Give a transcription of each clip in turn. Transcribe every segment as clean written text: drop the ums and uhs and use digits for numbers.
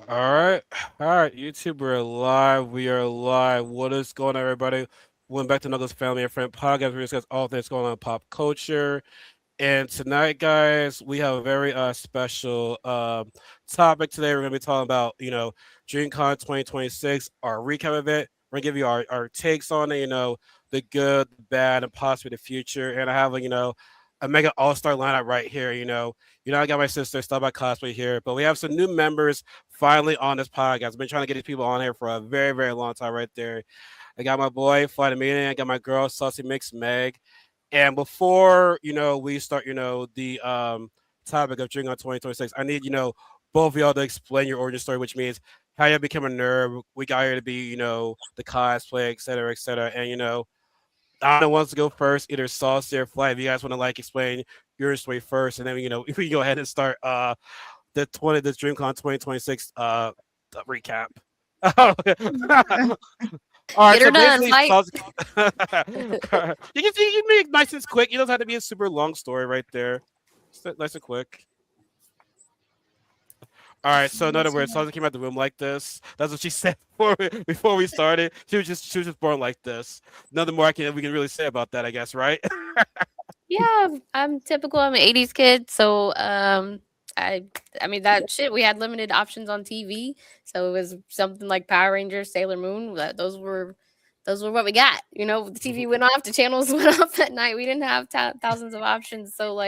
All right, all right, YouTube, we're live. We are live. What is going on, everybody? Welcome back to another Family and Friend podcast where we discuss all things going on in pop culture. And tonight, guys, we have a very special topic today. We're going to be talking about, DreamCon 2026, our recap of it. We're going to give you our takes on it, the good, the bad, and possibly the future. And I have, a mega all-star lineup right here, I got my sister, Stop by Cosplay here, but we have some new members finally on this podcast. I've been trying to get these people on here for a very, very long time right there. I got my boy, Flight of Meaning. I got my girl, Saucy Mix Meg. And before we start, the topic of Drinking on 2026, I need both of y'all to explain your origin story, which means how you became a nerd. We got here to be the cosplay, et cetera, et cetera. And I don't know who wants to go first, either Saucy or Flight. If you guys want to explain your story first, and then if we can go ahead and start the DreamCon 2026 recap. All right, Get her so done, basically, fight. you can make it nice and quick. It doesn't have to be a super long story right there. Just nice and quick. All right, so in other words, Saucy came out the room like this. That's what she said before we started. She was just born like this. Nothing more we can really say about that, I guess, right? Yeah, I'm typical. I'm an '80s kid, so I I mean that shit. We had limited options on TV, so it was something like Power Rangers, Sailor Moon. Those were what we got. The TV went off, the channels went off at night. We didn't have thousands of options. So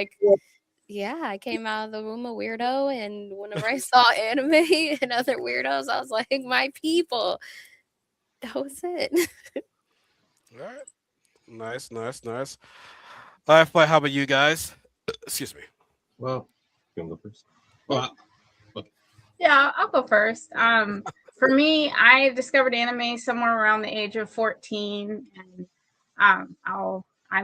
yeah, I came out of the room a weirdo, and whenever I saw anime and other weirdos, I was like, my people. That was it. All right, nice, nice, nice. All right, Flight, how about you guys? Excuse me. Well, you want to go first? Well, Yeah, I'll go first. For me, I discovered anime somewhere around the age of 14, and I'm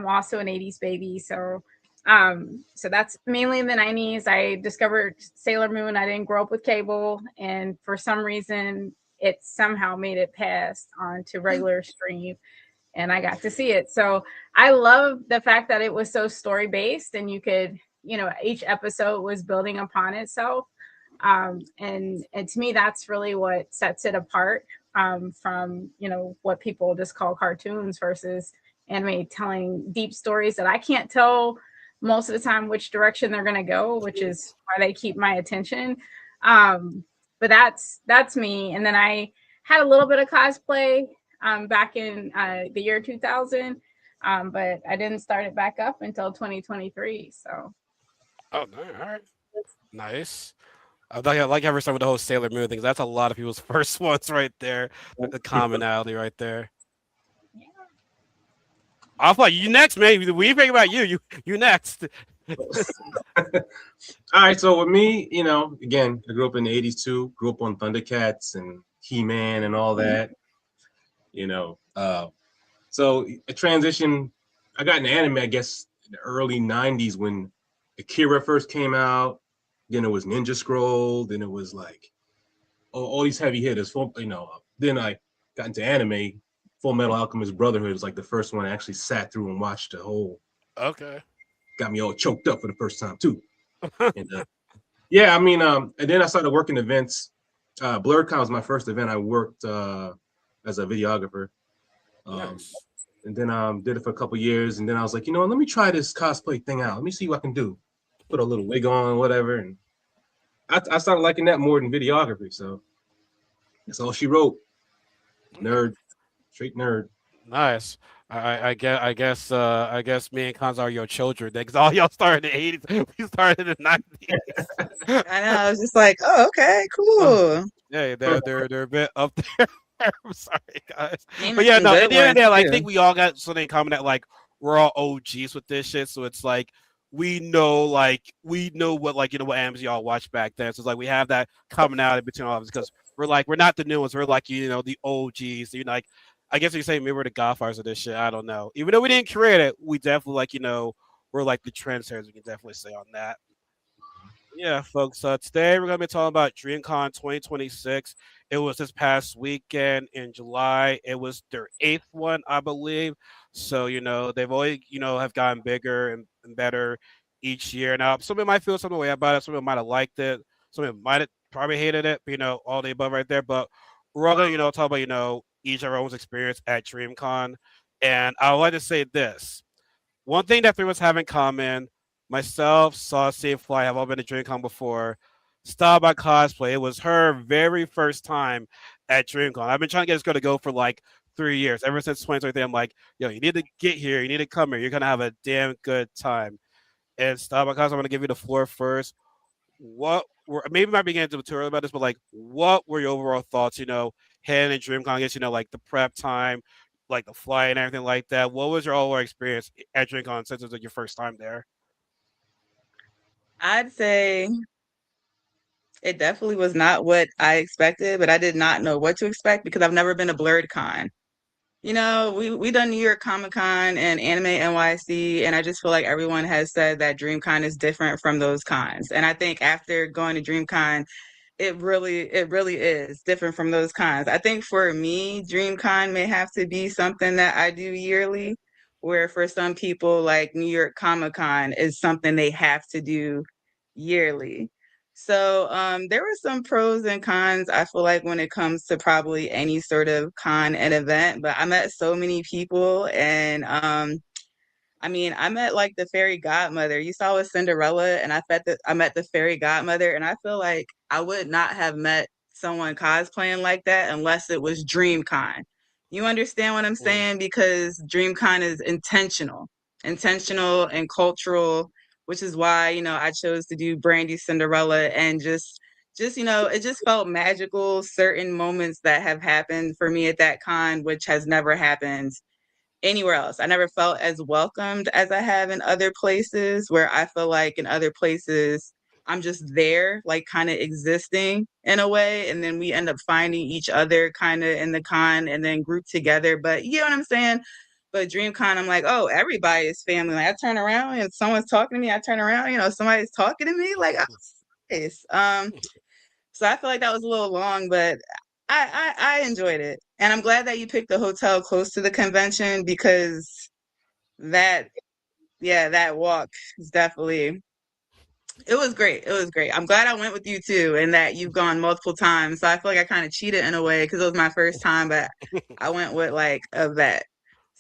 also an 80s baby, so that's mainly in the 90s. I discovered Sailor Moon. I didn't grow up with cable, and for some reason, it somehow made it past onto regular stream, and I got to see it. So I love the fact that it was so story based, and you could, each episode was building upon itself. And to me, that's really what sets it apart from what people just call cartoons versus anime telling deep stories that I can't tell most of the time which direction they're going to go, which is why they keep my attention. But that's me. And then I had a little bit of cosplay back in the year 2000, but I didn't start it back up until 2023. So Oh, no, all right, nice. I like how we're starting with the whole Sailor Moon thing. That's a lot of people's first ones right there. The commonality right there. I'll play you next, man. We think about you. You next. all right. So with me, again, I grew up in the '80s too. Grew up on Thundercats and He-Man and all that. You know, uh, so a transition. I got into anime, I guess, in the early '90s when Akira first came out. Then it was Ninja Scroll. Then it was like all these heavy hitters. Then I got into anime. Full Metal Alchemist Brotherhood was like the first one I actually sat through and watched the whole. Okay. Got me all choked up for the first time too. And yeah, I mean, and then I started working events. BlurCon was my first event. I worked as a videographer. Nice. And then did it for a couple years. And then I was like, let me try this cosplay thing out. Let me see what I can do. Put a little wig on, whatever. And I started liking that more than videography. So that's all she wrote. Nerd, straight nerd. Nice. I guess me and Cons are your children because all y'all started in the 80s. We started in the 90s. I know. I was just like, oh, okay, Oh, cool. yeah, they're a bit up there. I'm sorry, guys. Name But us yeah, some no, at good the end of the ones day, I too. think we all got something in common that we're all OGs with this shit. So it's we know what what animes y'all watched back then. So it's we have that commonality between all of us because we're not the new ones. We're the OGs. I guess you say maybe we're the godfathers of this shit. I don't know. Even though we didn't create it, we definitely we're the trendsetters. We can definitely say on that. Yeah, folks. Today we're gonna be talking about DreamCon 2026. It was this past weekend in July. It was their eighth one, I believe. So they've always have gotten bigger and better each year. Now some people might feel some way about it. Some people might have liked it. Some people might probably hated it, all the above right there. But we're all gonna, talk about, each of our own experience at DreamCon. And I would like to say this. One thing that three of us have in common, myself, Saucy, and Fly have all been to DreamCon before. Style by Cosplay. It was her very first time at DreamCon. I've been trying to get this girl to go for like 3 years. Ever since 2023, I'm like, yo, you need to get here. You need to come here. You're gonna have a damn good time. And Style by Cosplay, I'm gonna give you the floor first. What were maybe might be getting too early about this, but like, what were your overall thoughts? Heading in DreamCon, I guess like the prep time, like the flight and everything like that. What was your overall experience at DreamCon since it was like your first time there? I'd say it definitely was not what I expected, but I did not know what to expect because I've never been a Blurred Con. We done New York Comic Con and Anime NYC, and I just feel like everyone has said that DreamCon is different from those cons. And I think after going to DreamCon, it really is different from those cons. I think for me, DreamCon may have to be something that I do yearly, where for some people like New York Comic Con is something they have to do yearly. So there were some pros and cons, I feel like, when it comes to probably any sort of con and event, but I met so many people and I mean, I met like the fairy godmother. You saw with Cinderella, and I met the fairy godmother, and I feel like I would not have met someone cosplaying like that unless it was DreamCon. You understand what I'm Mm. saying? Because DreamCon is intentional and cultural, which is why, I chose to do Brandy Cinderella and just, it just felt magical. Certain moments that have happened for me at that con, which has never happened anywhere else. I never felt as welcomed as I have in other places where I feel like in other places I'm just there, like kind of existing in a way. And then we end up finding each other kind of in the con and then group together. But you know what I'm saying? But DreamCon, I'm like, oh, everybody is family. Like I turn around and someone's talking to me. I turn around, somebody's talking to me. Like, oh, nice. So I feel like that was a little long, but I enjoyed it. And I'm glad that you picked the hotel close to the convention because that, yeah, that walk is definitely, it was great. It was great. I'm glad I went with you too and that you've gone multiple times. So I feel like I kind of cheated in a way because it was my first time, but I went with like a vet.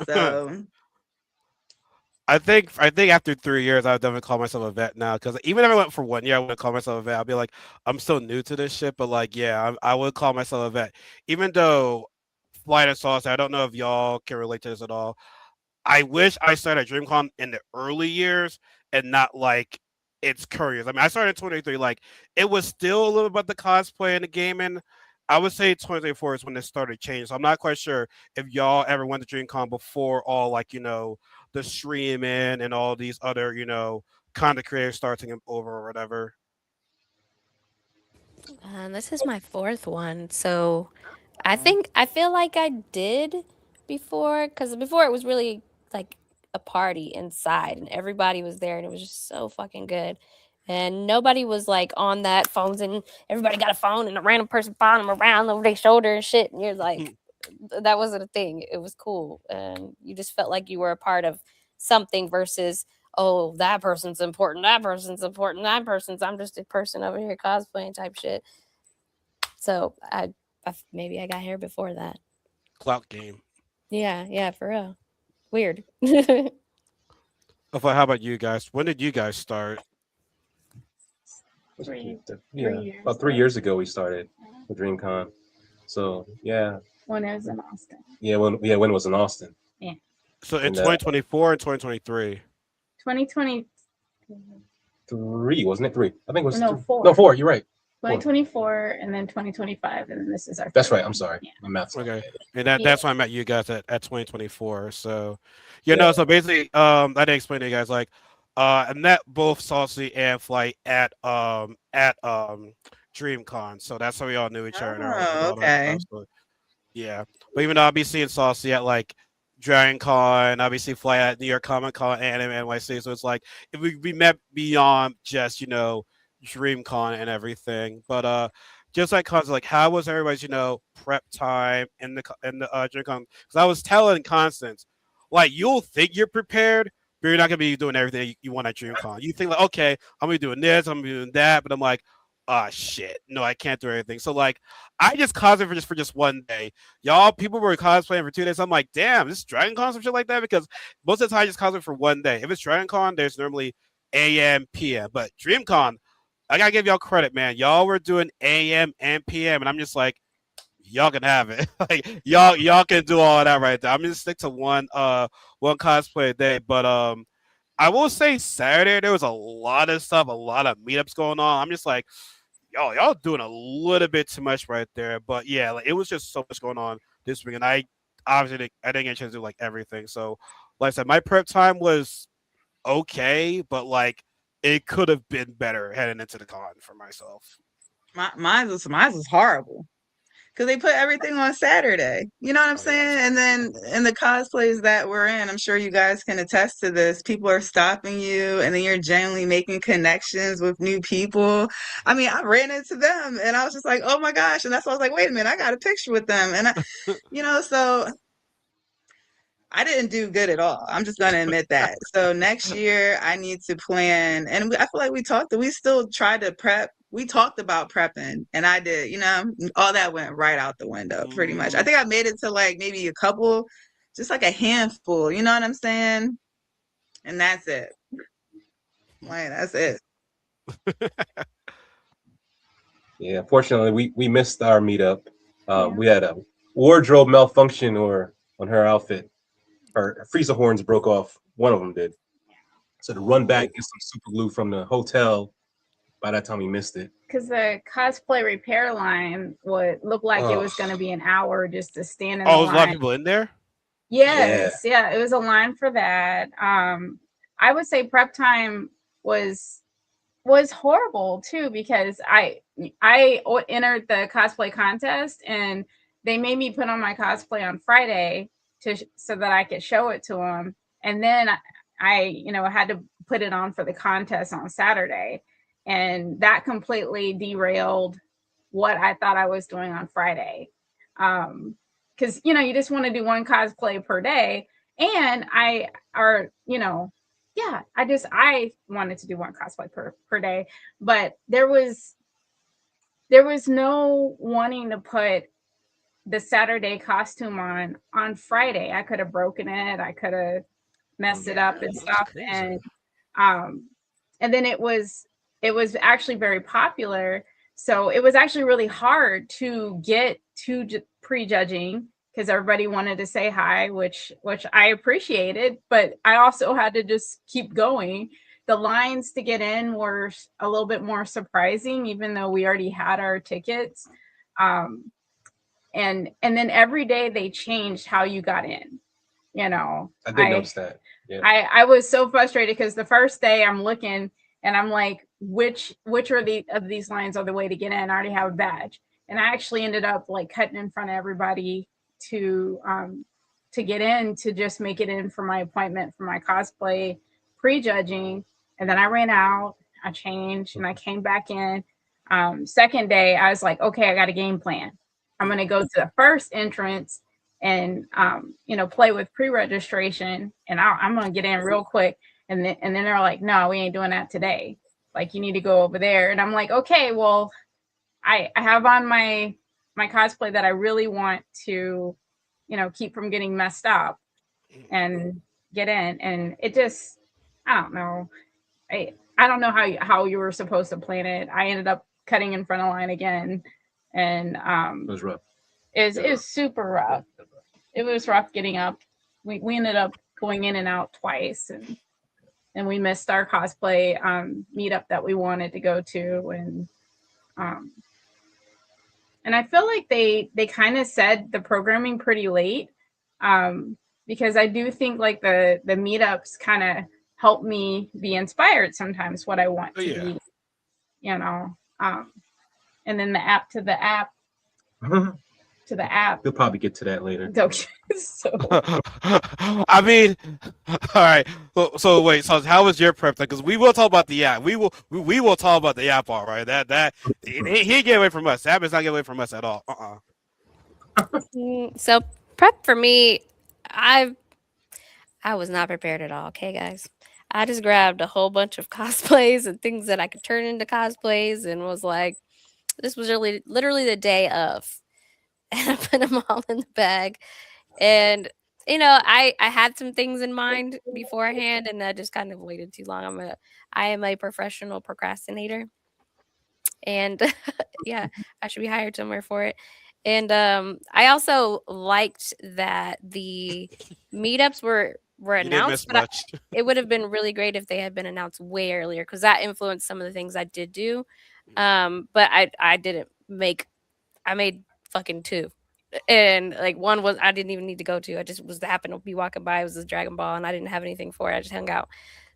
So, I think after 3 years, I would definitely call myself a vet now. Because even if I went for 1 year, I wouldn't call myself a vet. I'd be like, I'm still new to this shit, but like, yeah, I would call myself a vet. Even though Flight of Sauce, I don't know if y'all can relate to this at all. I wish I started at DreamCon in the early years and not like its current. I mean, I started in 2023. Like, it was still a little about the cosplay and the gaming. I would say 2024 is when it started changing. So I'm not quite sure if y'all ever went to DreamCon before all like, the streaming and all these other, content creators starting over or whatever. This is my fourth one, so I feel like I did before, because before it was really like a party inside and everybody was there and it was just so fucking good. And nobody was like on that phones and everybody got a phone and a random person following them around over their shoulder and shit. And you're like, that wasn't a thing. It was cool. And you just felt like you were a part of something versus, oh, that person's important, that person's important, that person's, I'm just a person over here cosplaying type shit. So maybe I got here before that. Clout game. Yeah, for real. Weird. How about you guys? When did you guys start? Three Yeah, years about 3 years ago. ago we started with DreamCon. So yeah, When it was in Austin. when it was in Austin, Yeah. So in and 2024 and 2023. 2020. three wasn't it three? I think it was No, three. four. No, four. You're right. Four. 2024 and then 2025 and then this is our That's third right. I'm one. sorry. Yeah. My math's not Okay. bad. And Yeah. that's why I met you guys at 2024. So Yeah. so basically I didn't explain to you guys like I met both Saucy and Flight at DreamCon. So that's how we all knew each other and oh, all that okay. stuff. So yeah. But even though I'll be seeing Saucy at like Dragon Con, obviously Flight at New York Comic Con, Anime NYC. So it's like if we met beyond just, DreamCon and everything. But just like cons, like how was everybody's, prep time in the DreamCon? Because I was telling Constance, like you'll think you're prepared, but you're not gonna be doing everything you want at DreamCon. You think like, okay, I'm gonna be doing this, I'm gonna be doing that, but I'm like, oh shit, no, I can't do anything. So like, I just cosplayed for just one day. Y'all, people were cosplaying for 2 days. I'm like, damn, this is Dragon Con some shit like that because most of the time I just cosplay for one day. If it's Dragon Con, there's normally AM, PM, but DreamCon, I gotta give y'all credit, man. Y'all were doing AM and PM, and I'm just like, y'all can have it. Like y'all can do all that right there. I'm gonna stick to one cosplay a day, but I will say Saturday there was a lot of stuff, a lot of meetups going on. I'm just like, y'all doing a little bit too much right there. But yeah, like it was just so much going on this week, and I obviously I didn't get a chance to do like everything. So, like I said, my prep time was okay, but like it could have been better heading into the con for myself. Mine was horrible because they put everything on Saturday. You know what I'm Oh yeah, saying? And then in the cosplays that we're in, I'm sure you guys can attest to this. People are stopping you, and then you're genuinely making connections with new people. I mean, I ran into them, and I was just like, "Oh my gosh!" And that's why I was like, "Wait a minute, I got a picture with them." And so I didn't do good at all. I'm just gonna admit that. So next year I need to plan, and I feel like we still tried to prep. We talked about prepping, and I did. All that went right out the window, pretty much. I Mhm. think I made it to like maybe a couple, just like a handful. You know what I'm saying? And that's it. Like that's it. Yeah, unfortunately, we missed our meetup. Yeah. We had a wardrobe malfunction or on her outfit. Her freezer horns broke off. One of them did. So to run back, get some super glue from the hotel. By that time, we missed it. Because the cosplay repair line would look like it Oh, was going to be an hour just to stand in the Oh, there's a lot of line. people in there. yeah. Yes, yeah, it was a line for that. I would say prep time was was horrible too because entered the cosplay contest and they made me put on my cosplay on Friday so that I could show it to them, and then I had to put it on for the contest on Saturday, and that completely derailed what I thought I was doing on Friday. Because you just want to do one cosplay per day, and yeah, I wanted to do one cosplay per day, but there was no wanting to put the Saturday costume on Friday. I could have broken it, I could have messed it up and That's stuff, crazy. um and then it was actually very popular, so it was actually really hard to get to prejudging because everybody wanted to say hi, which I appreciated, but I also had to just keep going. The lines to get in were a little bit more surprising, even though we already had our tickets. um and then every day they changed how you got in. you know I did i notice that. Yeah. I was so frustrated because the first day I'm looking and I'm like, which are the of these lines are the way to get in? I already have a badge, and I actually ended up like cutting in front of everybody to get in, to just make it in for my appointment for my cosplay prejudging, and then I ran out. I changed and I came back in. Second day, I was like, okay, I got a game plan. I'm gonna go to the first entrance and play with pre-registration, and I'm gonna get in real quick. And then they're like, no, we ain't doing that today. Like, you need to go over there. And I'm like, okay, well, I have on my cosplay that I really want to keep from getting messed up and get in. And it just, I don't know. I don't know how you were supposed to plan it. I ended up cutting in front of line again, and It was rough. is super rough. It was rough getting up. We ended up going in and out twice, and we missed our cosplay meetup that we wanted to go to. Um and I feel like they kind of said the programming pretty late, um because I do think like the meetups kind of help me be inspired sometimes what I want Oh to yeah. be, you know um and then the app to the app to the app. We'll probably get to that later. Okay. So I mean, all right. So wait. So how was your prep? Because we will talk about the app. We will talk about the app. All right. That he get away from us. The app is not get away from us at all. So prep for me, I was not prepared at all. Okay, guys. I just grabbed a whole bunch of cosplays and things that I could turn into cosplays and was like, this was really literally the day of. And I put them all in the bag. And I had some things in mind beforehand, and I just kind of waited too long. I am a professional procrastinator, and yeah, I should be hired somewhere for it. And I also liked that the meetups were You didn't announced, miss but much. it would have been really great if they had been announced way earlier because that influenced some of the things I did do. But I didn't make I made fucking two. And like one was I didn't even need to go to. I just was happened to be walking by. It was this Dragon Ball, and I didn't have anything for it. I just hung out.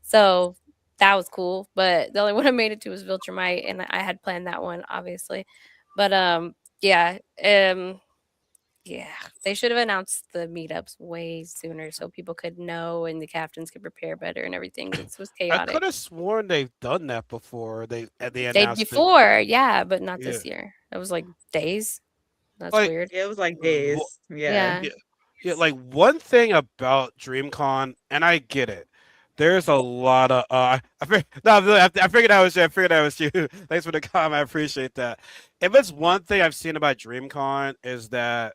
So that was cool. But the only one I made it to was Viltrumite, and I had planned that one obviously. But yeah, yeah, they should have announced the meetups way sooner so people could know and the captains could prepare better and everything. This was I could chaotic. have sworn they've done that before. They They announced it. before, yeah, but not Yeah, this year. It was like days. That's like weird. Yeah, it was like wh- days. Yeah. Yeah. yeah, yeah. Like one thing about DreamCon, and I get it. There's a lot of no, really, I figured I was you. I figured I was you. Thanks for the comment. I appreciate that. If it's one thing I've seen about DreamCon is that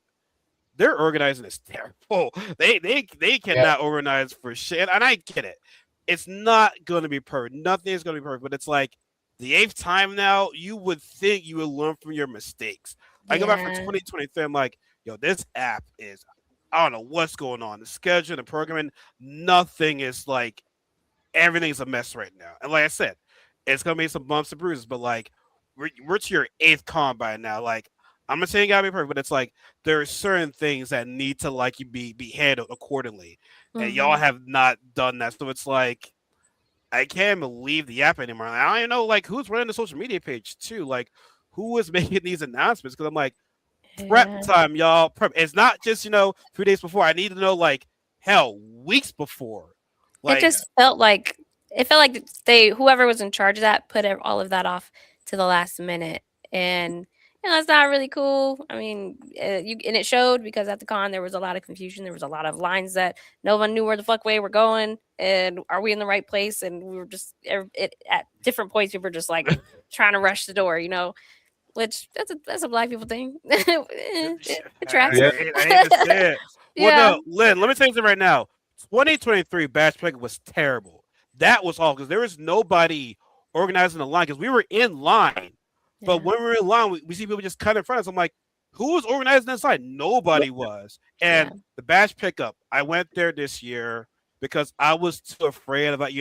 their organizing is terrible. They Yeah. cannot organize for shit, and I get it. It's not going to be perfect. Nothing is going to be perfect, but it's like the eighth time now. You would think you would learn from your mistakes. I go back for Yeah. 2023. I'm like, yo, this app is. I don't know what's going on. The schedule, the programming, nothing is like everything's a mess right now. And like I said, it's gonna be some bumps and bruises, but like we're to your eighth con by now. Like I'm not saying it gotta be perfect, but it's like there are certain things that need to like you be handled accordingly. And y'all Mhm. have not done that. So it's like I can't believe the app anymore. I don't even know like who's running the social media page too. Like who is making these announcements? Because I'm like, prep Yeah. time, y'all. Prep. It's not just, 3 days before. I need to know like hell, weeks before. It Like just felt like they whoever was in charge of that put all of that off to the last minute, and that's not really cool. I mean, and it showed because at the con there was a lot of confusion. There was a lot of lines that no one knew where the fuck way we're going, and are we in the right place? And we were just at different points we were just like trying to rush the door, which that's a black people thing. It tracks. Yeah. I hate to say it. Well, Yeah, no, Lynn, let me tell you something right now. 2023 batch pick was terrible. That was all because there was nobody organizing the line because we were in line. But yeah, when we were in line, we see people just cut in front of us. I'm like, who was organizing this line? Nobody was. yeah, And the batch pickup, I went there this year because I was too afraid about,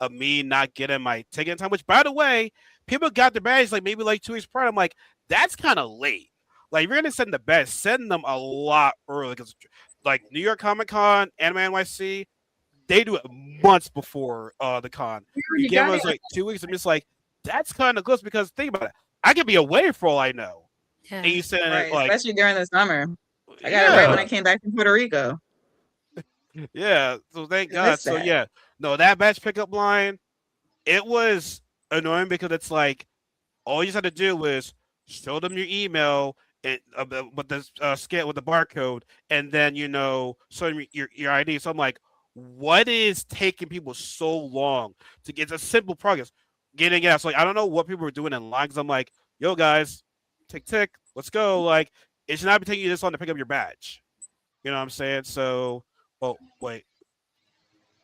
of me not getting my ticket in time, which, by the way, people got their badge like maybe like 2 weeks prior. I'm like, that's kind of late. Like, if you're gonna send the badge, send them a lot early because, like, New York Comic Con, Anime NYC, they do it months before the con. You You already give got it. us like 2 weeks. I'm just like, that's kind of close because think about it. I could be away for all I know, and yeah. you send it Right. like, Especially during the summer. I got it right when yeah, I came back from Puerto Rico. yeah. So thank I God. missed So that. yeah, no, that batch pickup line, it was annoying because it's like all you just had to do was show them your email and with the scan with the barcode, and then show them your ID. So I'm like, what is taking people so long to get? It's a simple progress getting out. So like, I don't know what people were doing in line. Because I'm like, yo guys, tick tick, let's go. Like it should not be taking you this long to pick up your badge. You know what I'm saying? So, oh wait,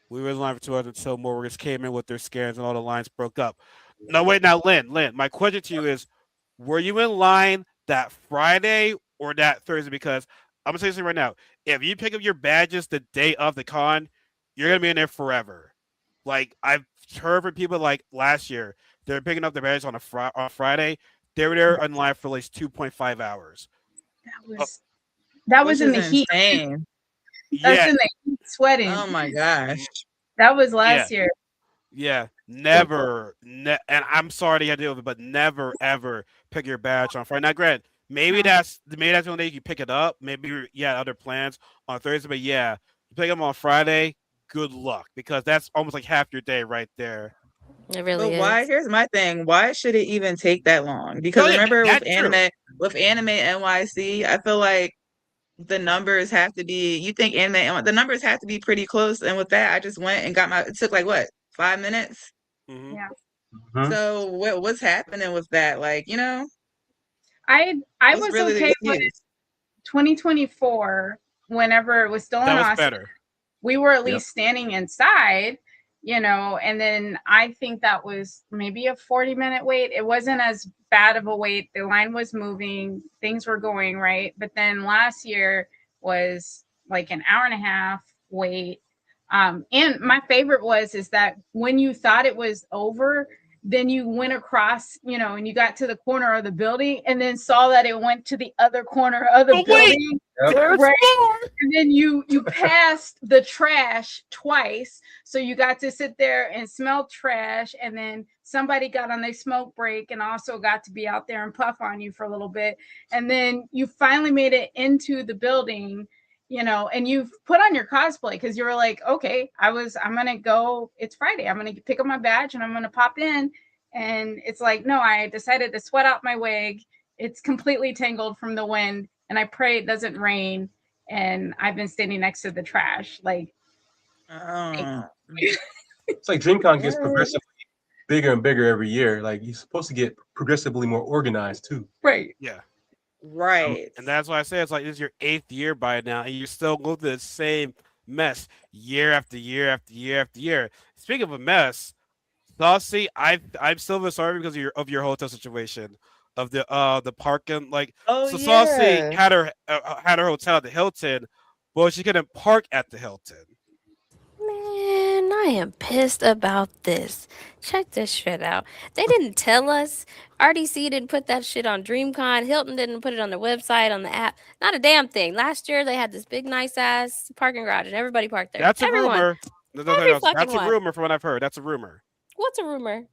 we were in line for 2 hours until more workers came in with their scans and all the lines broke up. No, wait, now, Lynn, my question to you is, were you in line that Friday or that Thursday? Because I'm gonna say something right now. If you pick up your badges the day of the con, you're gonna be in there forever. Like I've heard from people like last year, they're picking up their badges on Friday. They were there in line for at least 2.5 hours. That Uh, was that Which was in is the heat. insane. That's yeah, in the heat sweating. Oh my gosh. That was yeah. last year. Yeah, never, and I'm sorry you had to deal with it, but never ever pick your badge on Friday. Now, granted, maybe that's the only day you can pick it up. Maybe you had other plans on Thursday, but yeah, you pick them on Friday. Good luck because that's almost like half your day right there. It But really why? is. Here's my thing. Why should it even take that long? No, Because yeah, remember that's true. with anime NYC, I feel like the numbers have to be. You think anime? The numbers have to be pretty close. And with that, I just went and got my. It took like what 5 minutes. Hmm. Yeah. Mhm. So what's happening with that? Like, I what's was really the okay with excuse? 2024 whenever it was still That in was Austin. better. We were at Yep. least standing inside, and then I think that was maybe a 40-minute wait. It wasn't as bad of a wait. The line was moving, things were going right. But then last year was like an hour and a half wait. And my favorite was is that when you thought it was over, then you went across, and you got to the corner of the building and then saw that it went to the other corner of the Oh wait, building. Yep. there's Right. more. And then you passed the trash twice, so you got to sit there and smell trash, and then somebody got on their smoke break and also got to be out there and puff on you for a little bit, and then you finally made it into the building, and you've put on your cosplay because you were like, okay, I'm gonna go, it's Friday, I'm gonna pick up my badge and I'm gonna pop in. And it's like, no, I decided to sweat out my wig. It's completely tangled from the wind, and I pray it doesn't rain. And I've been standing next to the trash. Like, Oh. It's like DreamCon gets progressively bigger and bigger every year. Like you're supposed to get progressively more organized too. right. Yeah, Right. and that's why I say it's like this is your eighth year by now, and you're still going through the same mess year after year after year after year. Speaking of a mess, Saucy, I'm still sorry because of your hotel situation, of the parking. Like, Oh so Saucy yeah. had her hotel at the Hilton, but she couldn't park at the Hilton. Man, I am pissed about this. Check this shit out. They didn't tell us. RDC didn't put that shit on DreamCon. Hilton didn't put it on their website, on the app. Not a damn thing. Last year they had this big nice ass parking garage and everybody parked there. That's a Everyone. rumor. No, no, no, Every no, fucking that's a one. rumor from what I've heard. That's a rumor What's a rumor?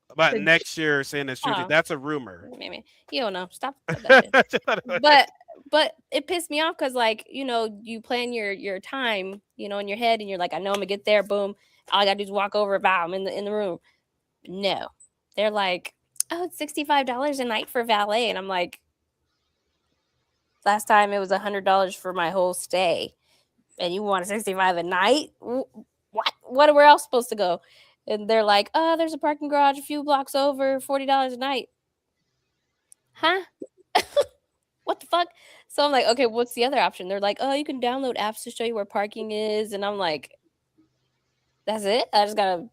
about The, next year saying it's true. Oh, That's a rumor. maybe. You don't know. Stop with that shit. But it pissed me off because like you plan your time in your head and you're like, I know I'm gonna get there, boom, all I gotta do is walk over, bow, I'm in the room. No, they're like, oh, it's $65 a night for valet, and I'm like, last time it was $100 for my whole stay, and you want 65 a night? What are we else supposed to go? And they're like, oh, there's a parking garage a few blocks over, $40 a night. Huh? What the fuck? So I'm like, okay, what's the other option? They're like, oh, you can download apps to show you where parking is. And I'm like, that's it? I just gotta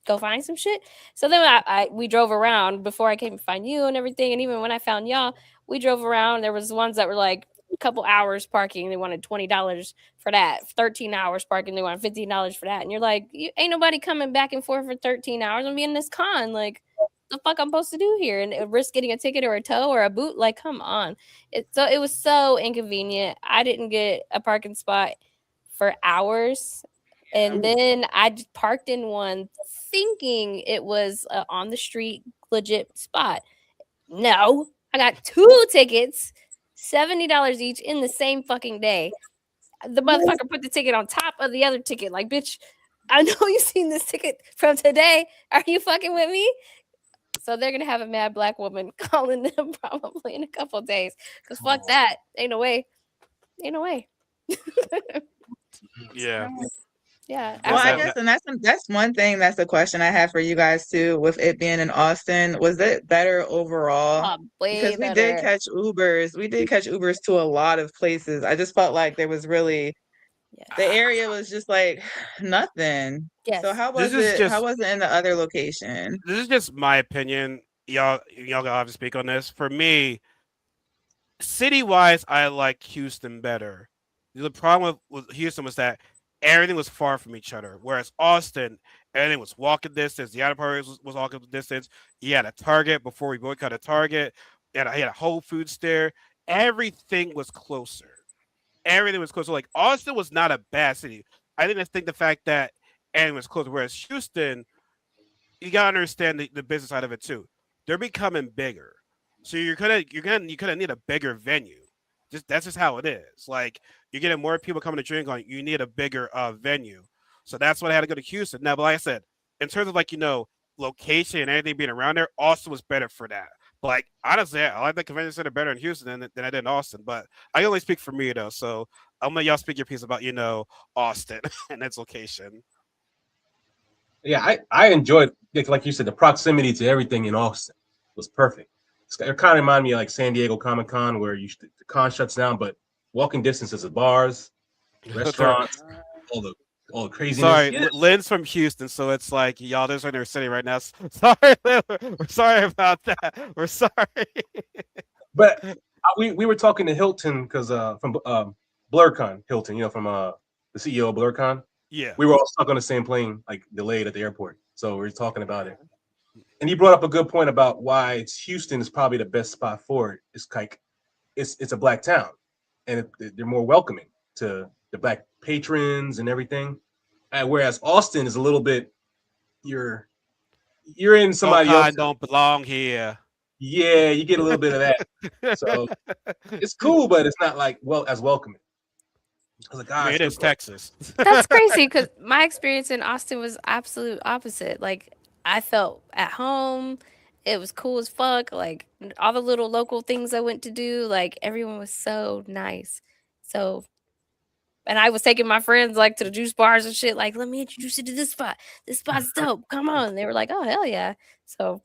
go find some shit. So then we drove around before I came to find you and everything. And even when I found y'all, we drove around. There was ones that were like a couple hours parking. They wanted $20 for that. 13 hours parking. They wanted $15 for that. And you're like, ain't nobody coming back and forth for 13 hours. I'm in this con. Like, the fuck I'm supposed to do here and risk getting a ticket or a tow or a boot? Like, come on. It was so inconvenient. I didn't get a parking spot for hours. And then I parked in one thinking it was on the street legit spot. No, I got two tickets, $70 each in the same fucking day. The motherfucker put the ticket on top of the other ticket. Like, bitch, I know you seen this ticket from today. Are you fucking with me? So they're gonna have a mad black woman calling them probably in a couple days. Cause fuck that. Ain't no way. Ain't no way. Yeah. Yeah. Well, I That, guess, that, Absolutely. and that's one thing. That's a question I have for you guys too. With it being in Austin, was it better overall? Oh, way Because we did better. catch Ubers. We did catch Ubers to a lot of places. I just felt like there was really the Yes. area was just like nothing. So Yes. how this was is it? How just was it in the other location? this is just my opinion. Y'all gotta have to speak on this. For me, city wise, I like Houston better. The problem with Houston was that everything was far from each other, whereas Austin, everything was walking distance. The outer part was walking distance. You had a Target before we boycotted Target. You had a Whole Foods there. Everything was closer. Everything was closer. Like Austin was not a bad city. I didn't think the fact that everything was closer, whereas Houston, you gotta understand the business side of it too. They're becoming bigger, so you're gonna need a bigger venue. Just that's just how it is. Like you're getting more people coming to drink on. You need a bigger venue. So that's what I had to go to Houston. Now, but like I said, in terms of location and everything being around there, Austin was better for that. But like honestly, I like the convention center better in Houston than I did in Austin. But I can only speak for me though. So I'm gonna let y'all speak your piece about Austin and its location. Yeah, I enjoyed, like you said, the proximity to everything in Austin was perfect. It kind of reminded me of like San Diego Comic Con, where the con shuts down, but walking distances of bars, Sorry, restaurants, all the all the craziness. sorry, Yeah, Lynn's from Houston, so it's like y'all just in their city right now. Sorry, Lynn, we're sorry about that. We're sorry. but we were talking to Hilton because from BlurCon, Hilton, from the CEO of BlurCon. Yeah. We were all stuck on the same plane, like delayed at the airport. So we were talking about it, and he brought up a good point about why Houston is probably the best spot for it. It's like it's a black town, and they're more welcoming to the black patrons and everything. Whereas Austin is a little bit you're you're in Your somebody kind else's. don't belong here. Yeah, you get a little bit of that. So it's cool, but it's not like as welcoming. I was like, I mean, gosh, it good is point. Texas. That's crazy because my experience in Austin was absolute opposite. Like I felt at home. It was cool as fuck. Like all the little local things I went to do, like everyone was so nice. So and I was taking my friends like to the juice bars and shit. Like, let me introduce you to this spot. This spot's dope. Come on. And they were like, oh hell yeah. So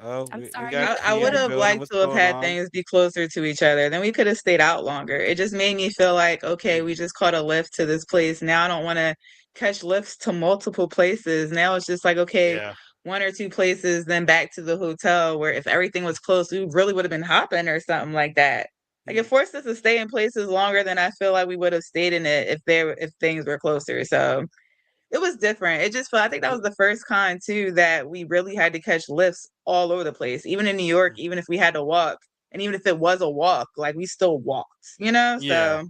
Oh, I'm we sorry you got had I Key would in the yeah. have building. liked What's to have going had on? things be closer to each other. Then we could have stayed out longer. It just made me feel like, okay, we just caught a lift to this place. Now I don't want to catch lifts to multiple places. Now it's just like, okay, Yeah. one or two places, then back to the hotel where if everything was close, we really would have been hopping or something like that. Like it forced us to stay in places longer than I feel like we would have stayed in it if things were closer. So it was different. It just felt, I think that was the first con too that we really had to catch lifts all over the place. Even in New York, even if we had to walk, and even if it was a walk, like we still walked. Yeah. So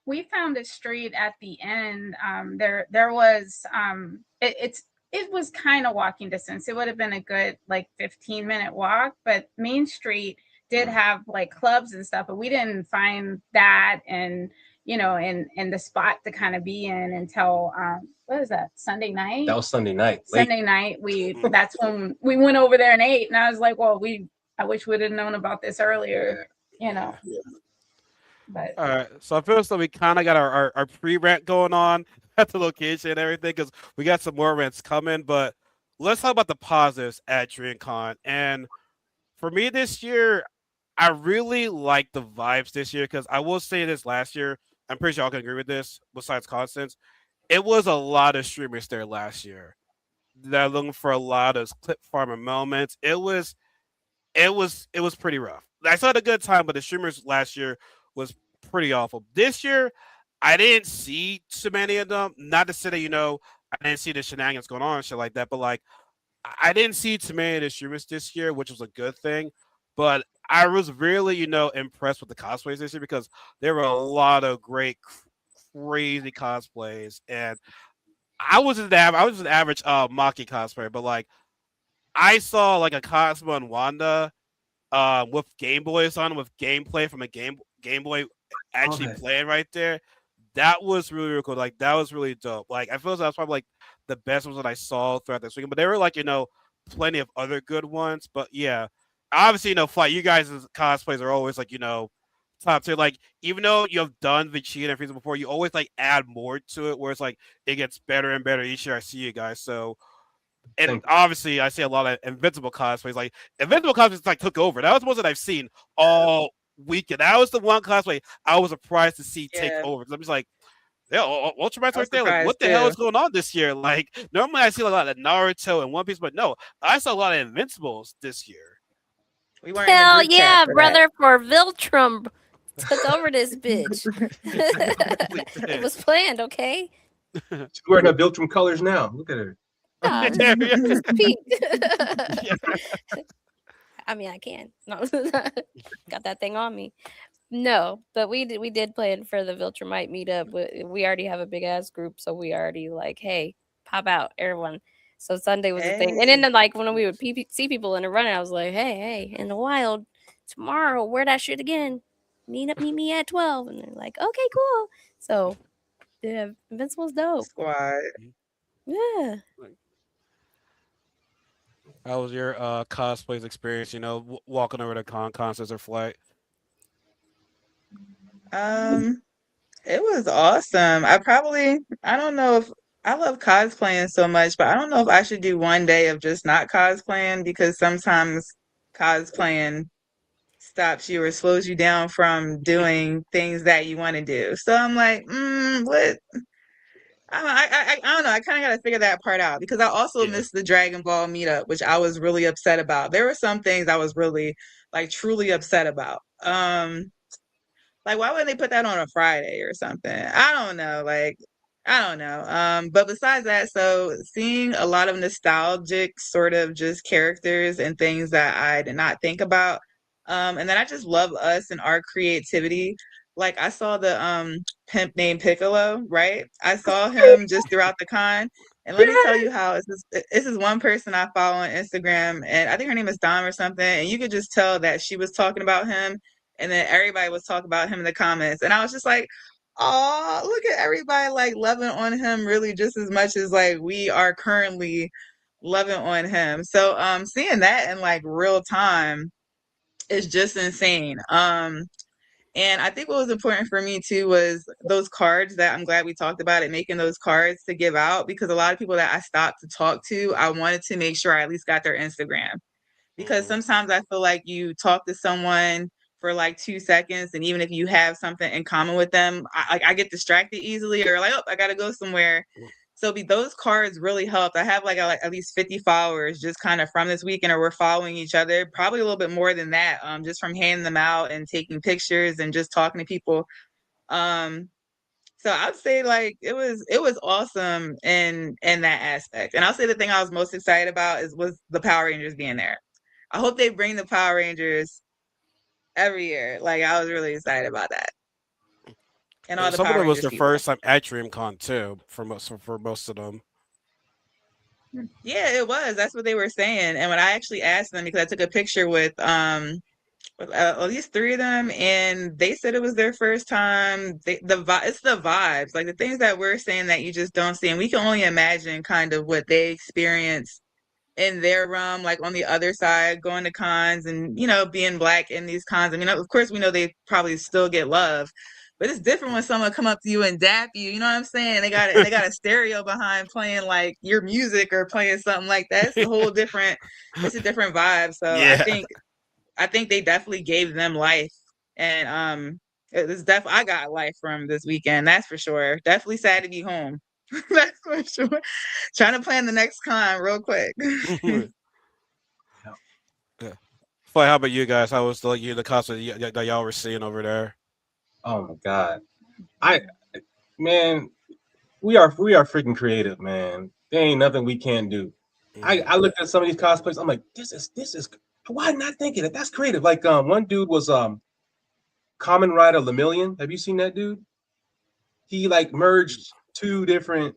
We found a street at the end. There was it was kind of walking distance. It would have been a good like 15-minute walk, but Main Street did have like clubs and stuff, but we didn't find that and in the spot to kind of be in until what is that, Sunday night? That was Sunday night, late. Sunday night we that's when we went over there and ate, and I was like, well, I wish we'd have known about this earlier, you know. Yeah. But All right. So I feel as though we kind of got our pre rant going on at the location and everything because we got some more rants coming. But let's talk about the positives at DreamCon. And for me this year, I really like the vibes this year because I will say this last year. I'm pretty sure y'all can agree with this, besides Constance. It was a lot of streamers there last year. They're looking for a lot of clip farming moments. It was pretty rough. I still had a good time, but the streamers last year was pretty awful. This year, I didn't see too many of them. Not to say that I didn't see the shenanigans going on and shit like that, but like I didn't see too many of the streamers this year, which was a good thing. But I was really impressed with the cosplays this year because there were a lot of great, crazy cosplays, and I was an average Maki cosplayer, but like I saw like a Cosmo and Wanda with Game Boys on with gameplay from a Game Boy actually Okay. playing right there. That was really, really cool. Like that was really dope. Like I feel that was probably like the best ones that I saw throughout this weekend. But there were like plenty of other good ones. But yeah, obviously fight you guys' cosplays are always like top tier. Like even though you have done Vegeta and Frieza before, you always like add more to it. Where it's like it gets better and better each year. I see you guys. So and Thank you. obviously I see a lot of Invincible cosplays. Like Invincible cosplays like took over. That was the most that I've seen all weekend. That was the one cosplay I was surprised to see take yeah, over. 'Cause I'm just like, yeah, Ultraman's I was right there. Like, surprised what the hell too. is going on this year? Like, normally I see a lot of Naruto and One Piece, but no, I saw a lot of Invincibles this year. We weren't in the Hell group chat yeah, for that. brother, for Viltrum took over this bitch. Definitely It did. was planned, okay? She's wearing her Viltrum colors now. Look at her. Nah, Yeah, yeah, this is peak. yeah. I mean, I can. No, got that thing on me. No, but we did plan for the Viltrumite meetup. We already have a big ass group, so we already like, hey, pop out, everyone. So Sunday was a thing, and Hey, then like when we would see people in the running, I was like, hey, in the wild tomorrow, wear that shit again. Meet me at 12, and they're like, okay, cool. So yeah, Invincible's dope. squad. Yeah. How was your cosplays experience? Walking over to concerts or flight. Um, it was awesome. I don't know if I love cosplaying so much, but I don't know if I should do one day of just not cosplaying because sometimes cosplaying stops you or slows you down from doing things that you want to do. So I'm like, what? I don't know. I kind of got to figure that part out because I also Yeah. missed the Dragon Ball meetup, which I was really upset about. There were some things I was really like truly upset about. Like, why wouldn't they put that on a Friday or something? I don't know. Like, I don't know. But besides that, so seeing a lot of nostalgic sort of just characters and things that I did not think about. And then I just love us and our creativity. Like I saw the pimp named Piccolo, right? I saw him just throughout the con. And let me tell you how this is one person I follow on Instagram, and I think her name is Dom or something. And you could just tell that she was talking about him and then everybody was talking about him in the comments. And I was just like, oh, look at everybody like loving on him really just as much as like we are currently loving on him. So seeing that in like real time is just insane. And I think what was important for me too was those cards that I'm glad we talked about it, making those cards to give out because a lot of people that I stopped to talk to, I wanted to make sure I at least got their Instagram because Mhm. sometimes I feel like you talk to someone for like 2 seconds, and even if you have something in common with them, I get distracted easily, or like, oh, I gotta go somewhere. So those cards really helped. I have like at least 50 followers just kind of from this weekend, or we're following each other. Probably a little bit more than that, just from handing them out and taking pictures and just talking to people. Um, so I'd say like it was awesome in that aspect. And I'll say the thing I was most excited about was the Power Rangers being there. I hope they bring the Power Rangers every year. Like I was really excited about that. And all And the some of Power them was Rangers their people. first time at DreamCon too, for most of them. Yeah, it was. That's what they were saying. And when I actually asked them because I took a picture with at least three of them, and they said it was their first time. It's the vibes, like the things that we're saying that you just don't see, and we can only imagine kind of what they experience in their realm, like on the other side, going to cons and being black in these cons. I mean, of course, we know they probably still get love, but it's different when someone come up to you and dap you. You know what I'm saying? And they got a stereo behind playing like your music or playing something like that. It's a whole different. It's a different vibe. So I Yeah. think I think they definitely gave them life, and it's definitely I got life from this weekend. That's for sure. Definitely sad to be home. That's for sure. Trying to plan the next con real quick. Yeah. Fly, how about you guys? How was the concert that y'all were seeing over there? Oh my God. I man, we are freaking creative, man. There ain't nothing we can't do. I Mhm. I looked at some of these cosplays. I'm like, this is why not think of it? That's creative. Like one dude was Common Rider Lemillion. Have you seen that dude? He like merged two different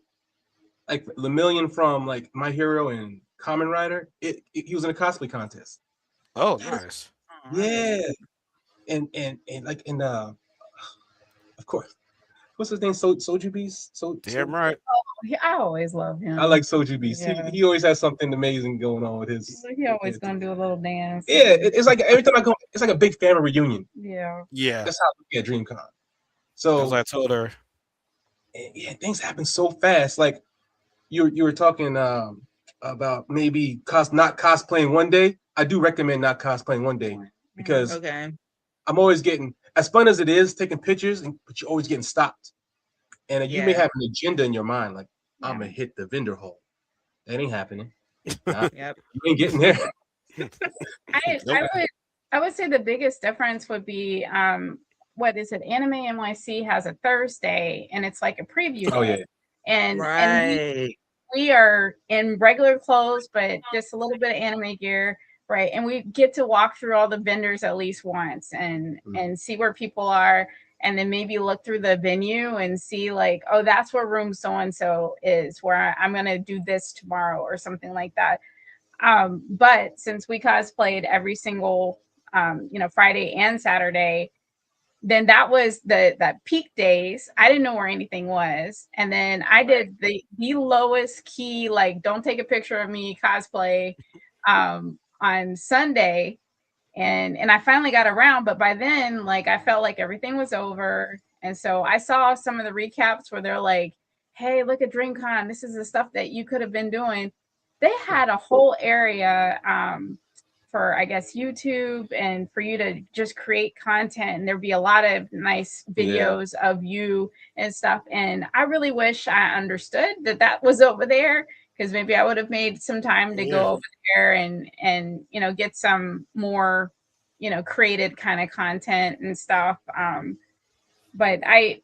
like Lemillion from like My Hero and Common Rider. He was in a cosplay contest. Oh, That is nice. Oh, that's yeah. cool. And like in of course. What's his name? Soju Beast? Damn right. I always love I him. like Soju Beast. Yeah. He always has something amazing going on with his He with always it. gonna do a little dance. Yeah, it's like every time I go, it's like a big family reunion. Yeah. Yeah, That's how I look at DreamCon. as So I told her. yeah, things happen so fast. Like you were talking about maybe not cosplaying one day. I do recommend not cosplaying one day because Okay. I'm always getting as fun as it is taking pictures, but you're always getting stopped. And you may Yeah. have an agenda in your mind, like I'm Yeah. gonna hit the vendor hole. That ain't happening. Nah, Yep. you ain't getting there. I Nope. I would I would say the biggest difference would be what is it? Anime NYC has a Thursday and it's like a preview Oh day. yeah, And Right. we are in regular clothes, but just a little bit of anime gear, right? And we get to walk through all the vendors at least once and see where people are, and then maybe look through the venue and see like, oh, that's where room so and so is, where I'm gonna do this tomorrow or something like that. But since we cosplayed every single Friday and Saturday, then that was that peak days. I didn't know where anything was. And then I did the lowest key, like don't take a picture of me cosplay on Sunday. And I finally got around, but by then, like I felt like everything was over. And so I saw some of the recaps where they're like, hey, look at DreamCon. This is the stuff that you could have been doing. They had a whole area for, I guess, YouTube and for you to just create content. And there'd be a lot of nice Yeah. videos of you and stuff. And I really wish I understood that that was over there, because maybe I would have made some time to Yeah. go over there and get some more created kind of content and stuff. But I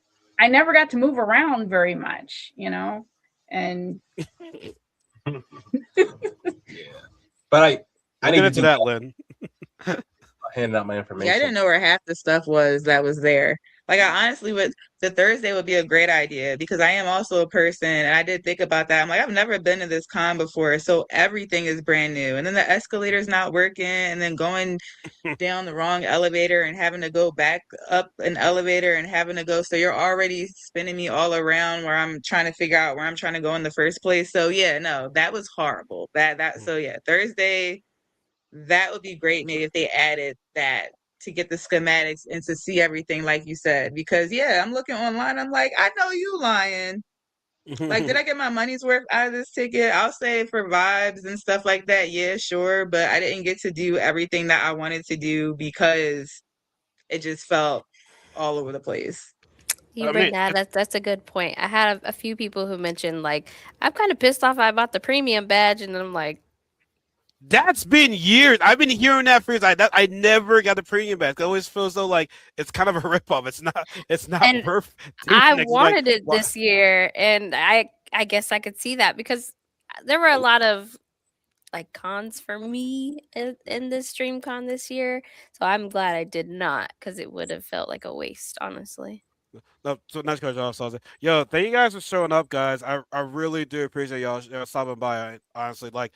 never got to move around very much, and Yeah. But I We'll need get to into do that, Lynn. handing out my Yeah, I information. didn't know where half the stuff was that was there. Like I honestly would the Thursday would be a great idea because I am also a person and I did think about that. I'm like, I've never been to this con before, so everything is brand new. And then the escalator's not working and then going down the wrong elevator and having to go back up an elevator and having to go. So you're already spinning me all around where I'm trying to figure out where I'm trying to go in the first place. So yeah, no, that was horrible. So yeah, Thursday, that would be great maybe if they added that to get the schematics and to see everything like you said. Because yeah, I'm looking online, I'm like, I know you lying. Like, did I get my money's worth out of this ticket? I'll say for vibes and stuff like that, yeah, sure. But I didn't get to do everything that I wanted to do because it just felt all over the place. You I bring mean, that. That's a good point. I had a few people who mentioned like I'm kind of pissed off I bought the premium badge, and I'm like, that's been years. I've been hearing that for years. I never got the premium back. It always feels though like it's kind of a ripoff. It's not and worth doing I that. 'Cause, like, wanted it why? this year, and I guess I could see that because there were a lot of like cons for me in this stream con this year. So I'm glad I did not because it would have felt like a waste, honestly. No, so nice question, Sauce. Yo, thank you guys for showing up, guys. I really do appreciate y'all stopping by. Honestly, like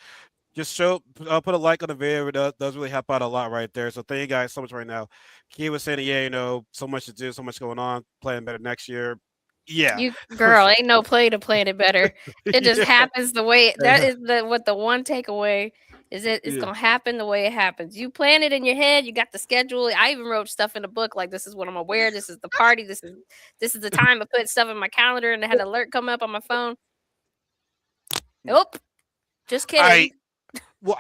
just put a like on the video. It does really help out a lot right there. So thank you guys so much right now. Key was saying, yeah, so much to do, so much going on, playing better next year. Yeah, You for girl, ain't no play to plan it better. It just yeah, happens the way that is the one takeaway is it's yeah. gonna happen the way it happens. You plan it in your head, you got the schedule. I even wrote stuff in the book like this is what I'm gonna wear, this is the party, this is the time I put stuff in my calendar and I had an alert come up on my phone. Nope. Just I kidding.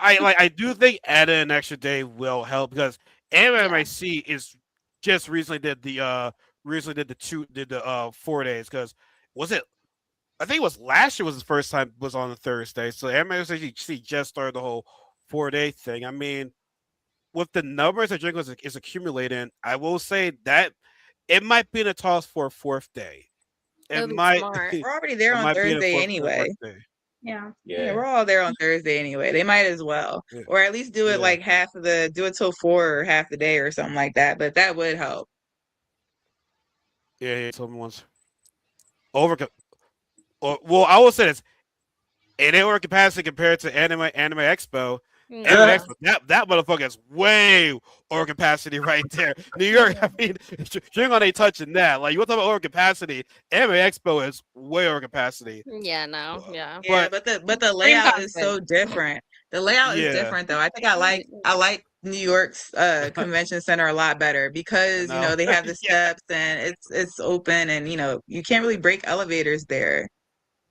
I do think adding an extra day will help because Yeah. MMIC is just recently did the 4 days because was it I think it was last year was the first time was on a Thursday. So MMIC just started the whole 4 day thing. I mean, with the numbers that Jingle is accumulating, I will say that it might be in a toss for a fourth day. It It would be might smart. We're already it there on might be in a Thursday fourth anyway. day. yeah. Yeah, Yeah. we're all there on Thursday anyway. They might as well. Yeah. Or at least do it Yeah. like do it till 4 or half the day or something like that. But that would help. Yeah, he told me once. Over well, I will say this. In overcapacity compared to Anime Expo. Anime No. Expo, that motherfucker is way overcapacity right there. New York, I mean, you're gonna ain't touching that. Like you want to talk about overcapacity, Anime Expo is way overcapacity. Yeah, no, yeah. Yeah, But but the Dream layout is so content. different. The layout is yeah, different though. I think I like New York's convention center a lot better I because know. they have the Yeah, steps and it's open and you can't really break elevators there.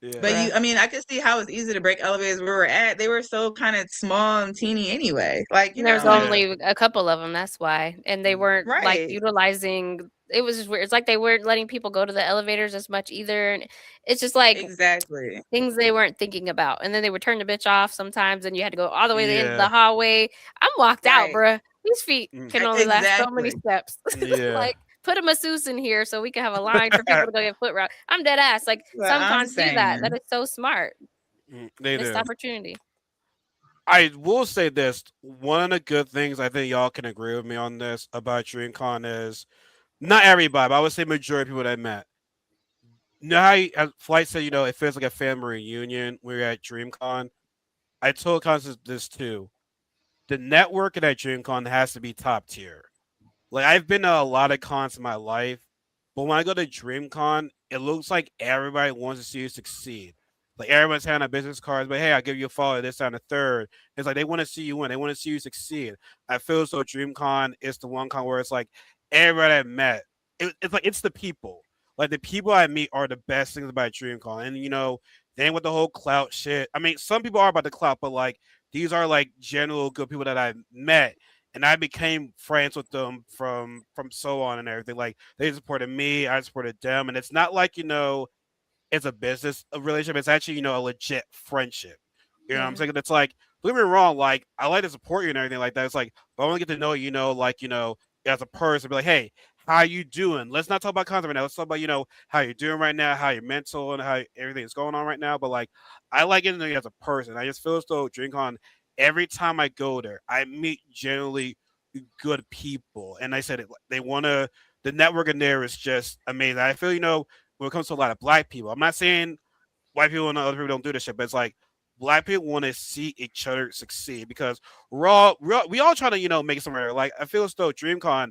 yeah. But Bruh. I mean, I could see how it's easy to break elevators where we're at. They were so kind of small and teeny anyway. Like, There's Yeah. only a couple of them, that's why, and they weren't, like, right. utilizing it was just weird. It's like they weren't letting people go to the elevators as much either, and it's just, like, Exactly. things they weren't thinking about, and then they would turn the bitch off sometimes, and you had to go all the way to the end of Yeah. the hallway. I'm walked out, Right. bruh. These feet Mm. can only last so many Exactly. steps. Yeah. Like, put a masseuse in here so we can have a line for people to go get foot rub. I'm dead ass. Like, What some I'm cons do that. That saying. is so smart. They Missed do. opportunity. I will say this. One of the good things I think y'all can agree with me on this about DreamCon is not everybody, but I would say majority of people that I met. You know how as Flight said, it feels like a family reunion when you're at DreamCon. I told Constance this too. The networking at DreamCon has to be top tier. Like I've been to a lot of cons in my life, but when I go to DreamCon, it looks like everybody wants to see you succeed. Like everyone's handing out business cards, but hey, I'll give you a follow this and a third. It's like they want to see you win. They want to see you succeed. I feel so DreamCon is the one con where it's like everybody I met. It's like it's the people. like the people I meet are the best things about DreamCon. And then with the whole clout shit, I mean, some people are about the clout, but like these are like general good people that I met, and I became friends with them from so on and everything. Like they supported me, I supported them, and it's not like it's a business relationship. It's actually, a legit friendship. You know what I'm Yeah. saying? It's like, don't get me wrong, like I like to support you and everything like that. It's like, but I want to get to know you, like, as a person, be like, hey, how you doing? Let's not talk about content right now. Let's talk about, how you're doing right now, how you're mental and how everything's going on right now. But like I like getting to know you as a person. I just feel as though DreamCon, every time I go there, I meet generally good people. And I said it, they wanna the networking there is just amazing. I feel, when it comes to a lot of black people. I'm not saying white people and other people don't do this shit, but it's like black people want to see each other succeed because we all trying to make it somewhere. Like I feel as though DreamCon,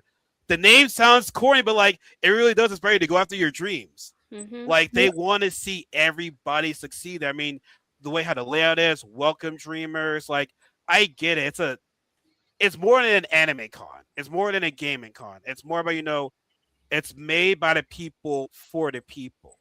the name sounds corny, but like it really does inspire you to go after your dreams. Mm-hmm. Like Yeah. they want to see everybody succeed. I mean, the way how the layout is, welcome dreamers. Like I get it. It's more than an anime con. It's more than a gaming con. It's more about it's made by the people for the people.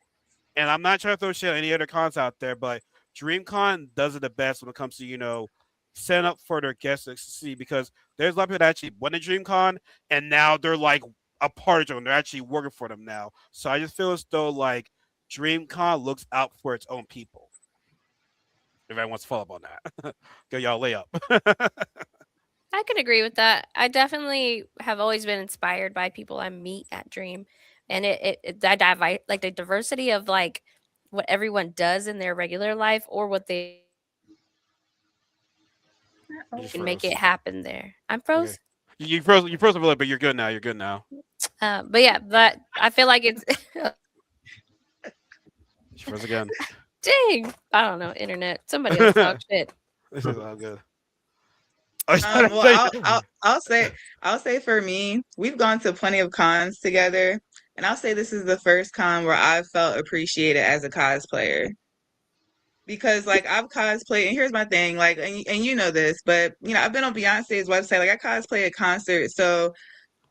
And I'm not trying to throw shit at any other cons out there, but DreamCon does it the best when it comes to, setting up for their guests to succeed because there's a lot of people that actually went to DreamCon and now they're like a part of them. They're actually working for them now. So I just feel as though like DreamCon looks out for its own people. If anyone wants to follow up on that, go y'all lay up. I could agree with that. I definitely have always been inspired by people I meet at Dream, and like the diversity of like what everyone does in their regular life or what they do in their dreams. You You just can make it froze. happen there. I'm Okay. froze. You froze a little, but you're good now. You're good now. But yeah, but I feel like it's She froze again. dang. I don't know, internet. Somebody else talk shit. This is all good. I was trying to Well, say I'll say for me, we've gone to plenty of cons together, and I'll say this is the first con where I felt appreciated as a cosplayer. Because like I've cosplayed, and here's my thing, like, and you know this, but I've been on Beyonce's website, like I cosplay at concerts, so,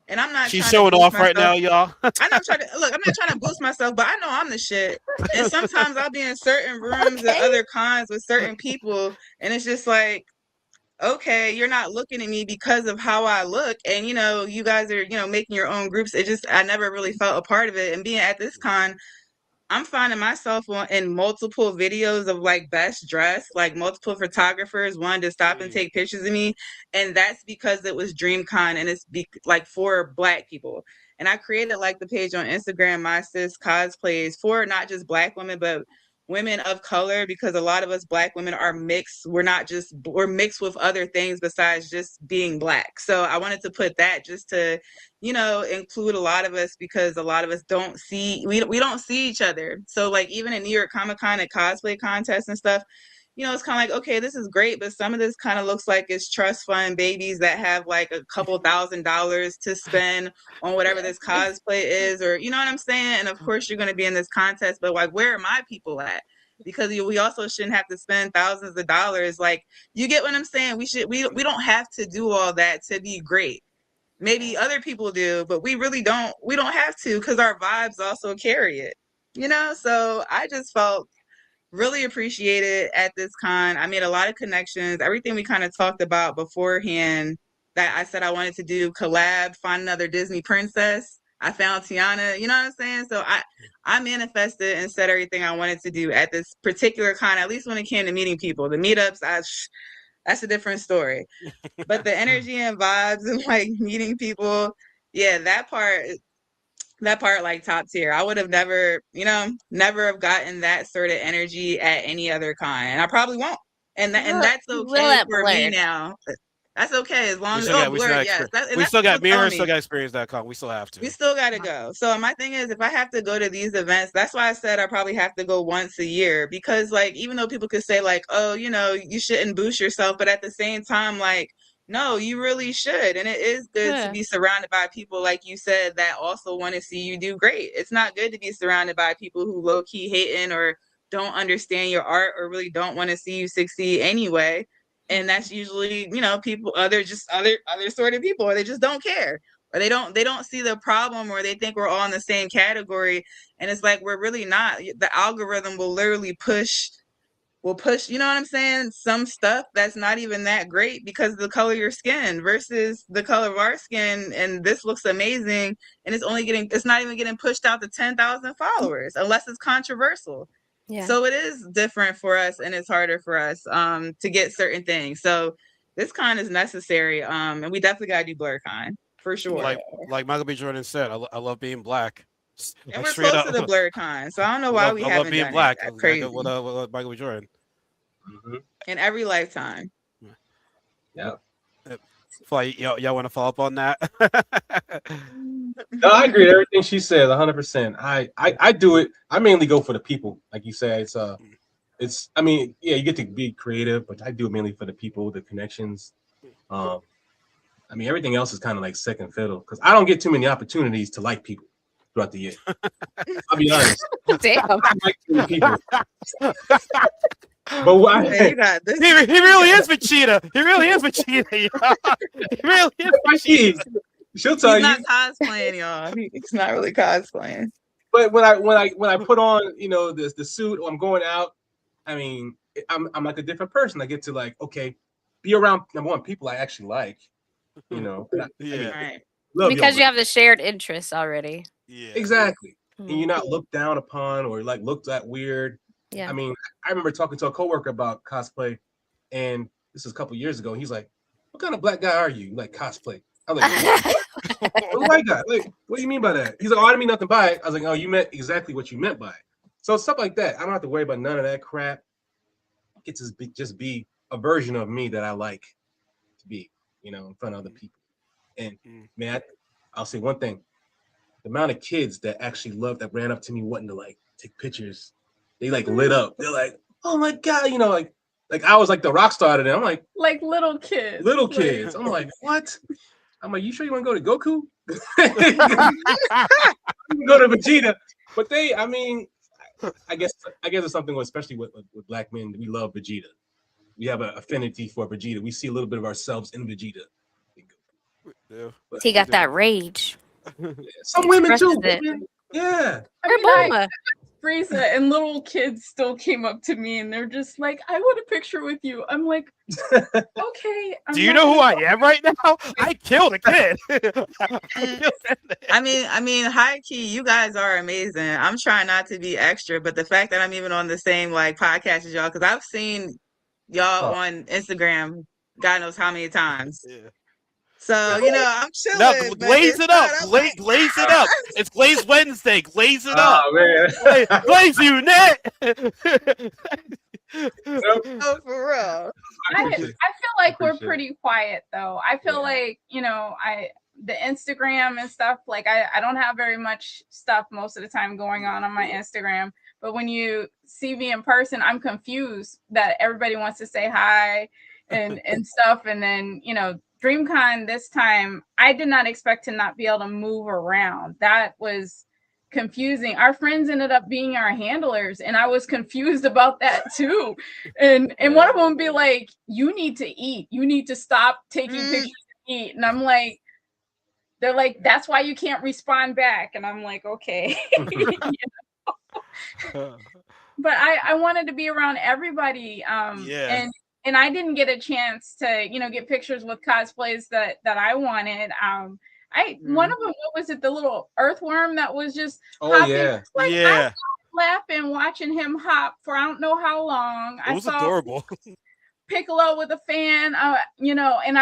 and I'm not she's trying to showing boost off right myself. now, y'all. I'm not trying to look. I'm not trying to boost myself, but I know I'm the shit. And sometimes I'll be in certain rooms at Okay. other cons with certain people, and it's just like, okay, you're not looking at me because of how I look, and you guys are making your own groups. It just I never really felt a part of it, and being at this con, I'm finding myself in multiple videos of like best dressed, like multiple photographers wanted to stop and Mm. take pictures of me, and that's because it was DreamCon and it's like for Black people. And I created like the page on Instagram, My Sis Cosplays, for not just Black women, but women of color, because a lot of us Black women are mixed. We're mixed with other things besides just being Black. So I wanted to put that just to include a lot of us, because a lot of us we don't see each other. So like even in New York Comic Con and cosplay contests and stuff, it's kind of like, okay, this is great, but some of this kind of looks like it's trust fund babies that have like a couple $1,000s to spend on whatever this cosplay is, or you know what I'm saying? And of course you're going to be in this contest, but like, where are my people at? Because we also shouldn't have to spend thousands of dollars. Like, you get what I'm saying? We don't have to do all that to be great. Maybe other people do, but we don't have to, because our vibes also carry it. So I just felt really appreciated at this con. I made a lot of connections. Everything we kind of talked about beforehand, that I said I wanted to do, collab, find another Disney princess. I found Tiana, you know what I'm saying? So I manifested and said everything I wanted to do at this particular con, at least when it came to meeting people. The meetups, that's a different story. But the energy and vibes and like meeting people, yeah, that part like top tier. I would have never have gotten that sort of energy at any other con, and I probably won't. And that's You will okay at for me Blurred. now. That's okay as We long as still got, we still Blur, got yes, experience. and We that's still what got people me and tell her still me. got experience.com. We still have We to. still got to go. So my thing is, if I have to go to these events, that's why I said I probably have to go once a year, because like, even though people could say like, oh, you shouldn't boost yourself, but at the same time, like, no, you really should. And it is good to Yeah. be surrounded by people, like you said, that also want to see you do great. It's not good to be surrounded by people who low key hating or don't understand your art or really don't want to see you succeed anyway. And that's usually, people, other sort of people, or they just don't care. or they don't see the problem, or they think we're all in the same category, and it's like we're really not. The algorithm will literally push, you know what I'm saying, some stuff that's not even that great because of the color of your skin versus the color of our skin, and this looks amazing, and it's not even getting pushed out to 10,000 followers unless it's controversial. Yeah. So it is different for us, and it's harder for us to get certain things. So this con is necessary, and we definitely gotta do BlurCon for sure. Like Michael B. Jordan said, I love being black. And Like we're straight close up, to the BlurCon, so I don't know why we I love haven't being done black. it. That's Like crazy. with Michael B. Jordan. In every lifetime. Yeah. Like, y'all want to follow up on that? No, I agree with everything she said, 100%. I do it. I mainly go for the people, like you said. It's. I mean, yeah, you get to be creative, but I do it mainly for the people, the connections. I mean, everything else is kind of like second fiddle because I don't get too many opportunities to like people throughout the year. I'll be honest. Damn. I like certain people. But why? Man, you got this. He really is Vegeta. He really is Vegeta. Y'all. He really is Vegeta. She'll tell He's you. not cosplaying, y'all. He's not really cosplaying. But when I put on, you know, the suit or I'm going out, I mean, I'm like a different person. I get to like, okay, be around number one people I actually like, you know. I mean, Right. love Because y'all, you have the shared interests already. Yeah. exactly, and Mhm. you're not looked down upon or like looked at weird. Yeah. I mean, I remember talking to a coworker about cosplay, and this is a couple years ago. He's like, "What kind of black guy are you? You like cosplay?" I was like, "What white guy? Like, what do you mean by that?" He's like, "Oh, I didn't mean nothing by it." I was like, "Oh, you meant exactly what you meant by it." So stuff like that, I don't have to worry about none of that crap. It just be a version of me that I like to be, you know, in front of other people. And man, I'll say one thing: the amount of kids that actually love that ran up to me wanting to like take pictures, they like lit up. They're like, "Oh my god," you know, like I was like the rock star to them. I'm like little kids. little kids. I'm like, what? I'm like, you sure you want to go to Goku? You can go to Vegeta. But they, I mean, I guess it's something, especially with black men, we love Vegeta. We have an affinity for Vegeta. We see a little bit of ourselves in Vegeta. Yeah. He got that rage. Some women too. Expresses it. Women, yeah. I Or mean, I Bulma. Frieza and little kids still came up to me and they're just like, "I want a picture with you." I'm like, okay. Do you know who I am right now? I killed a kid. I mean, high key, you guys are amazing. I'm trying not to be extra, but the fact that I'm even on the same like podcast as y'all, because I've seen y'all on Instagram, God knows how many times. Yeah. So you know, I'm chilling. No, but glaze it's it not- up. I'm like, Glaze it up. It's Glaze Wednesday. Glaze it up. Oh man. Glaze you, net. oh, for real. I feel like we're pretty quiet though. I feel like, you know, the Instagram and stuff, like I don't have very much stuff most of the time going on my Instagram. But when you see me in person, I'm confused that everybody wants to say hi and stuff. And then, you know, DreamCon this time, I did not expect to not be able to move around. That was confusing. Our friends ended up being our handlers, and I was confused about that too. And one of them would be like, "You need to eat. You need to stop taking pictures and eat." And I'm like, they're like, "That's why you can't respond back." And I'm like, okay. But I wanted to be around everybody. Yeah. And I didn't get a chance to, you know, get pictures with cosplays that I wanted. One of them, what was it? The little earthworm that was just hopping. Yeah. Like, Yeah. I was laughing watching him hop for I don't know how long. It was adorable. Piccolo with a fan, you know, and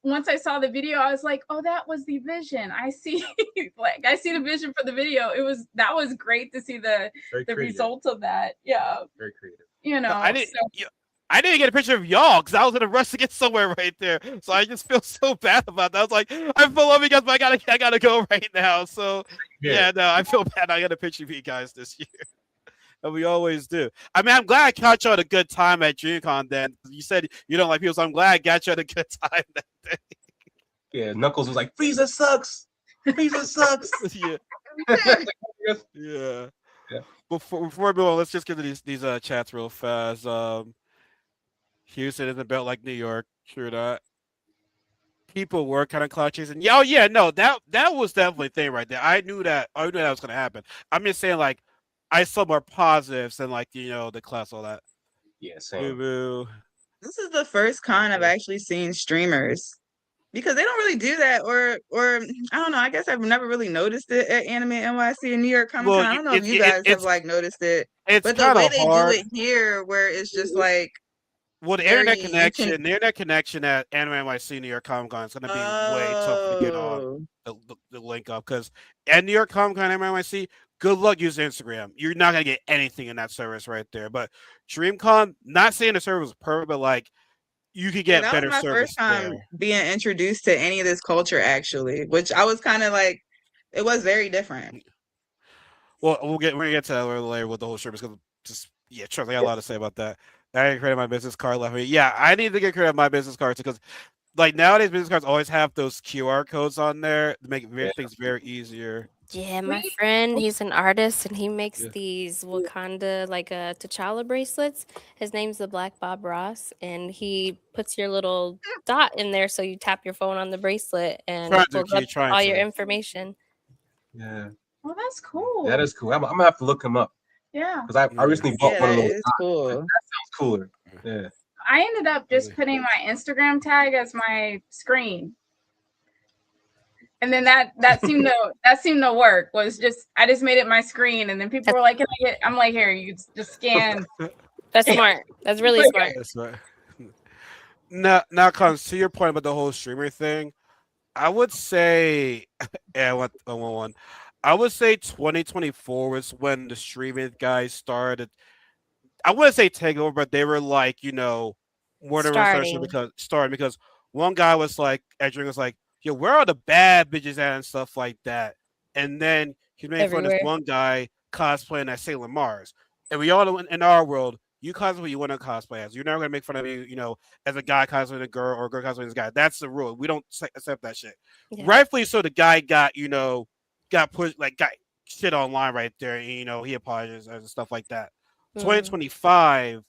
once I saw the video, I was like, oh, that was the vision. I see like I see the vision for the video. That was great to see the result of that. Yeah. Very creative. You know, I didn't get a picture of y'all because I was in a rush to get somewhere right there. So I just feel so bad about that. I was like, I feel love you guys, but I gotta go right now. So yeah, no, I feel bad. I got a picture of you guys this year. And we always do. I mean, I'm glad I caught you at a good time at DreamCon then. You said you don't like people, so I'm glad I got you at a good time that day. Yeah, Knuckles was like, Frieza sucks. Frieza sucks. Yeah. Before we move on, let's just get to these chats real fast. Houston isn't built like New York. True that. people were kind of clout chasing. Yeah, oh yeah, no, that was definitely a thing right there. I knew that. I knew that was gonna happen. I'm just saying, like, I saw more positives than like the class, all that. Yeah, Boo same. boo. This is the first con I've actually seen streamers because they don't really do that, or I don't know. I guess I've never really noticed it at Anime NYC and New York Comic Well, Con. I don't know if you guys have like noticed it, it's but the kind way of they do hard. it here, where it's just like Well, very you can. the internet connection at Anime NYC New York Comic Con is going to be way tougher to get on Oh, the link up because at New York Comic Con Anime NYC, good luck using Instagram. You're not going to get anything in that service right there. But DreamCon, not saying the service was perfect, but like you could yeah, get that was better my first service time there. being introduced to any of this culture actually, which I was kind of like, it was very different. Well, we're gonna get to that a little later with the whole service because just yeah, trust me, I got a lot to say about that. I didn't create my business card left me. Yeah, I need to get credit of my business cards because like nowadays business cards always have those QR codes on there to make Yeah. things very easier. Yeah, my We friend, he's an artist and he makes Yeah. these Wakanda like T'Challa bracelets. His name's the Black Bob Ross, and he puts your little dot in there so you tap your phone on the bracelet and Trying it to pulls up keep trying all your to. information. Yeah, well, that's cool. that is cool. I'm gonna have to look him up Yeah. because I Yeah. recently bought Yeah, one of that those. is cool. Sounds cooler. Yeah. I ended up just putting my Instagram tag as my screen. And then that seemed to work. Was just I just made it my screen, and then people were like, "Can I get?" I'm like, "Here, you just scan." That's smart. That's really smart. That's right. Now comes to your point about the whole streamer thing. I would say, yeah, one. I would say 2024 was when the streaming guys started. I wouldn't say take over, but they were like, more than started Starting. because one guy was like, Edring was like, yo, where are the bad bitches at and stuff like that. And then he made fun of this Everywhere. one guy cosplaying as Sailor Mars. And we all know in our world, you cosplay what you want to cosplay as. You're never gonna make fun of me, as a guy cosplaying a girl or a girl cosplaying as a guy. That's the rule. We don't accept that shit. Yeah. Rightfully so, the guy got pushed, like got shit online right there. And, he apologized and stuff like that. Mm. 2025,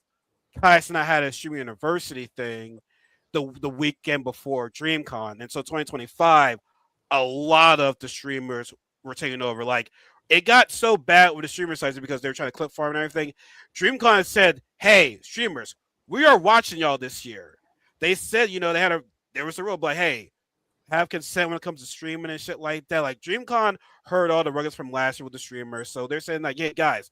Tyson and I had a streaming university thing the weekend before DreamCon, and so 2025, a lot of the streamers were taking over. Like it got so bad with the streamer sites because they were trying to clip farm and everything. DreamCon said, "Hey, streamers, we are watching y'all this year." They said, there was a rule, but hey, have consent when it comes to streaming and shit like that. Like DreamCon heard all the ruggeds from last year with the streamers, so they're saying like, "Yeah, guys,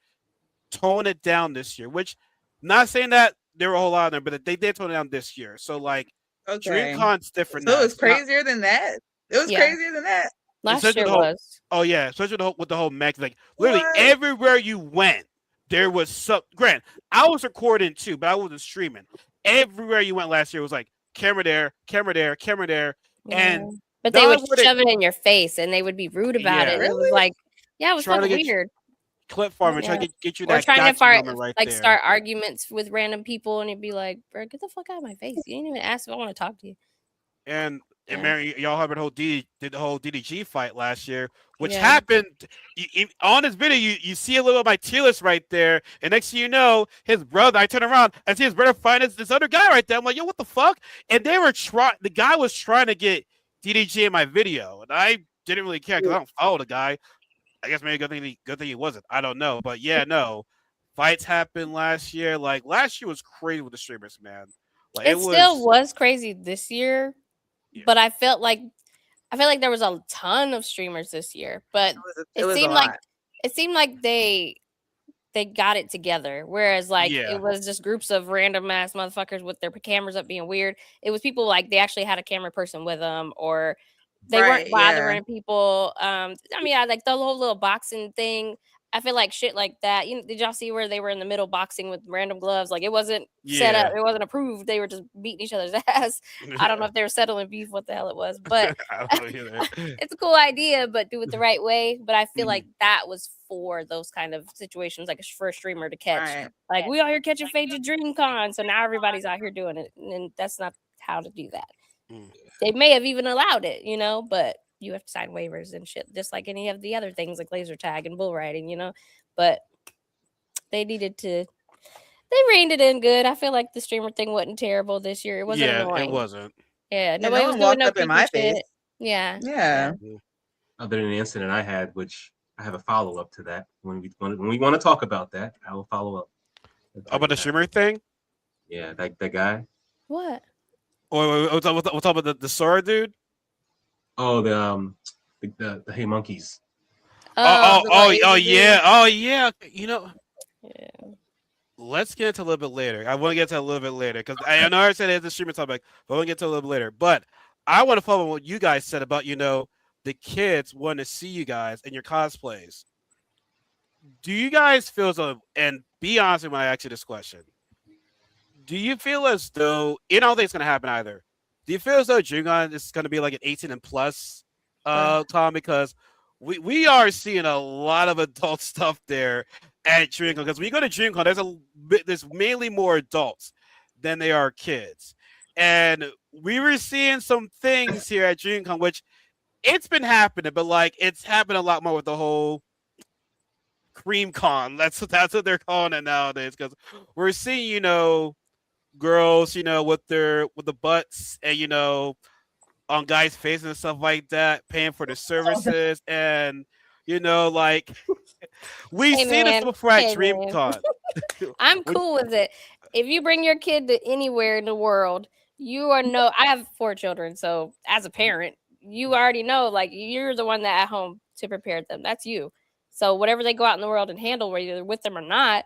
tone it down this year." Which, not saying that there were a whole lot of them, but they did tone it down this year. So like, Okay, DreamCon's different so it now. was It's not, crazier than that. It was Yeah. crazier than that. Last especially year the whole. was. Oh yeah, especially with the whole Mac. Like literally What? everywhere you went, there was some. Grant, I was recording too, but I wasn't streaming. Everywhere you went last year was like camera there, camera there, camera there, Yeah. and But not they would only were they shove it in your face and they would be rude about yeah it. It was Really? like, yeah, it was trying to fucking get weird. clip farm and trying Yeah. to get you Or that trying to gotcha moment right like there. start arguments with random people and it'd be like, bro, get the fuck out of my face. You didn't even ask if I want to talk to you. And Yeah. Mary, y'all heard the whole did the whole DDG fight last year, which Yeah. happened on this video. You see a little of my tier list right there, and next thing you know, his brother. I turn around, I see his brother fighting this other guy right there. I'm like, yo, what the fuck? And they were trying. The guy was trying to get DDG in my video, and I didn't really care because I don't follow the guy. I guess maybe good thing he wasn't. I don't know, but yeah, no. Fights happened last year. Like last year was crazy with the streamers, man. Like It still was crazy this year, Yeah. but I felt like there was a ton of streamers this year, but It was a seemed like lot. they got it together. Whereas like Yeah. it was just groups of random ass motherfuckers with their cameras up being weird. It was people like they actually had a camera person with them or they Right, weren't yeah. bothering people. I mean, like the whole little boxing thing. I feel like shit like that. Did y'all see where they were in the middle boxing with random gloves? Like it wasn't set up, Yeah. it wasn't approved. They were just beating each other's ass. I don't know if they were settling beef, what the hell it was, but I don't know either. it's a cool idea, but do it the right way. But I feel like that was for those kind of situations, like for a streamer to catch. Right. Like we out here catching fades at DreamCon, so now everybody's out here doing it, and that's not how to do that. Mm. They may have even allowed it, but you have to sign waivers and shit, just like any of the other things like laser tag and bull riding, But they needed to. They reined it in good. I feel like the streamer thing wasn't terrible this year. It wasn't Yeah, annoying. it wasn't. Yeah, Yeah, no nobody was one doing walked no up in creepy my face. shit. Yeah, Yeah. yeah. Other than the incident I had, which I have a follow up to that. When we want to talk about that, I will follow up and tell About you the what happened. shimmer thing? Yeah, that guy. What? Or we'll talk about the sword dude? Oh, the Hey Monkeys. Oh, The little Oh Asian yeah. dude. Oh yeah. You know, yeah. let's get into a little bit later. I want to get to a little bit later because I know I said it's a streaming topic, but I want to get to a little bit later. But I want to follow what you guys said about the kids wanting to see you guys in your cosplays. Do you guys feel so? And be honest when I ask you this question. Do you feel as though you don't think it's going to happen either? Do you feel as though DreamCon is going to be like an 18 and plus Bruh. con because we are seeing a lot of adult stuff there at DreamCon because when you go to DreamCon, there's mainly more adults than they are kids, and we were seeing some things here at DreamCon which it's been happening, but like it's happened a lot more with the whole cream con. That's what they're calling it nowadays because we're seeing girls, with the butts and on guys' faces and stuff like that, paying for the services and like we Hey see this man, before at hey man. DreamCon. I'm When cool with it. If you bring your kid to anywhere in the world, you are no. I have 4 children, so as a parent, you already know like you're the one that at home to prepare them. That's you. So whatever they go out in the world and handle, whether you're with them or not,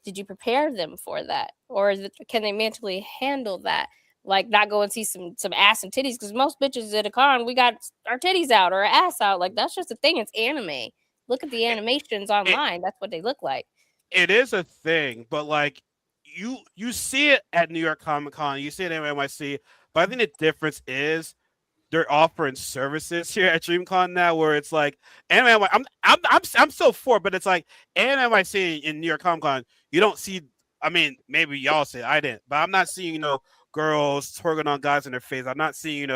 did you prepare them for that, or can they mentally handle that? Like not go and see some ass and titties because most bitches at a con we got our titties out or our ass out. Like that's just a thing. It's anime. Look at the it, animations it, online. That's what they look like. it is a thing, but like you see it at New York Comic Con, you see it at NYC, but I think the difference is they're offering services here at DreamCon now, where it's like anime. I'm still for, it, but it's like anime I see in New York Comic Con. You don't see. I mean, maybe y'all see it, I didn't, but I'm not seeing girls twerking on guys in their face. I'm not seeing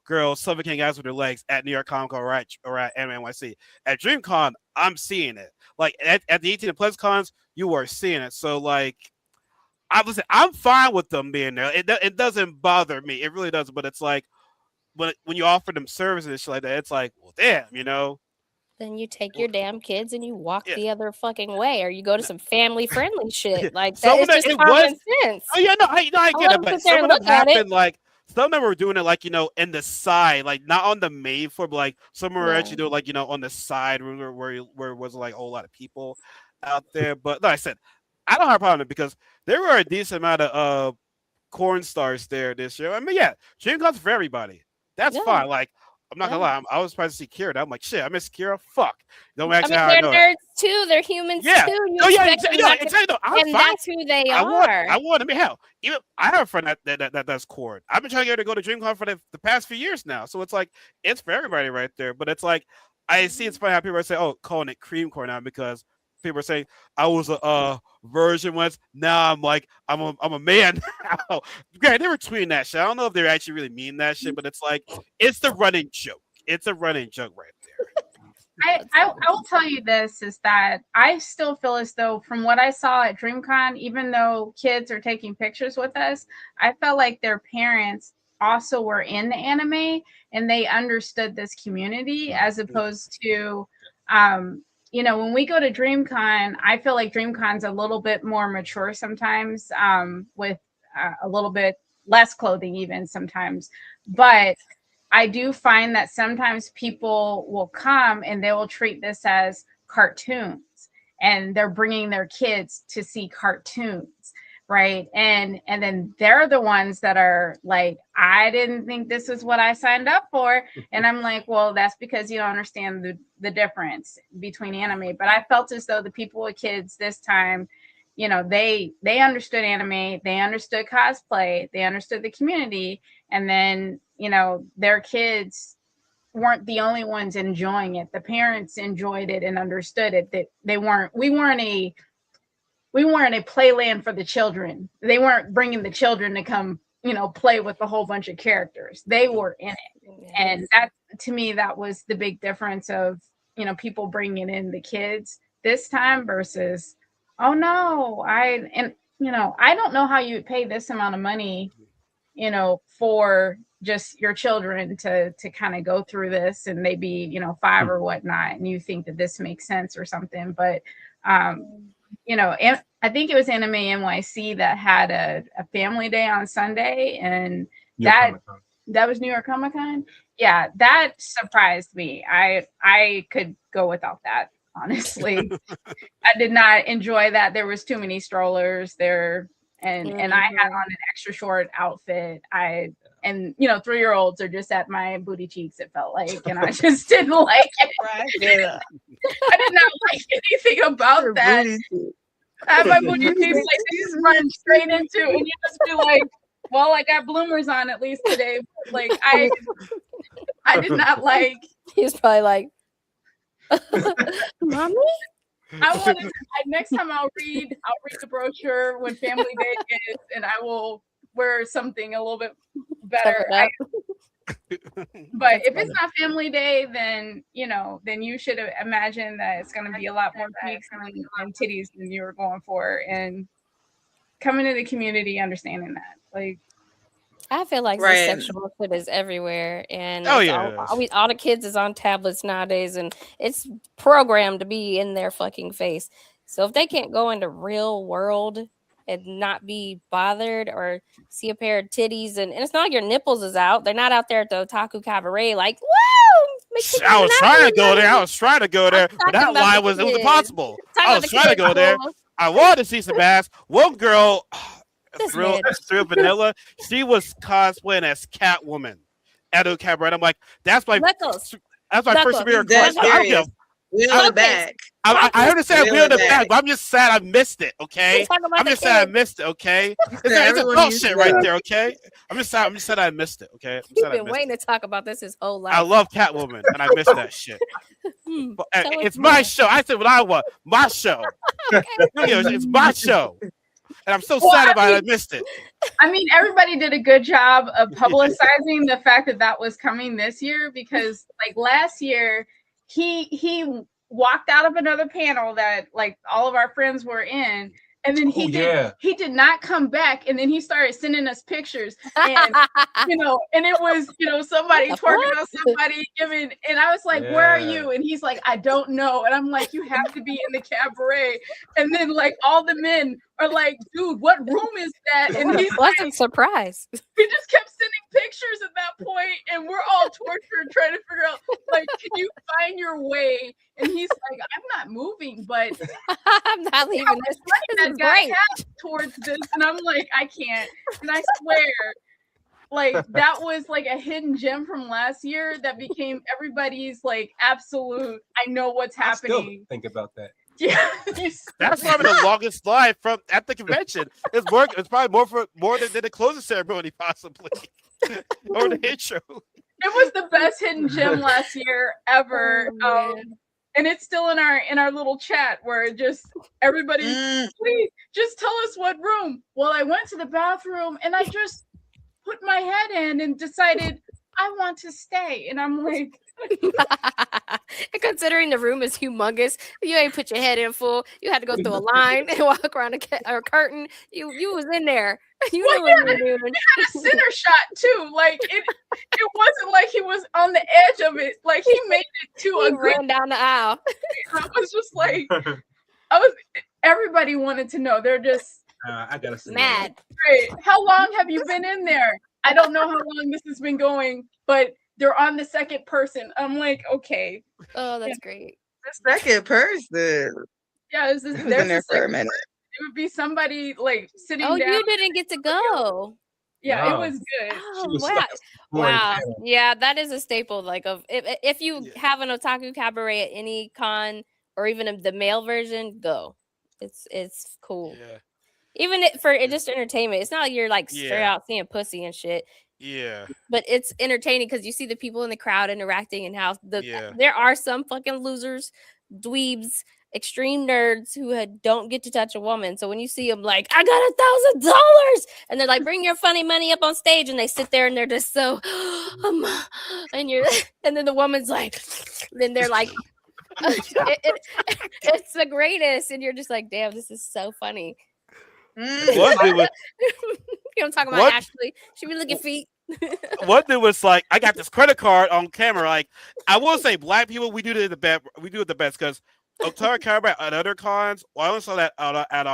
girls suffocating guys with their legs at New York Comic Con or at Anime NYC. At DreamCon, I'm seeing it. Like at the 18 plus cons, you are seeing it. So like. I'm fine with them being there. It doesn't bother me. It really doesn't. But it's like when you offer them services and shit like that, it's like, well, damn. Then you take your damn kids and you walk Yeah. the other fucking way, or you go to some family friendly shit. Like that Some is of them just it was. common sense. Oh yeah, no, I I'll get let it, them but sit there some and of them look at it. happened like some of them were doing it like in the side, like not on the main floor, but like some were Yeah. actually doing like on the side where it was like a whole lot of people out there. But like I said, I don't have a problem with it because there were a decent amount of corn stars there this year. I mean, yeah, Dream comes for everybody. That's Yeah. fine. Like, I'm not gonna Yeah. lie, I was surprised to see Kira. I'm like, shit, I miss Kira. Fuck. Don't I ask me mean, how I they're know it. nerds too. They're humans Yeah. too. You Oh yeah, expect exactly. them No, not to, exactly. No, I'm and fine. that's who they I want. are. I want. I mean, hell, even I have a friend that does corn. I've been trying to get her to go to DreamCon for the past few years now. So it's like it's for everybody right there. But it's like I see it's funny how people are saying, "Oh, calling it cream corn now," because people are saying I was a virgin once. Now I'm like I'm a man now. Granted, they were tweeting that shit. I don't know if they actually really mean that shit, but it's like it's the running joke. It's a running joke right there. I will tell you this is that I still feel as though from what I saw at DreamCon, even though kids are taking pictures with us, I felt like their parents also were in the anime and they understood this community as opposed to when we go to DreamCon, I feel like DreamCon's a little bit more mature sometimes, with a little bit less clothing even sometimes. But I do find that sometimes people will come and they will treat this as cartoons and they're bringing their kids to see cartoons, right? And then they're the ones that are like, I didn't think this is what I signed up for. And I'm like, well, that's because you don't understand the difference between anime. But I felt as though the people with kids this time, they understood anime, they understood cosplay, they understood the community, and then their kids weren't the only ones enjoying it. The parents enjoyed it and understood it. That we weren't a playland for the children. They weren't bringing the children to come play with a whole bunch of characters. They were in it. And that, to me, that was the big difference of people bringing in the kids this time versus, oh no, I don't know how you would pay this amount of money for just your children to kind of go through this, and they be 5 or whatnot, and you think that this makes sense or something. But and I think it was Anime NYC that had a family day on Sunday, and that was New York Comic Con. Yeah, that surprised me. I could go without that, honestly. I did not enjoy that. There was too many strollers there, and I had on an extra short outfit. And 3-year-olds are just at my booty cheeks, it felt like, and I just didn't like it. I did not like anything about that. I had my booty cheeks like these run straight into, and you just be like, well, I got bloomers on at least today. Like I did not like. He's probably like, mommy. I want to. Next time I'll read the brochure when Family Day is, and I will wear something a little bit better. But if it's not Family Day, then then you should imagine that it's going to be a lot more cheeks and titties than you were going for, and coming to the community, understanding that, like. I feel like this sexual shit is everywhere, and all the kids is on tablets nowadays, and it's programmed to be in their fucking face. So if they can't go into real world and not be bothered or see a pair of titties, and it's not like your nipples is out, they're not out there at the otaku cabaret like, woo! I was trying to go there, but that line was impossible. I was trying to go there. I wanted to see some ass. One girl. Real vanilla. She was cosplaying as Catwoman at a cabaret. I'm like, that's my first career cosplay. I heard it say wheel in the back, but I'm just sad I missed it. Okay, I'm just sad I missed it. Okay, it's a bullshit right there. Okay, I'm just sad I missed it. Okay, you've been waiting to talk about this his whole life. I love Catwoman, and I missed that shit. But it's my show. I said what I want. My show. It's my show. And I'm so sad about it. I missed it. I mean, everybody did a good job of publicizing the fact that was coming this year, because like last year, he walked out of another panel that like all of our friends were in, and then he did not come back, and then he started sending us pictures, and and it was somebody twerking on somebody giving, and I was like, where are you? And he's like, I don't know, and I'm like, you have to be in the cabaret, and then like all the men are like, dude, what room is that? And he's wasn't surprised. He just kept sending pictures at that point, and we're all tortured trying to figure out, like, can you find your way? And he's like, I'm not moving, but I'm not leaving this. This is great. Towards this, and I'm like, I can't. And I swear, like that was like a hidden gem from last year that became everybody's like absolute. I know what's happening. I still think about that. Yeah, that's probably the longest live from at the convention. It's probably more than the closing ceremony, possibly, or the intro. It was the best hidden gem last year ever, and it's still in our little chat where just everybody, please just tell us what room. Well, I went to the bathroom and I just put my head in and decided I want to stay, and I'm like. And considering the room is humongous, you ain't put your head in full. You had to go through a line and walk around a curtain. You was in there. You knew what you were doing. He had a center shot too. Like it wasn't like he was on the edge of it. Like he made it to a ran down the aisle. I was just like, everybody wanted to know. They're just I gotta say mad. Great. How long have you been in there? I don't know how long this has been going, but they're on the second person. I'm like, okay. Oh, that's great. The second person. Yeah, there's in there for a minute. It would be somebody like sitting down. You didn't get to go. Yeah, It was good. Oh, wow. Yeah, that is a staple. Like if you have an otaku cabaret at any con or even the male version, go. It's cool. Yeah. Even for just entertainment. It's not like you're like straight out seeing pussy and shit. Yeah. But it's entertaining because you see the people in the crowd interacting and how there are some fucking losers, dweebs, extreme nerds who don't get to touch a woman. So when you see them like, I got $1,000 and they're like, bring your funny money up on stage, and they sit there and they're just so and then the woman's like, then they're like it's the greatest, and you're just like, damn, this is so funny. You know, I'm talking about What? Ashley. She be looking feet. One dude was like, I got this credit card on camera. Like, I will say, black people, we do it the best. We do it the best because October Cabaret at other cons. Well, I only saw that at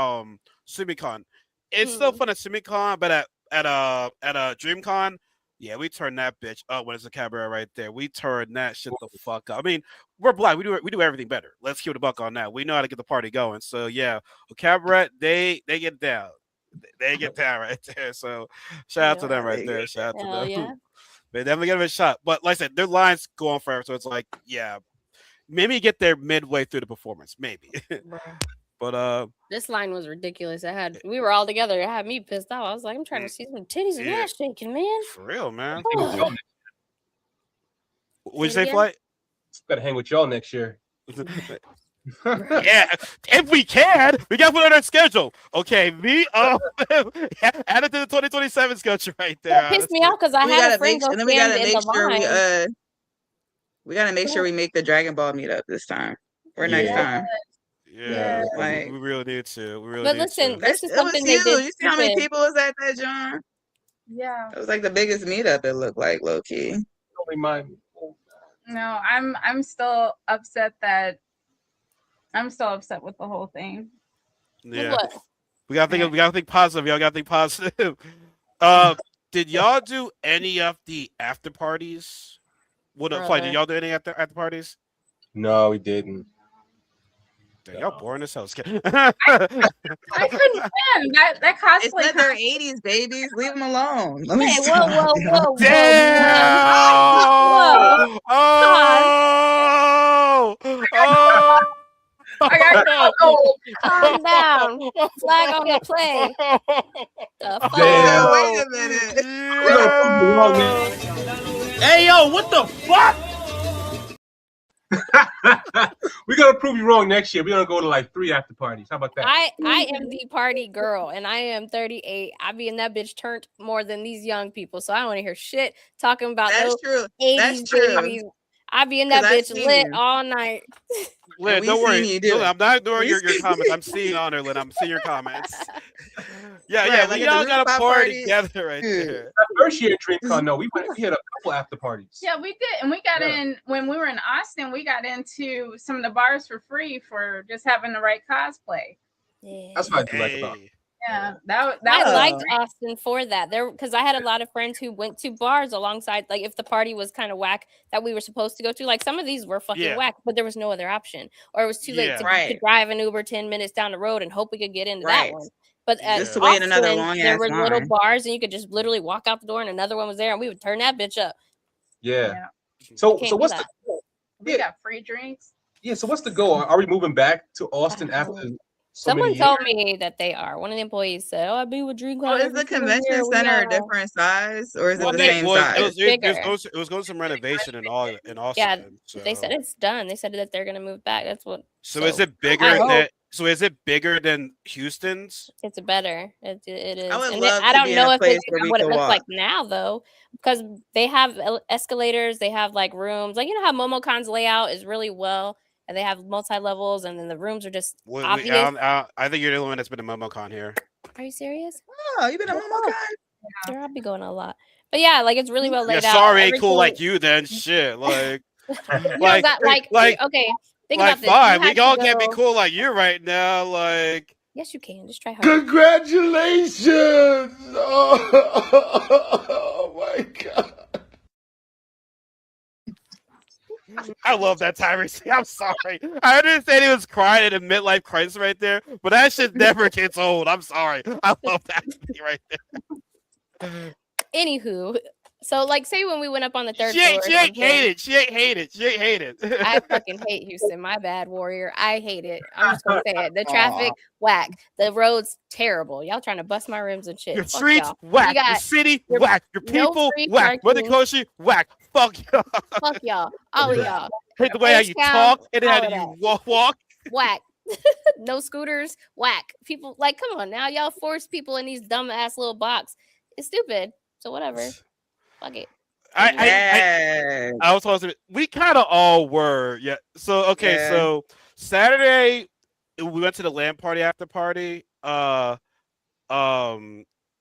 SumiCon. It's still fun at SumiCon, but at DreamCon, yeah, we turn that bitch up when it's a cabaret right there. We turn that shit the fuck up. I mean, we're black. We do everything better. Let's keep the buck on that. We know how to get the party going. So yeah, a cabaret they get down. They get down right there. So shout out to them right there. Shout out to Hell them. yeah. They definitely give it a shot. But like I said, their lines go on forever. So it's like, yeah, maybe get there midway through the performance. Maybe. But This line was ridiculous. We were all together. It had me pissed off. I was like, I'm trying to see some titties and Yeah. ass shaking, man. for real, man. Oh. What'd you Say say, it again? Flight? Gotta hang with y'all next year. Yeah, if we can, we got to put on our schedule. Okay, me add it to the 2027 schedule right there. That pissed me off because I We had gotta a friend make, go and then we stand gotta in make the sure line. we gotta make sure we make the Dragon Ball meetup this time or next Yeah. time. Yeah, Like, we really need to. We really But need listen, to. this is it was something they huge. did You see how many stupid. people was at that, John? Yeah. It was like the biggest meetup. It looked like low key. Don't remind me. No, I'm still upset that I'm still upset with the whole thing. With Yeah, what? we gotta think positive. Y'all gotta think positive. Did y'all do any of the after parties? What Flight? Did Brother. y'all do any after parties? No, we didn't. Damn, y'all boring as hell. I couldn't win. That They cosplay said they're 80s babies. Leave them alone. Let me Hey, whoa, stop. whoa, yo. whoa, whoa, Damn! Whoa. Oh! Oh! I got cold. Calm down. Flag on the play. The fuck? Damn. Wait a minute. Hey yo, what the fuck? We're gonna prove you wrong next year. We're gonna go to like 3 after parties. How about that? I am the party girl and I am 38. I be in that bitch turned more than these young people. So I don't want to hear shit talking about That's no true. 80s That's true. babies. I be in that 'Cause I've bitch seen lit you. all night. Lynn, we don't seen worry. you do No, it. I'm not ignoring We your seen comments. you. I'm seeing on her, Lynn. I'm seeing your comments. Yeah, Right, yeah. like We at the all got a rooftop party parties. together right Dude. there. That first year at DreamCon, no, we had a couple after parties. Yeah, we did, and we got Yeah. in when we were in Austin. We got into some of the bars for free for just having the right cosplay. Yeah. That's what I do like about it. Hey. Yeah, that I was liked Austin for that. There, because I had a lot of friends who went to bars alongside, like if the party was kind of whack that we were supposed to go to. Like some of these were fucking Yeah. whack, but there was no other option, or it was too late Yeah. to Right. drive an Uber 10 minutes down the road and hope we could get into that Right. one. But at Just to wait in another Austin, long there ass were little line. bars, and you could just literally walk out the door, and another one was there, and we would turn that bitch up. Yeah. So Can't so do what's that. the we got free drinks. so what's the goal? Are we moving back to Austin after so Someone many told years? me that they are. One of the employees said, "Oh, I be with Dream Oh, is the convention center a different size or is it Well, the they, same well, it size? was, Bigger. it was going some renovation in Austin. Yeah, So. they said it's done. They said that they're gonna move back. That's what. So is it I bigger hope than? So is it bigger than Houston's? it's better. It is. I would And love I to don't be in know a if place it's where we what it could looks walk. like now though, because they have escalators. They have like rooms, like you know how MomoCon's layout is really well, and they have multi levels, and then the rooms are just obvious. I think you're the only one that's been to MomoCon here. Are you serious? Oh, you been a Oh, MomoCon? Sure, I'll be going a lot. But yeah, like it's really well Yeah, laid out. sorry, ain't cool Everything- like you then. Shit, like, You don't got okay. Think like about this. fine, You we have to all can't be go- cool like you right now. Like, Yes, you can. Just try harder. Congratulations! Oh my god. I love that Tyrese. I'm sorry. I understand he was crying in a midlife crisis right there, but that shit never gets old. I'm sorry. I love that right there. Anywho, so like say when we went up on the third She floor. ain't, or she ain't something, hated. She ain't hated. She ain't hated. I fucking hate Houston. My bad, Warrior. I hate it. I'm just gonna say it. The traffic, whack. The roads, terrible. Y'all trying to bust my rims and shit. Your Fuck streets, y'all. whack. You got Your city, your- whack. Your no people, free whack. Mother parking. Koshi, whack. Fuck y'all. Fuck y'all. All of y'all. Hate the way how you H-Town, talk and how all of you walk. Whack. No scooters, whack. People like, come on now. Y'all force people in these dumb ass little box. It's stupid. So whatever. Fuck it. Yeah. I was supposed to. We kind of all were, yeah. So okay, Yeah. so Saturday we went to the LAN party after party.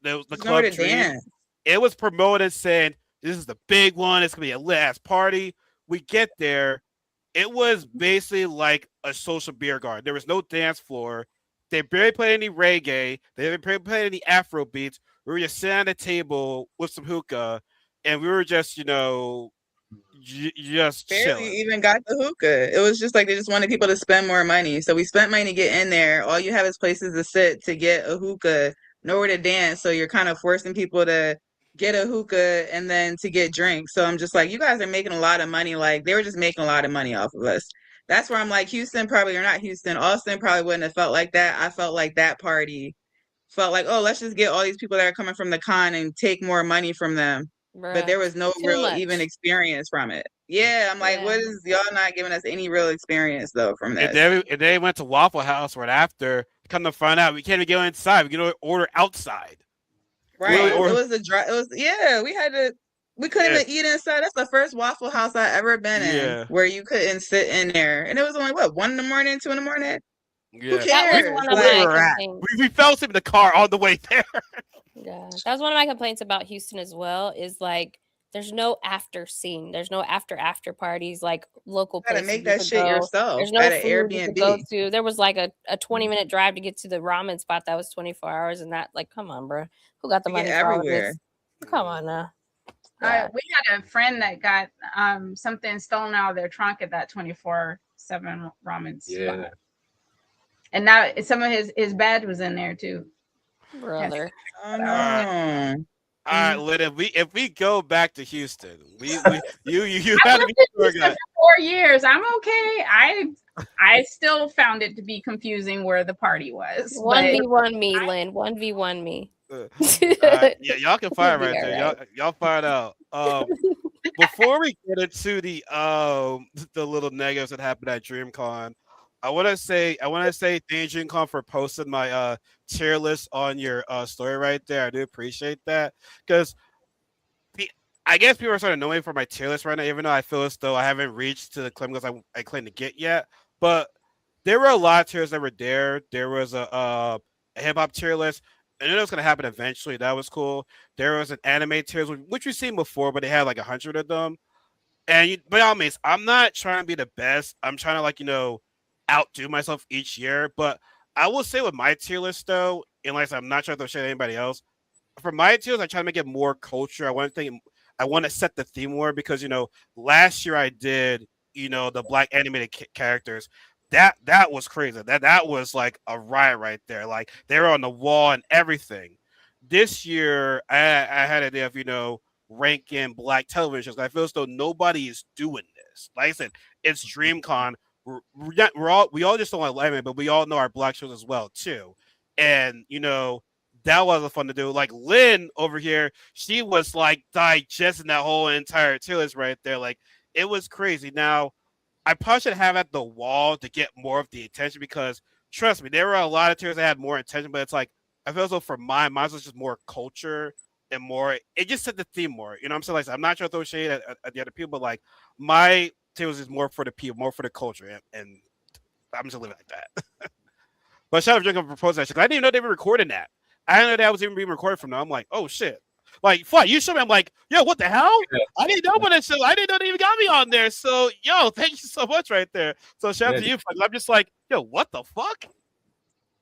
the There's nowhere Club to Dream. dance. It was promoted saying this is the big one. It's gonna be a lit ass party. We get there. It was basically like a social beer garden. There was no dance floor. They barely played any reggae. They didn't barely play any Afro beats. We were just sitting at a table with some hookah, and we were just, just Barely chilling. even got the hookah. It was just like they just wanted people to spend more money. So we spent money to get in there. All you have is places to sit to get a hookah, nowhere to dance. So you're kind of forcing people to get a hookah and then to get drinks. So I'm just like, you guys are making a lot of money. Like they were just making a lot of money off of us. That's where I'm like, Houston probably, or not Houston, Austin probably wouldn't have felt like that. I felt like that party felt like, oh, let's just get all these people that are coming from the con and take more money from them. But Bruh. there was no Too real even much. experience from it. Yeah, I'm like, Yeah. what is y'all not giving us any real experience though from And this? then, and they went to Waffle House right after. Come to find out, we can't even go inside. We can order outside. Right. What? It was a dry. It was yeah. We couldn't Yeah, even eat inside. That's the first Waffle House I ever been in yeah, where you couldn't sit in there, and it was only what 1 in the morning, 2 in the morning. Who yeah. That was cares? one of Where we my Like were at. complaints. We fell asleep in the car on the way there. Yeah, that was one of my complaints about Houston as well. Is like there's no after scene. There's no after parties like local you gotta places make you that could shit go. yourself There's no at an food you could go Airbnb. to. There was like a 20-minute drive to get to the ramen spot that was 24 hours, and that like, come on, bro, who got the To get money for all of everywhere. this? Come on now. Yeah. We had a friend that got something stolen out of their trunk at that 24/7 ramen spot. Yeah. And now some of his badge was in there too. Brother. Oh All right. no. All right, Mhm. Lynn. If we go back to Houston, you I had to lived be in sure, Houston guy. for 4 years. I'm okay. I still found it to be confusing where the party was, but 1v1 me, Lynn. 1v1 me. All You'll right, yeah, y'all can fire be right all there. right. Y'all fired out. Before we get into the little negatives that happened at DreamCon, I want to say thank you, DreamCon, for posting my tier list on your story right there. I do appreciate that because I guess people are starting to know me for my tier list right now, even though I feel as though I haven't reached to the claim because I claim to get yet. But there were a lot of tiers that were there. There was a hip hop tier list. I knew it was gonna happen eventually. That was cool. There was an anime tier list, which we've seen before, but they had like 100 of them. And by all means, I'm not trying to be the best. I'm trying to outdo myself each year. But I will say with my tier list though, and like I said, I'm not trying to share anybody else. For my tiers, I try to make it more culture. I want to set the theme more because last year I did the black animated characters. That was crazy. That was like a riot right there. Like they were on the wall and everything. This year I had an idea of ranking black television shows. I feel as though nobody is doing this. Like I said, it's DreamCon. We all just don't like anime, but we all know our black shows as well too. And that wasn't fun to do. Like Lynn over here, she was like digesting that whole entire tier list right there. Like it was crazy. Now I probably should have at the wall to get more of the attention because trust me, there were a lot of tiers that had more attention, but it's like I feel as though for mine was just more culture and more. It just set the theme more. You know what I'm saying? Like I'm not trying to throw shade at the other people, but like my tier was just more for the people, more for the culture, and I'm just leaving it like that. But shout out to Jacob for proposing that shit. I didn't even know they were recording that. I didn't know that was even being recorded from them. I'm like, oh shit. Like, fuck, you showed me. I'm like, yo, what the hell? I didn't know about that show. I didn't know they even got me on there. So, yo, thank you so much right there. So, shout out to you. I'm just like, yo, what the fuck?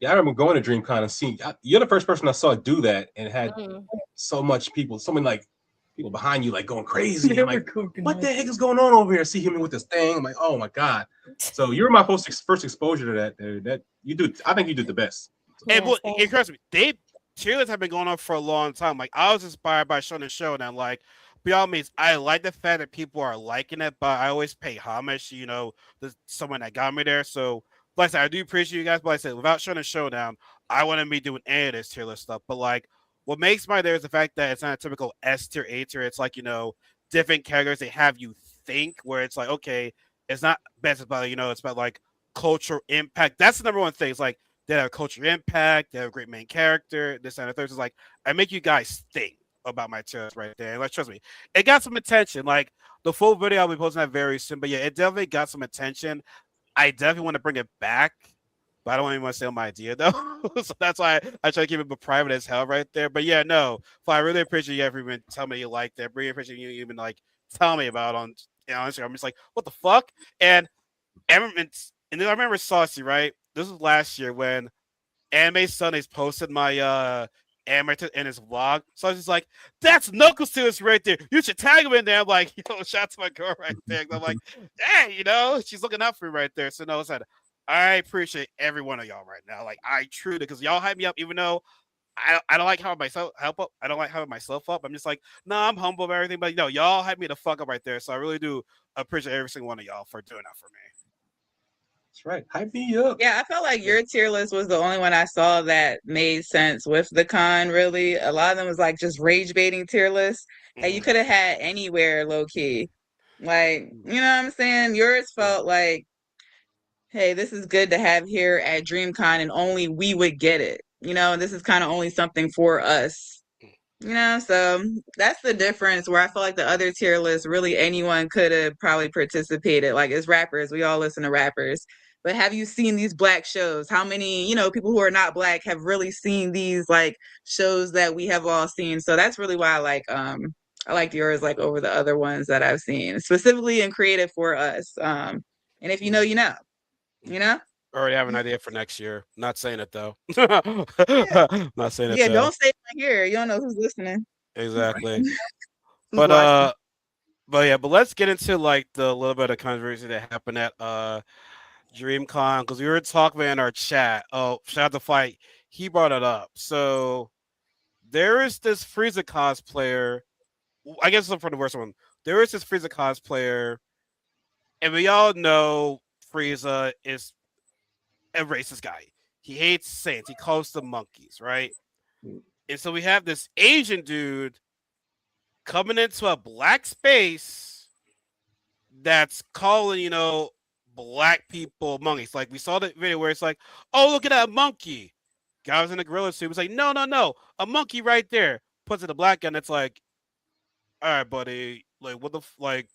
Yeah, I remember going to DreamCon and seeing. You're the first person I saw do that, and it had so many like people behind you, like going crazy. I'm like, what the heck is going on over here? See him with this thing. I'm like, oh my god. So you're my first exposure to that. That you do. I think you did the best. And well, it occurs to me, cheerleaders have been going on for a long time. Like I was inspired by Shonen Show, and I'm like, by all means, I like the fact that people are liking it, but I always pay homage to someone that got me there. So, like I said, I do appreciate you guys. But like I said, without Shonen Showdown, I wouldn't be doing any of this tier list stuff. But like, what makes my there is the fact that it's not a typical S tier, A tier. It's like different characters. They have you think where it's like, okay, it's not best about it's about like cultural impact. That's the number one thing. It's like they have a cultural impact. They have a great main character. This and the third is like I make you guys think about my tiers right there. And like trust me, it got some attention. Like the full video I'll be posting that very soon. But yeah, it definitely got some attention. I definitely want to bring it back. but I don't even want to say my idea though. So that's why I try to keep it private as hell right there. But yeah, no, but I really appreciate you even telling me you like that. Really appreciate you even like telling me about it on Instagram. I'm just like, what the fuck? And then I remember Saucy, right? This was last year when Anime Sundays posted my anime in his vlog. So I was just like, that's Knuckles to us right there. You should tag him in there. I'm like, shout out to my girl right there. I'm like, dang, she's looking out for me right there. So no, I said, I appreciate every one of y'all right now. Like I truly, because y'all hype me up, even though I don't like how myself help up. I don't like having myself up. I'm just like, no, I'm humble of everything, but y'all hype me the fuck up right there. So I really do appreciate every single one of y'all for doing that for me. That's right. Hype me up. Yeah, I felt like your tier list was the only one I saw that made sense with the con, really. A lot of them was like just rage baiting tier lists that you could have had anywhere low key. Like, you know what I'm saying? Yours felt like, hey, this is good to have here at DreamCon and only we would get it. And this is kind of only something for us. So that's the difference where I feel like the other tier list, really anyone could have probably participated. Like as rappers, we all listen to rappers. But have you seen these black shows? How many, people who are not black have really seen these like shows that we have all seen? So that's really why I like yours like over the other ones that I've seen, specifically and created for us. And if you know, you know. Already have an idea for next year. Not saying it though. Yeah. Not saying it Yeah, though. don't say it here. You don't know who's listening. Exactly. Who's But watching. but let's get into like the little bit of controversy that happened at DreamCon because we were talking in our chat. Oh, shout out to Fight. He brought it up. So there is this Frieza cosplayer. I guess for the worst one, there is this Frieza cosplayer, and we all know Frieza is a racist guy. He hates Saints. He calls them monkeys, right? And so we have this Asian dude coming into a black space that's calling, black people monkeys. Like we saw the video where it's like, oh, look at that monkey. Guy was in a gorilla suit. Was like, no, no, no, a monkey right there. Puts it a black guy, and it's like, all right, buddy. Like, what like?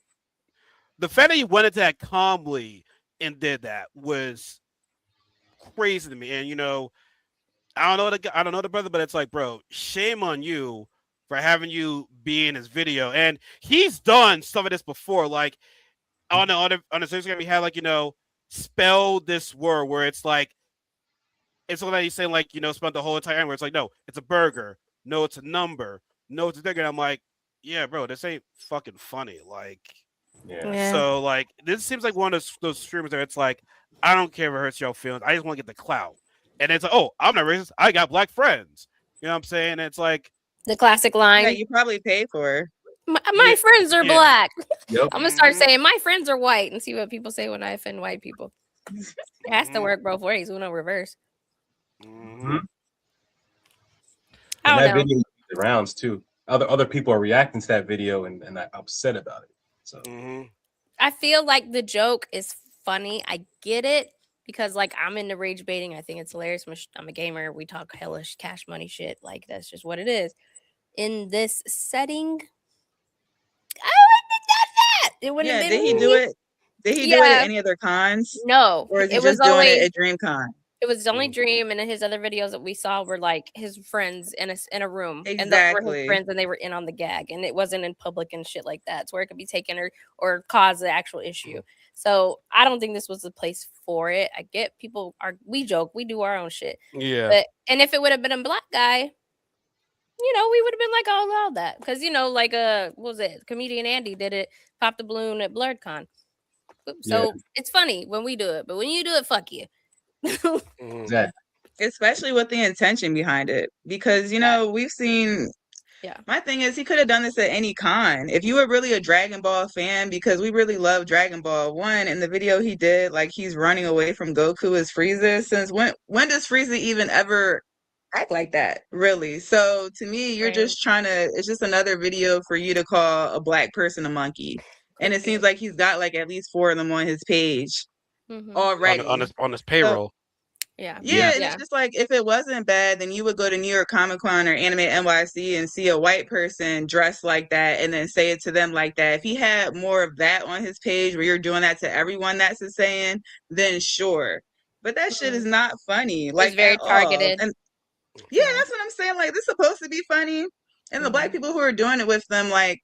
The fact that he went into that calmly and did that was crazy to me. And I don't know the brother, but it's like, bro, shame on you for having you be in his video. And he's done some of this before. Like on his Instagram, he had like, spell this word where it's like something that he's saying like, spelled the whole entire time where it's like, no, it's a burger. No, it's a number. No, it's a digger. And I'm like, yeah, bro, this ain't fucking funny. Like, Yeah. so like this seems like one of those streamers where it's like, I don't care if it hurts your feelings. I just want to get the clout. And it's like, oh, I'm not racist. I got black friends. You know what I'm saying? And it's like The classic line. Yeah, you probably paid for. My friends are yeah. black. Yep. I'm gonna start saying my friends are white and see what people say when I offend white people. It has to work both ways. Uno reverse. Mhm. I And don't that know. video made the rounds too. Other people are reacting to that video and are upset about it. So I feel like the joke is funny. I get it because like I'm into rage baiting. I think it's hilarious. I'm a gamer. We talk hellish cash money shit. Like that's just what it is. In this setting, I wouldn't have done that. It wouldn't Yeah, have been did he me. do it? Did he do it at any other cons? No, Or is he it was just doing only it at DreamCon? it was only Dream, and then his other videos that we saw were like his friends in a room, and those were his Exactly. friends, and they were in on the gag, and it wasn't in public and shit like that, so where it could be taken or cause the actual issue. So I don't think this was the place for it. I get we joke, we do our own shit, yeah. and if it would have been a black guy, we would have been like, I'll allow that because like what was it? Comedian Andy did it, pop the balloon at BlurredCon. So it's funny when we do it, but when you do it, fuck you. exactly. Especially with the intention behind it. Because, we've seen. Yeah. My thing is, he could have done this at any con. If you were really a Dragon Ball fan, because we really love Dragon Ball. One, in the video he did, like he's running away from Goku as Frieza. Since when does Frieza even ever act like that? Really? So to me, you're just trying to. It's just another video for you to call a black person a monkey. And it seems like he's got like at least 4 of them on his page already. On his payroll. Yeah. And it's just like if it wasn't bad, then you would go to New York Comic Con or Anime NYC and see a white person dressed like that and then say it to them like that. If he had more of that on his page where you're doing that to everyone that's a saying, then sure. but that shit is not funny, It's like very at all. targeted. And yeah, that's what I'm saying. Like, this is supposed to be funny, and the black people who are doing it with them, like,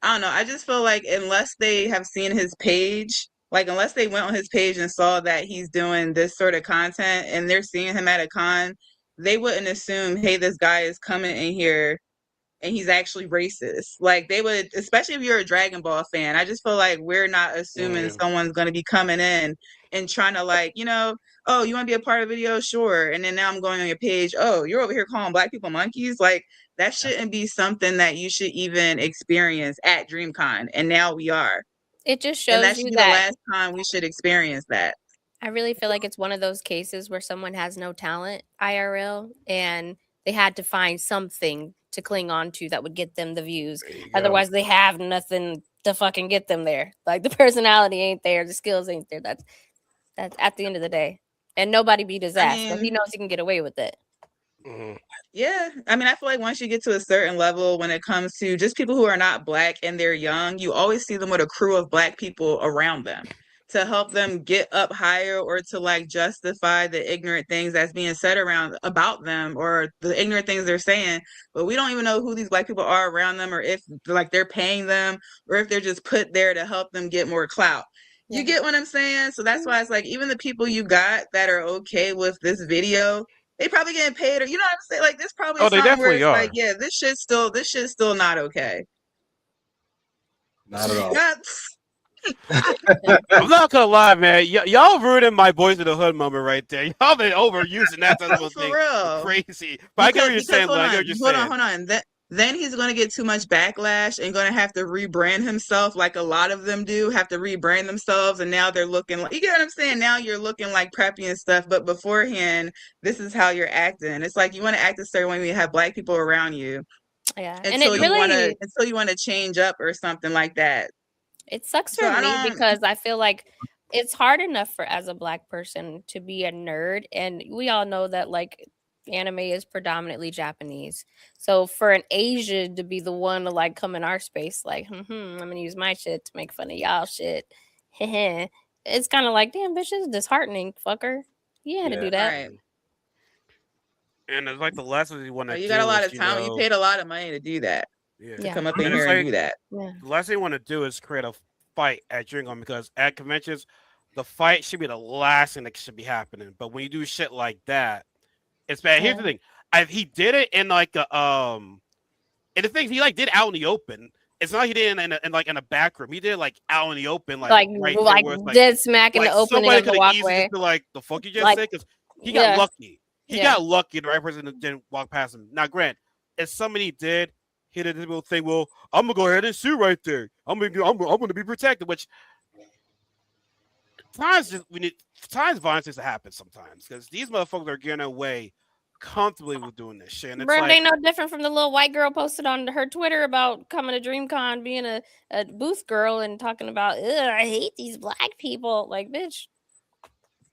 I don't know. I just feel like unless they have seen his page, like unless they went on his page and saw that he's doing this sort of content, and they're seeing him at a con, they wouldn't assume, hey, this guy is coming in here and he's actually racist. Like, they would, especially if you're a Dragon Ball fan. I just feel like we're not assuming someone's going to be coming in and trying to, like, oh, you want to be a part of the video? Sure. And then now I'm going on your page. Oh, you're over here calling black people monkeys? Like, that shouldn't be something that you should even experience at DreamCon. And now we are. It just And shows that should you be the that last time we should experience that. I really feel like it's one of those cases where someone has no talent IRL and they had to find something to cling on to that would get them the views. There you go. Otherwise, they have nothing to fucking get them there. Like the personality ain't there, the skills ain't there. That's at the end of the day. And nobody beat his ass, so he knows he can get away with it. Mhm. Yeah. I mean, I feel like once you get to a certain level when it comes to just people who are not black and they're young, you always see them with a crew of black people around them to help them get up higher or to like justify the ignorant things that's being said around about them or the ignorant things they're saying. But we don't even know who these black people are around them or if like they're paying them or if they're just put there to help them get more clout. You Yeah. get what I'm saying? So that's why it's like even the people you got that are okay with this video, they probably getting paid, or you know what I'm saying? Like, this probably Oh, they something where definitely it's are. like, yeah, this shit's still not okay. Not at all. That's I'm not gonna lie, man. Y'all ruining my Boys in the Hood moment right there. Y'all been overusing that type of for thing. real. Crazy. But I get what you're saying. hold I on, get what you're saying. hold on. Then he's going to get too much backlash and going to have to rebrand himself, like a lot of them do, have to rebrand themselves, and now they're looking like, you get what I'm saying? Now you're looking like preppy and stuff, but beforehand, this is how you're acting. It's like you want to act a certain way when you have black people around you Yeah. And it really until you want to change up or something like that. it sucks So for I me don't. because I feel like it's hard enough for as a black person to be a nerd, and we all know that like anime is predominantly Japanese. So for an Asian to be the one to like come in our space, like, I'm gonna use my shit to make fun of y'all shit. It's kind of like, damn, bitch, it's disheartening, fucker. You had to Yeah. do All that. right. And it's like the last thing you want So to you got a do lot is, of time. You paid a lot of money to do that. yeah. To Yeah. come up And in it's here and like do that. Yeah. the last thing you want to do is create a fight at DreamCon because at conventions, the fight should be the last thing that should be happening. But when you do shit like that, it's bad. Here's the Yeah. thing: he did it in like a and the thing he like did out in the open. It's not like he did it in a back room. He did it like out in the open, like right there, where it's like dead smack in the opening somebody of the could have easily walkway. just been like, "The fuck you just Like, said?" Because he got yeah. lucky. He Yeah. got lucky. The right person didn't walk past him. Now, Grant, if somebody did, he did this little thing. Well, I'm gonna go ahead and sue right there. I'm gonna be protected. Which times violence needs to happen sometimes because these motherfuckers are getting away comfortably with doing this shit. And it's Bruh, like, they no different from the little white girl posted on her Twitter about coming to DreamCon, being a booth girl and talking about, ugh, I hate these black people. Like, bitch,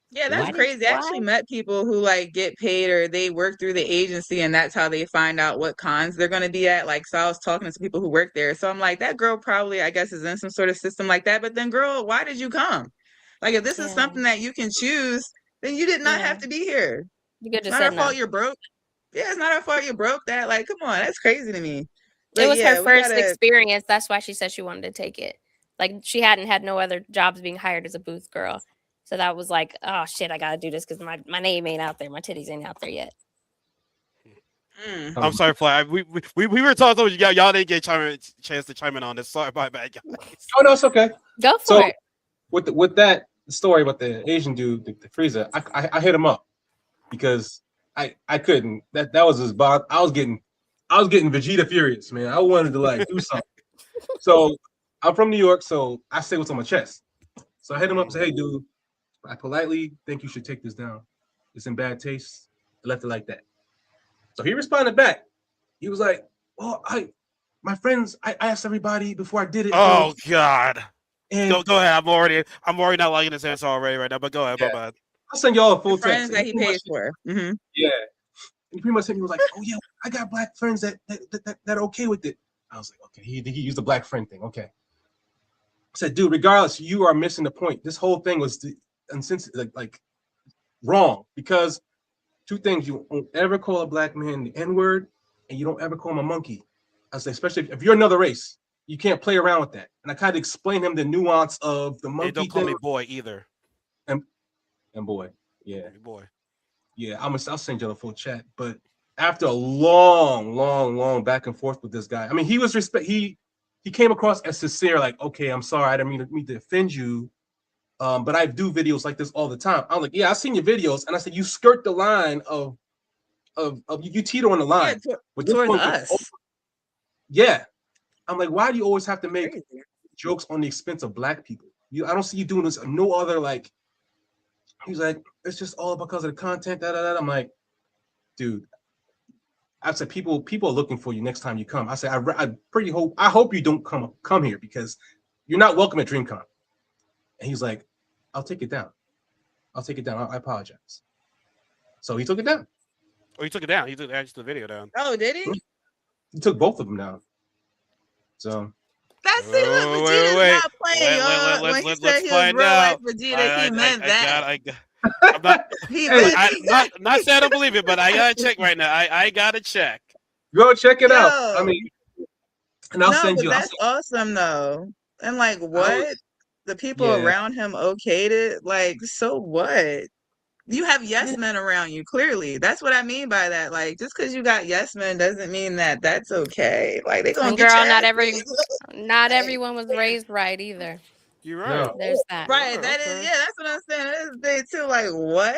Yeah, why that's did crazy. I actually why? met people who like get paid or they work through the agency and that's how they find out what cons they're going to be at. Like, so I was talking to some people who work there. So I'm like, that girl probably, I guess, is in some sort of system like that. But then, girl, why did you come? Like, if this is Yeah. something that you can choose, then you did not Yeah. have to be here. You could It's just not our said fault no. you're broke. Yeah, it's not our fault you're broke. That, like, come on, that's crazy to me. It But was her yeah, we first gotta. experience. That's why she said she wanted to take it. Like, she hadn't had no other jobs being hired as a booth girl. So that was like, oh shit, I gotta do this because my name ain't out there. My titties ain't out there yet. I'm sorry, Fly. We were talking to y'all didn't get a chance to chime in on this. Sorry, my bad, guys. Oh no, it's okay. Go for So it. with that story about the Asian dude, the freezer, I hit him up because I couldn't. That was his boss. I was getting Vegeta furious, man. I wanted to like do something. So I'm from New York, so I say what's on my chest. So I hit him up and say, hey, dude, I politely think you should take this down. It's in bad taste. I left it like that. So he responded back. He was like, well, my friends, I asked everybody before I did it. Oh God. And Go ahead. I'm already not liking this answer already right now, but go ahead, Yeah. my bad. I'll send y'all a full The friends text. that he pays for. Mm-hmm. Yeah. And he pretty much said he was like, oh yeah, I got black friends that are okay with it. I was like, okay, he used the black friend thing. Okay. I said, dude, regardless, you are missing the point. This whole thing was like wrong because two things: you don't ever call a black man the N-word, and you don't ever call him a monkey. I say, especially if you're another race, you can't play around with that. And I kind of explain him the nuance of the Hey, monkey don't call thing. me boy either. And boy, yeah, Call me boy. yeah, I'll send you the full chat. But after a long back and forth with this guy, I mean, he was he came across as sincere, like, okay, I'm sorry, I didn't mean to offend you. But I do videos like this all the time. I'm like, yeah, I've seen your videos, and I said you skirt the line of you teeter on the line. But this towards one goes us. yeah. I'm like, why do you always have to make Crazy. jokes on the expense of black people? I don't see you doing this. No other like. He's like, it's just all because of the content. I'm like, dude. I said, people are looking for you next time you come. I said, I hope you don't come here because you're not welcome at DreamCon. And he's like, I'll take it down. I'll take it down. I apologize. So he took it down. Oh, he took it down. He took actually the video down. Oh, did he? He took both of them down. So That's see, look, Vegeta's not playing, y'all. When he said he was real life Vegeta, he meant that. I'm not, He Hey, meant not saying I don't believe it, but I gotta check right now. I gotta check. go check it out. Yo. I mean, and I'll no, send but you. that's awesome though. And like, what? The people Yeah. around him okayed it. Like, so what? You have yes men around you. Clearly, that's what I mean by that. Like, just because you got yes men doesn't mean that that's okay. Like, they gonna And get girl, your not ass beat. not Like, everyone was raised right either. You're right. No. There's that. right? Oh, That is, okay. yeah. That's what I'm saying. That is the thing too. Like, what?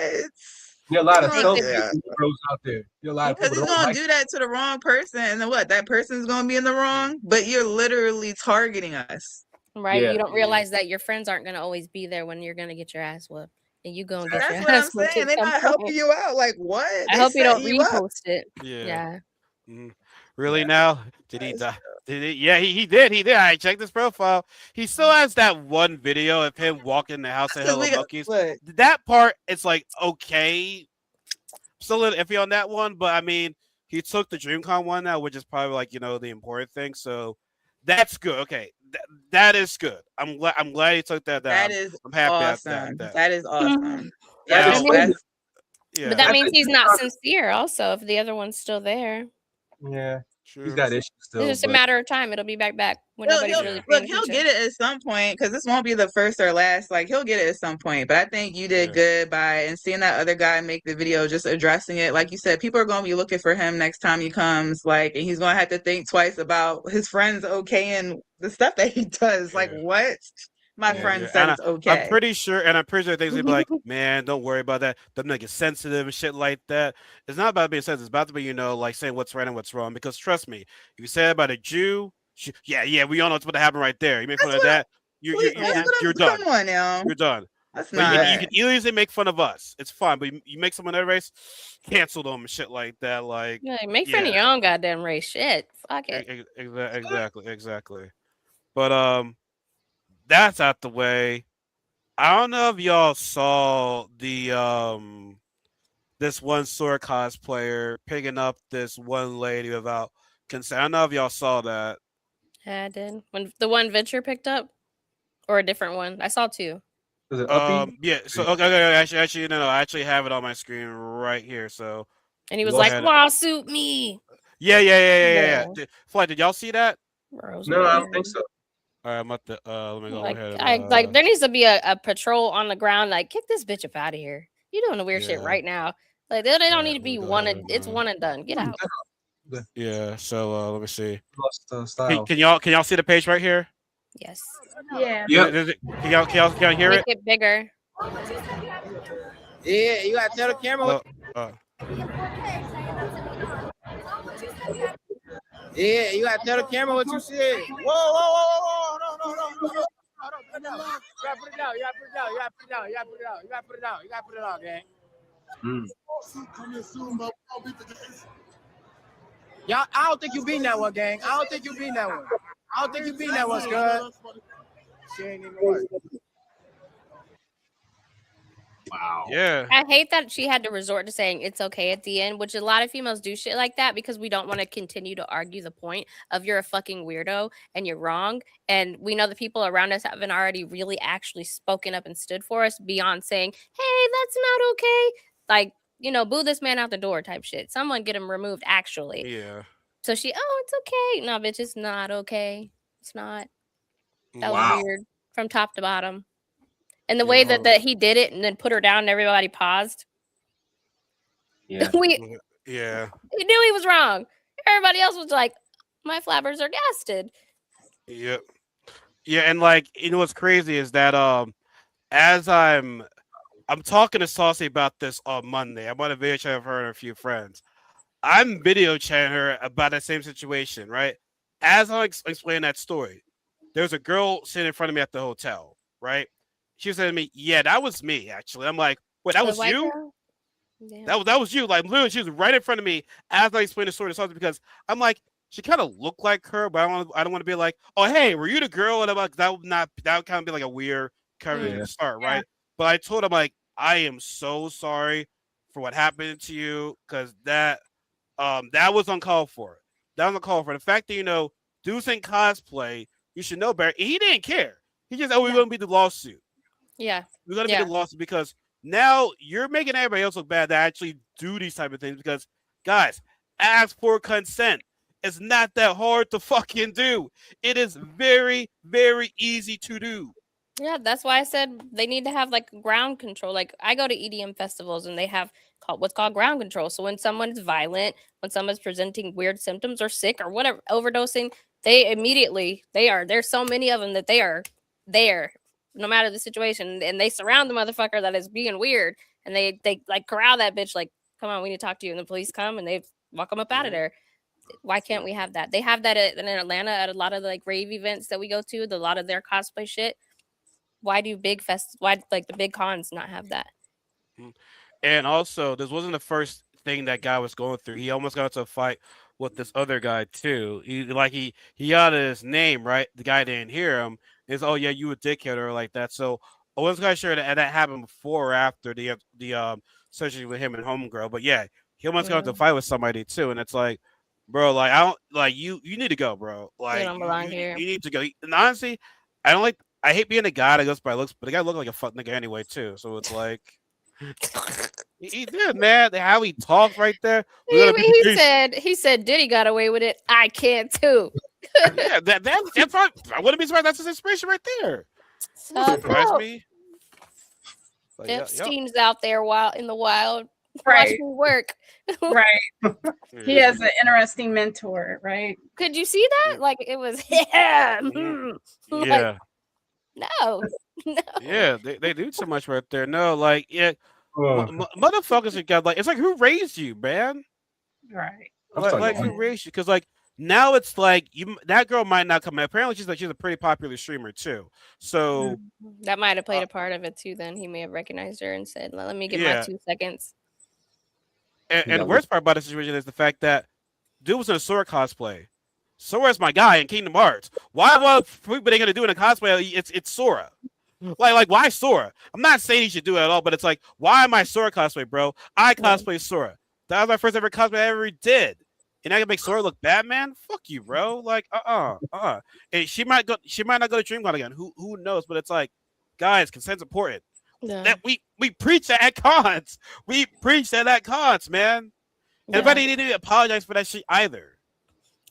There are a They lot of gonna, selfish yeah. Negroes out there. There are a lot of Because people he's that don't gonna like. do that to the wrong person, and then what? That person's gonna be in the wrong. But you're literally targeting us. Right? Yeah. You don't realize that your friends aren't gonna always be there when you're gonna get your ass whooped. And you gonna get your That's what I'm ass whooped saying. at They're some not point. helping you out. Like, what? I They hope you don't setting you up. repost it. Yeah. Yeah. Really Yeah. now? Did he die? Did he? Yeah, he did. He did. I checked his profile. He still has that one video of him walking in the house of Because Hello we got Monkeys. look. That part, it's like, okay. Still a little iffy on that one, but I mean, he took the DreamCon one now, which is probably like, the important thing. So that's good. Okay. That is good. I'm glad he took that down. That is I'm happy at awesome. that. That is awesome. That Yeah, is Now, that's yeah. But that That's means a he's not sincere also if the other one's still there. Yeah, he's True. got issues It's still, just a but matter of time. It'll be back when nobody's he'll really Yeah. paying look. He'll attention. get it at some point because this won't be the first or last. Like he'll get it at some point. But I think you did Yeah. good by and seeing that other guy make the video, just addressing it. Like you said, people are going to be looking for him next time he comes. Like, and he's going to have to think twice about his friends okaying the stuff that he does. Like, Yeah. what? My Yeah, friend yeah. said And it's I'm okay. pretty sure things gonna be like, man, don't worry about that. Them niggas sensitive and shit like that. It's not about being sensitive. It's about to be, like saying what's right and what's wrong. Because trust me, if you say about a Jew, yeah, we all know what's about to happen right there. You make fun That's of what. that, Yeah. you're Come done. on now. You're done. That's But you not. can easily make fun of us. It's fine. But you make someone other race, cancel them and shit like that. Like, Like, make fun of your own goddamn race. Shit. Fuck it. exactly. But that's out the way. I don't know if y'all saw the this one sword cosplayer picking up this one lady without consent. I don't know if y'all saw that. Yeah, I did. When the one Venture picked up, or a different one. I saw two. is it Uppy? Yeah. So okay, actually, no, I actually have it on my screen right here. So And he was go like, ahead. lawsuit me. Yeah. Yeah. Flight, did y'all see that? Bro, it was No, I don't weird. think so. All right, I'm at the. Let me go Like, ahead. there needs to be a patrol on the ground. Like, kick this bitch up out of here. You're doing the weird shit Yeah. right now. Like, they don't Alright, need to let me be go one ahead and and, it's one and done. Get out. Yeah. So let me see. Lost style. Can y'all see the page right here? Yes. Yeah. Yep. Can y'all hear Make it? it bigger. Yeah, you gotta tell the camera. Yeah, you gotta tell the camera what you said. Whoa, no. Put it down. You gotta put it down. You gotta put it down, gang. Mm. Y'all, I don't think you beating that one, gang. I don't think you beating that one, Scud. She ain't even work. Wow. Yeah. I hate that she had to resort to saying it's okay at the end, which a lot of females do shit like that because we don't want to continue to argue the point of you're a fucking weirdo and you're wrong. And we know the people around us haven't already really actually spoken up and stood for us beyond saying, hey, that's not okay. Like, boo this man out the door type shit. Someone get him removed actually. Yeah. So it's okay. No, bitch, it's not okay. It's not. That was Wow. weird from top to bottom. And the Yeah, way hold that he did it and then put her down and everybody paused. Yeah. we on. Yeah. He knew he was wrong. Everybody else was like, my flabbers are gasted. Yep. Yeah, and like what's crazy is that as I'm talking to Saucy about this on Monday. I'm on a video chat with her and a few friends. I'm video chatting her about that same situation, right? As I explain that story, there's a girl sitting in front of me at the hotel, right? She was saying to me, "Yeah, that was me, actually." I'm like, "Wait, that The was white you? girl? Yeah. That was you?" Like literally, she was right in front of me as I explained the story to Saucy because I'm like, she kind of looked like her, but I don't want to be like, "Oh, hey, were you the girl?" And I'm like, that would kind of be like a weird conversation Yeah. to start, Yeah. right? But I told him like, I am so sorry for what happened to you because that was uncalled for. That was uncalled for. The fact that dudes in cosplay, you should know better. He didn't care. He just, we're Yeah. gonna be the lawsuit. Yeah. We're gonna be Yeah. the lawsuit because now you're making everybody else look bad that actually do these type of things. Because guys, ask for consent. It's not that hard to fucking do. It is very, very easy to do. Yeah, that's why I said they need to have like ground control. Like I go to EDM festivals and they have what's called ground control. So when someone's violent, when someone's presenting weird symptoms or sick or whatever, overdosing, they immediately there's so many of them that they are there no matter the situation, and they surround the motherfucker that is being weird, and they like corral that bitch like, come on, we need to talk to you, and the police come and they walk them up out of there. Why can't we have that? They have that in Atlanta at a lot of like rave events that we go to. A lot of their cosplay shit. Why do why like the big cons not have that? And also, this wasn't the first thing that guy was going through. He almost got into a fight with this other guy too. He got his name right. The guy didn't hear him. Is, oh yeah, you a dickhead or like that. So I wasn't quite sure that happened before or after the surgery with him and homegirl. But yeah, he almost got into a Mm, fight with somebody too. And it's like, bro, like I don't like you need to go, bro. you Like don't belong here. you need to go. And honestly, I don't like. I hate being a guy that goes by looks, but the guy looked like a fuck nigga anyway too. So it's like. He did, man. How he talks right there. We gotta be He peace. said Diddy got away with it. I can too. Yeah, that's right. I wouldn't be surprised. That's his inspiration right there. Wouldn't surprise So me. But yeah, Epstein's out there in the wild. Watch Right. me work. Right. He yeah. has an interesting mentor, right? Could you see that? Yeah. Like it was yeah. Mhm. Like, Yeah, no. No. yeah. They do so much right there. No, like yeah, Oh, motherfuckers have got like it's like who raised you, man? Right. I'm Like, sorry. like who raised you? Because like now it's like that girl might not come. Apparently she's a pretty popular streamer too. So That might have uh, played a part of it too. Then he may have recognized her and said, "Let me get my yeah, 2 seconds." and the worst part about the situation is the fact that dude was in a Sora cosplay. Sora's my guy in Kingdom Hearts. What people they gonna do in a cosplay? It's Sora. Like why Sora? I'm not saying he should do it at all, but it's like why am I Sora cosplay, bro? I cosplay Sora. That was my first ever cosplay I ever did. And I can make Sora look Batman? Fuck you, bro. Like And she might not go to DreamCon again. Who knows? But it's like, guys, consent's important. Yeah. That we preach that at cons. We preach that at cons, man. And nobody need to apologize for that shit either.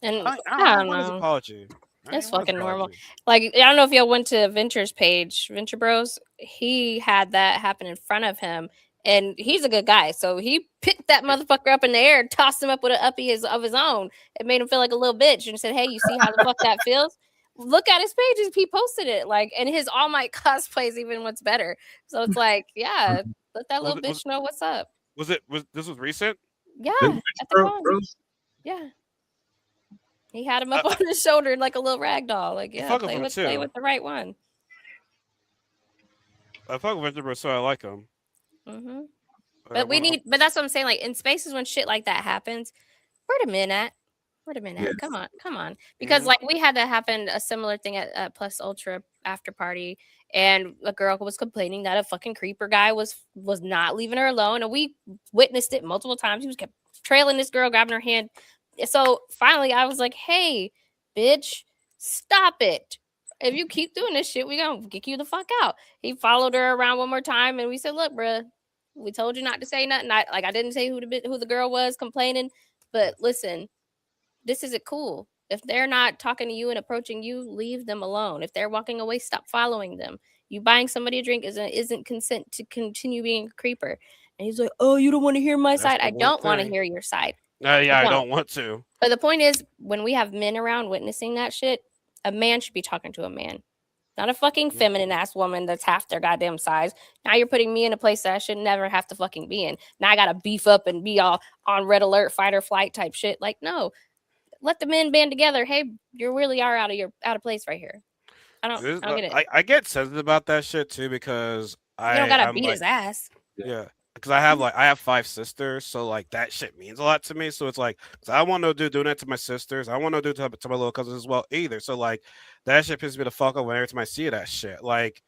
And I I don't don't want his know. apology. I It's don't want his fucking normal. apology. Like I don't know if y'all went to Venture's page, Venture Bros. He had that happen in front of him, and he's a good guy. So he picked that motherfucker up in the air, and tossed him up with an uppie of his own. It made him feel like a little bitch, and said, "Hey, you see how the fuck that feels? Look at his pages. He posted it. Like, and his All Might cosplay is even what's better. So it's like, yeah, let that little bitch know what's up. Was this was recent? Yeah, Didn't at the Bro- con. Bros- Yeah. He had him up on his shoulder like a little rag doll. Like, yeah, fuck with him play too. with the right one. I fuck with Venture, so I like him. Mm-hmm. I But that's what I'm saying. Like in spaces when shit like that happens, where the men at? Where the men Yes. at? Come on. Because like we had that happen a similar thing at Plus Ultra after party, and a girl was complaining that a fucking creeper guy was not leaving her alone, and we witnessed it multiple times. He was kept trailing this girl, grabbing her hand. So finally, I was like, "Hey, bitch, stop it! If you keep doing this shit, we gonna kick you the fuck out." He followed her around one more time, and we said, "Look, bruh, we told you not to say nothing. I didn't say who the girl was complaining, but listen." This isn't cool. If they're not talking to you and approaching you, leave them alone. If they're walking away, stop following them. You buying somebody a drink isn't consent to continue being a creeper. And he's like, "Oh, you don't want to hear my That's side. the I one don't want to thing. hear your side. Yeah, I I don't." don't want to. But the point is, when we have men around witnessing that shit, a man should be talking to a man, not a fucking Mm. feminine ass woman that's half their goddamn size. Now you're putting me in a place that I should never have to fucking be in. Now I gotta beef up and be all on red alert, fight or flight type shit. Like, no, let the men band together. Hey, you really are out of place right here. I don't get it. I get sensitive about that shit too because You don't gotta I'm beat like, his ass. yeah, because I have 5 sisters, so like that shit means a lot to me. So it's like, 'cause I want no dude doing that to my sisters. I want no dude to my little cousins as well either. So like that shit pisses me the fuck off whenever time I see that shit. Like,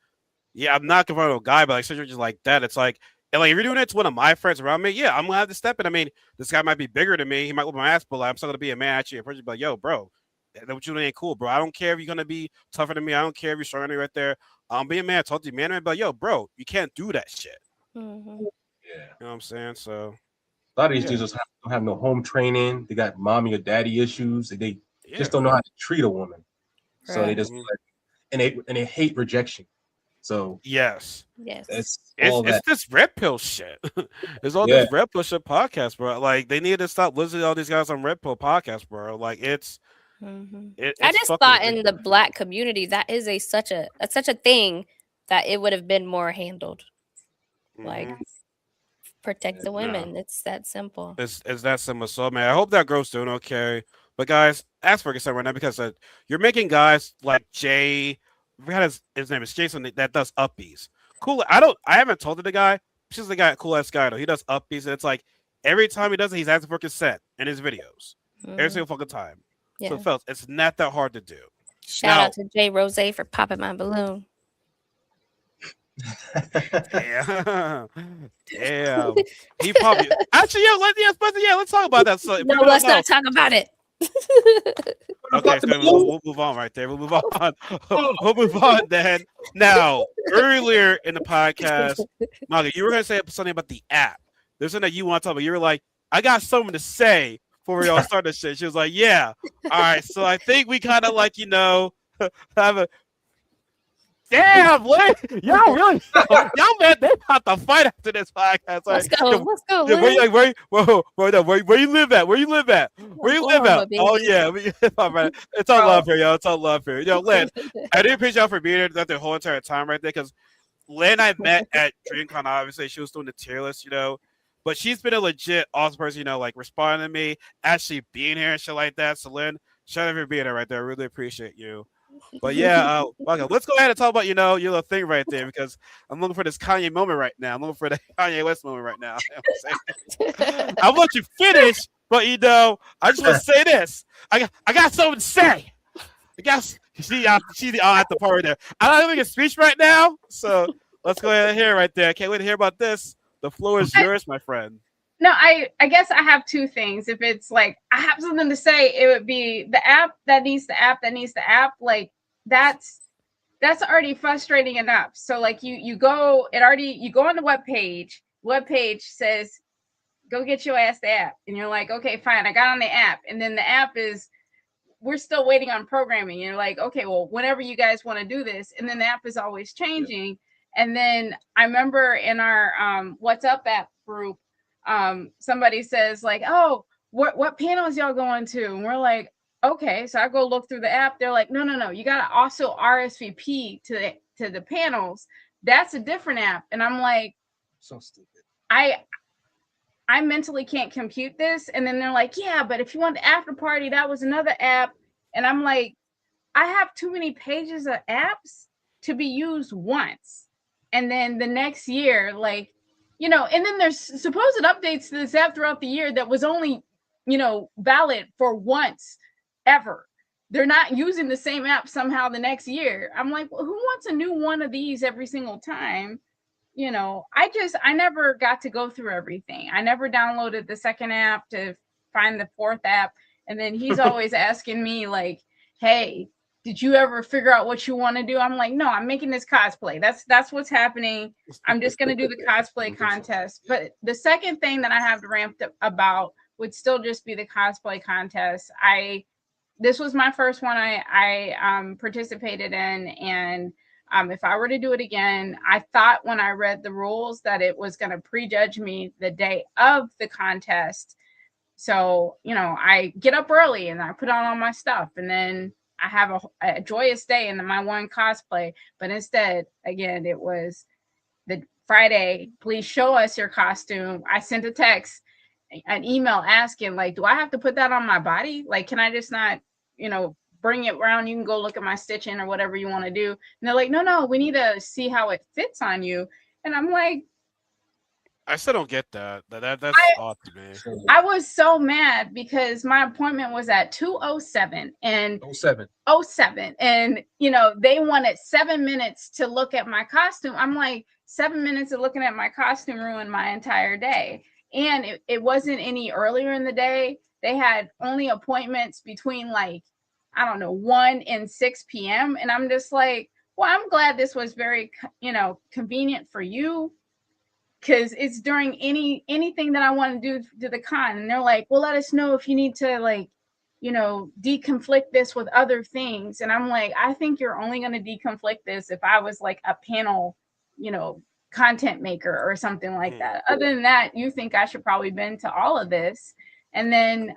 yeah, I'm not confronting a guy, but like since you're just like that, it's like, and like if you're doing it to one of my friends around me, yeah, I'm gonna have to step in. I mean, this guy might be bigger than me, he might whip my ass, but like I'm still gonna be a man at you and be like, yo, bro, that what you doing ain't cool, bro. I don't care if you're gonna be tougher than me. I don't care if you're stronger than me right there. Be a man. Talk to you, man. But yo, bro, you can't do that shit. Mm-hmm. Yeah. You know what I'm saying? So A lot of these yeah, dudes just don't have no home training. They got mommy or daddy issues. They yeah. just don't know how to treat a woman. So they Bruh. just Mhm. like, and they hate rejection. So Yes. Yes. it's It's all it's that. this red pill shit. It's all Yeah. this red pill shit podcast, bro. Like they need to stop listening to all these guys on red pill podcast, bro. Like Mm-hmm. I it's just fucking thought in the ridiculous. black community that is such a thing that it would have been more handled. Like Hmm. protect the No. women. It's that simple. It's that simple. So man, I hope that girl's doing okay. But guys, ask for consent right now because you're making guys like Jay. I forgot his name is Jason that does uppies. Cool. I haven't told the guy. She's the guy, cool ass guy though. He does uppies, and it's like every time he does it, he's asking for consent in his videos. Every Mhm. single fucking time. So Yeah. fellas, it's not that hard to do. Shout Now, out to Jay Rose for popping my balloon. damn, damn, he probably actually let's talk about that. So if No, people don't let's know, not talk about it. okay, so we'll move on right there. We'll move on. We'll move on then. Now, earlier in the podcast, Maga, you were going to say something about the app. There's something that you want to talk about. You were like, I got something to say before we all start this shit. She was like, yeah. All right. So I think we kind of like, have a. Damn, what? Y'all really, y'all man, they about to fight after this podcast. Let's Like, go. Let's go. yeah, Lynn. where you live at? Where you live at? Where you live Oklahoma, at? Oh baby. yeah, it's all right. It's all love here, y'all. It's all love here. Len, I do appreciate y'all for being here the whole entire time right there because Lynn I met at DreamCon. Obviously, she was doing the tier list, but she's been a legit awesome person, like responding to me, actually being here and shit like that. So Lynn, shout out for being here right there. I really appreciate you. But yeah, welcome. Let's go ahead and talk about your little thing right there because I'm looking for this Kanye moment right now. I'm looking for the Kanye West moment right now. You know what I'm saying? I want you to finish, but I just want to say this. I got something to say. I guess she's at the part right there. I'm not giving a speech right now, so let's go ahead and hear it right there. I can't wait to hear about this. The floor is yours, my friend. No, I guess I have two things. If it's like I have something to say, it would be the app that needs the app that needs the app. Like that's already frustrating enough. So like you go on the web page says go get your ass the app, and you're like, okay, fine, I got on the app, and then the app is we're still waiting on programming. And you're like, okay, well, whenever you guys want to do this, and then the app is always changing. Yeah. And then I remember in our What's Up app group, somebody says like, oh, what panels y'all going to? And we're like, okay. So I go look through the app. They're like, no, you gotta also RSVP to the panels. That's a different app. And I'm like, So stupid. I mentally can't compute this. And then they're like, yeah, but if you want the after party, that was another app. And I'm like, I have too many pages of apps to be used once. And then the next year, like, and then there's supposed updates to this app throughout the year that was only valid for once ever. They're not using the same app somehow the next year. I'm like, well, who wants a new one of these every single time? I never got to go through everything. I never downloaded the second app to find the fourth app. And then he's always asking me like, hey, did you ever figure out what you want to do? I'm like, no, I'm making this cosplay. That's what's happening. I'm just going to do the cosplay contest. But the second thing that I have to ramp up about would still just be the cosplay contest. This was my first one I participated in, and if I were to do it again, I thought when I read the rules that it was going to prejudge me the day of the contest. So, I get up early and I put on all my stuff, and then I have a joyous day in my one cosplay. But instead, again, it was the Friday, please show us your costume. I sent a text, an email asking, like, do I have to put that on my body? Like, can I just not, bring it around? You can go look at my stitching or whatever you want to do. And they're like, no, we need to see how it fits on you. And I'm like, I still don't get that. That's odd to me. I was so mad because my appointment was at 2:07 and 07. And they wanted 7 minutes to look at my costume. I'm like, 7 minutes of looking at my costume ruined my entire day. And it wasn't any earlier in the day. They had only appointments between 1 and 6 p.m. And I'm just like, well, I'm glad this was very, convenient for you, because it's during anything that I want to do to the con. And they're like, well, let us know if you need to deconflict this with other things. And I'm like, I think you're only going to deconflict this if I was like a panel, content maker or something like that. Other than that, you think I should probably been to all of this. And then